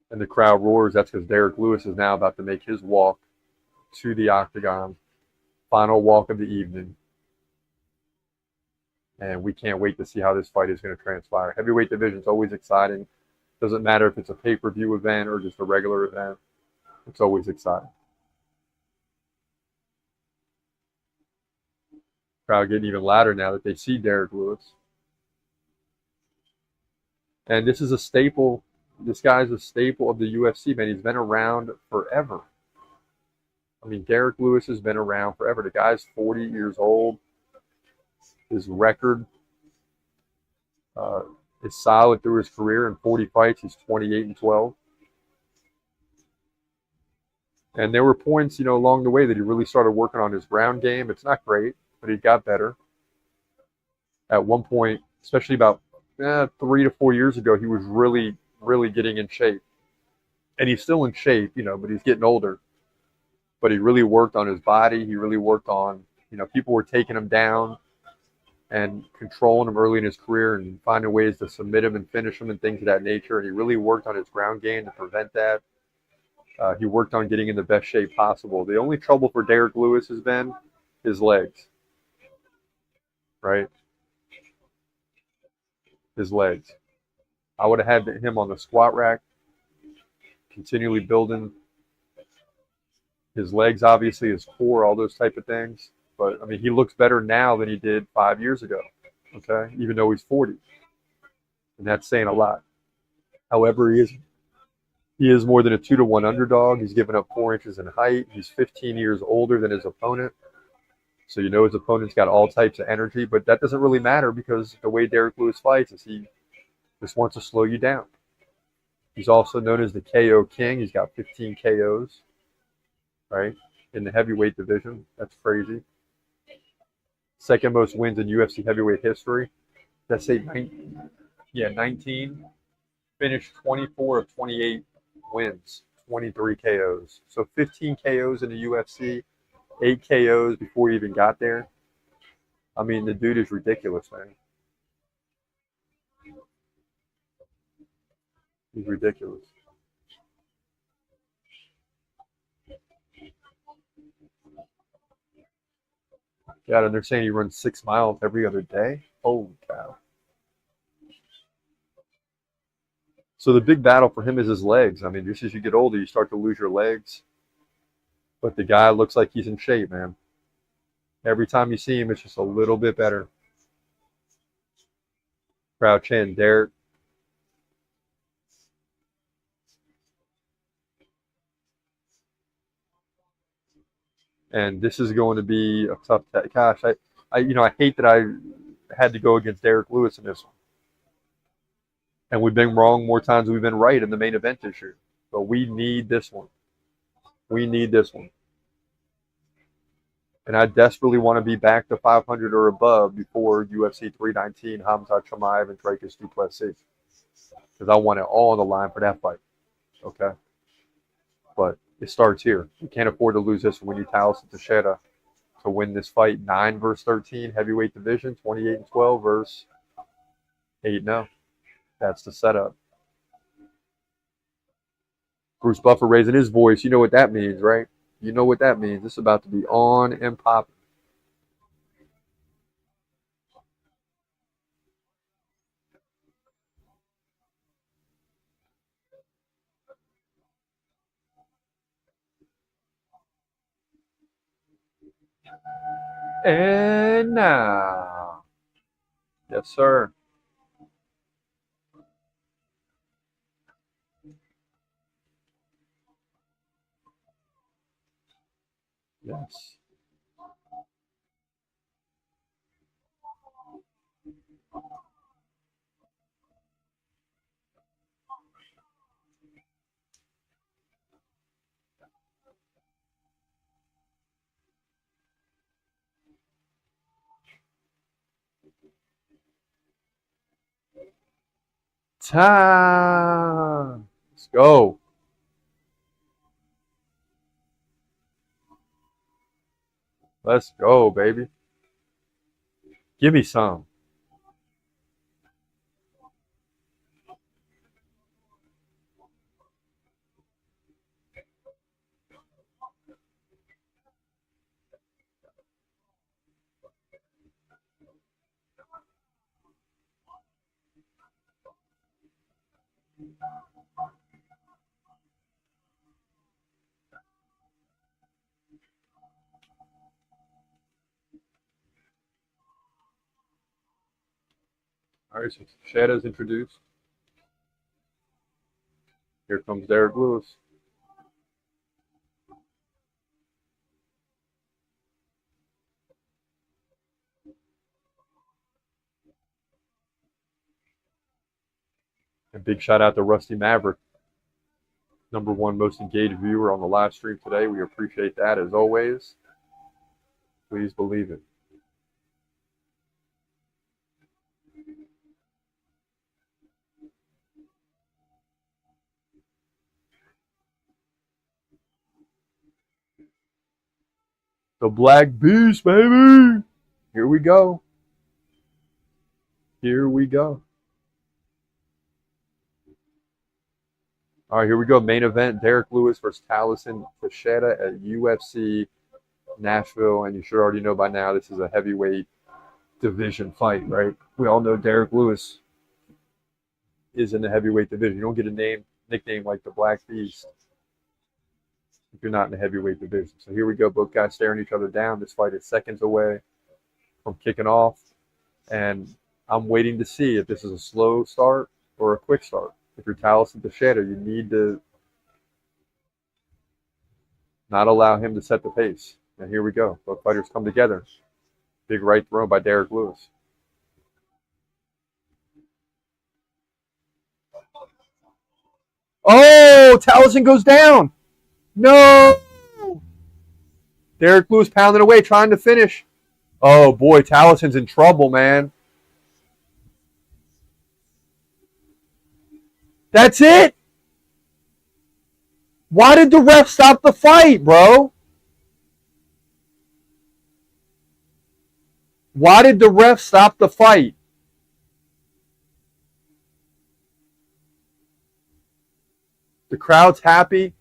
S1: And the crowd roars. That's because Derrick Lewis is now about to make his walk to the octagon. Final walk of the evening. And we can't wait to see how this fight is going to transpire. Heavyweight division is always exciting. Doesn't matter if it's a pay-per-view event or just a regular event. It's always exciting. Crowd getting even louder now that they see Derrick Lewis. And this is a staple. This guy's a staple of the UFC, man. He's been around forever. I mean, Derrick Lewis has been around forever. The guy's 40 years old. His record is solid through his career. In 40 fights, he's 28-12. And there were points, you know, along the way that he really started working on his ground game. It's not great. but he got better. At one point, especially about 3 to 4 years ago, he was really, really getting in shape. And he's still in shape, but he's getting older. But he really worked on his body. He really worked on, people were taking him down and controlling him early in his career and finding ways to submit him and finish him and things of that nature. And he really worked on his ground game to prevent that. He worked on getting in the best shape possible. The only trouble for Derrick Lewis has been his legs, right? His legs. I would have had him on the squat rack, continually building his legs, obviously, his core, all those type of things. But, he looks better now than he did 5 years ago, okay? Even though he's 40. And that's saying a lot. However, he is more than a 2-to-1 underdog. He's given up 4 inches in height. He's 15 years older than his opponent. So his opponent's got all types of energy. But that doesn't really matter because the way Derrick Lewis fights is he just wants to slow you down. He's also known as the KO King. He's got 15 KOs, right, in the heavyweight division. That's crazy. Second most wins in UFC heavyweight history. Let's say 19. Finished 24 of 28 wins, 23 KOs. So 15 KOs in the UFC, 8 KOs before he even got there. The dude is ridiculous, man. He's ridiculous. God, and they're saying he runs 6 miles every other day? Holy cow. So the big battle for him is his legs. Just as you get older, you start to lose your legs. But the guy looks like he's in shape, man. Every time you see him, it's just a little bit better. Crouch in, Derrick. And this is going to be a tough test. Gosh, I hate that I had to go against Derrick Lewis in this one. And we've been wrong more times than we've been right in the main event this year. But we need this one. We need this one. And I desperately want to be back to 500 or above before UFC 319, Hamza Chimaev and Dricus du Plessis. Because I want it all on the line for that fight. Okay? But it starts here. You can't afford to lose this when you Tallison Teixeira to win this fight. 9 versus 13, heavyweight division, 28-12 versus 8-0. That's the setup. Bruce Buffer raising his voice. You know what that means, right? You know what that means. It's about to be on and popping. And now. Yes, sir. Yes. Time. Let's go. Let's go, baby. Give me some. All right, so Shadow's introduced. Here comes Derrick Lewis. And big shout out to Rusty Maverick, #1 most engaged viewer on the live stream today. We appreciate that as always. Please believe it. The Black Beast, baby. Here we go. Here we go. All right, here we go. Main event, Derrick Lewis versus Tallison Teixeira at UFC Nashville. And you should already know by now this is a heavyweight division fight, right? We all know Derrick Lewis is in the heavyweight division. You don't get a nickname like the Black Beast if you're not in the heavyweight division. So here we go. Both guys staring each other down. This fight is seconds away from kicking off. And I'm waiting to see if this is a slow start or a quick start. If you're Tallison Teixeira, you need to not allow him to set the pace. And here we go. Both fighters come together. Big right throw by Derrick Lewis. Oh, Tallison goes down. No. Derrick Lewis pounding away, trying to finish. Oh, boy, Tallison's in trouble, man. That's it? Why did the ref stop the fight, bro? Why did the ref stop the fight? The crowd's happy.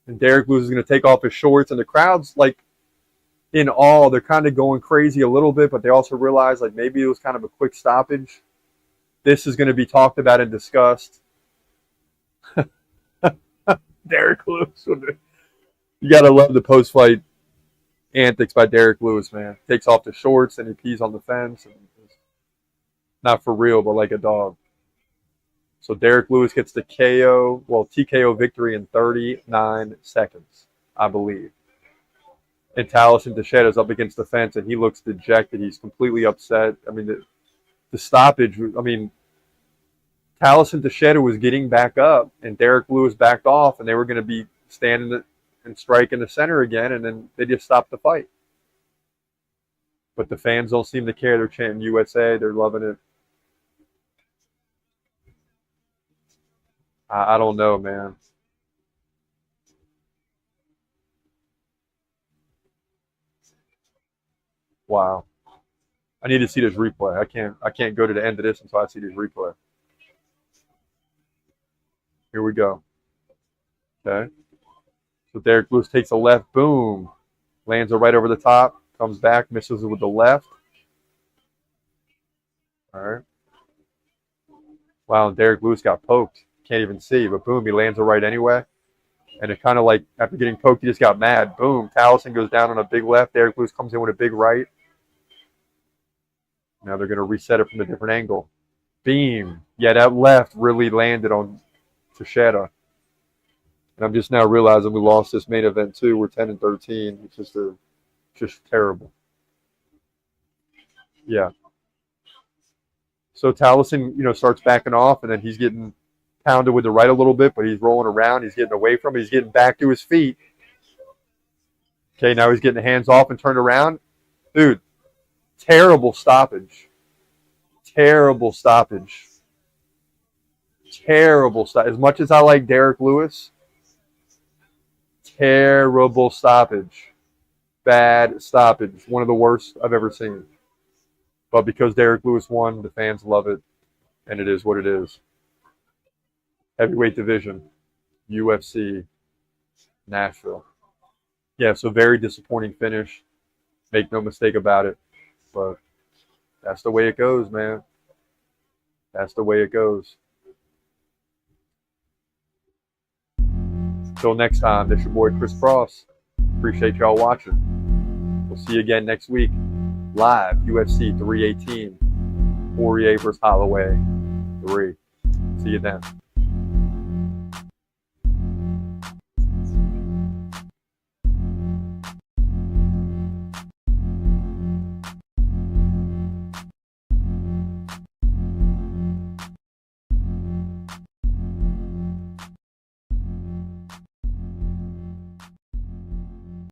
S1: And Derrick Lewis is going to take off his shorts. And the crowd's like in awe. They're kind of going crazy a little bit, but they also realize like maybe it was kind of a quick stoppage. This is going to be talked about and discussed. Derrick Lewis. You got to love the post-fight antics by Derrick Lewis, man. Takes off the shorts and he pees on the fence. And not for real, but like a dog. So Derrick Lewis gets the TKO victory in 39 seconds, I believe. And Tallison Teixeira is up against the fence, and he looks dejected. He's completely upset. I mean, the stoppage, Tallison Teixeira was getting back up, and Derrick Lewis backed off, and they were going to be standing and striking the center again, and then they just stopped the fight. But the fans don't seem to care. They're chanting USA. They're loving it. I don't know, man. Wow. I need to see this replay. I can't go to the end of this until I see this replay. Here we go. Okay. So Derrick Lewis takes a left, boom. Lands it right over the top. Comes back, misses it with the left. All right. Wow, and Derrick Lewis got poked. Can't even see, but boom, he lands it right anyway. And it kind of like, after getting poked, he just got mad. Boom, Tallison goes down on a big left. Derrick Lewis comes in with a big right. Now they're going to reset it from a different angle. Beam. Yeah, that left really landed on Teixeira. And I'm just now realizing we lost this main event too. We're 10-13. It's just terrible. Yeah. So Tallison, starts backing off, and then he's getting pounded with the right a little bit, but he's rolling around. He's getting away from it. He's getting back to his feet. Okay, now he's getting hands off and turned around. Dude, terrible stoppage. Terrible stoppage. Terrible stoppage. As much as I like Derrick Lewis, terrible stoppage. Bad stoppage. One of the worst I've ever seen. But because Derrick Lewis won, the fans love it, and it is what it is. Heavyweight division, UFC Nashville. Yeah, so very disappointing finish. Make no mistake about it. But that's the way it goes, man. That's the way it goes. Until next time, this your boy Chris Cross. Appreciate y'all watching. We'll see you again next week. Live, UFC 318. Poirier versus Holloway 3. See you then.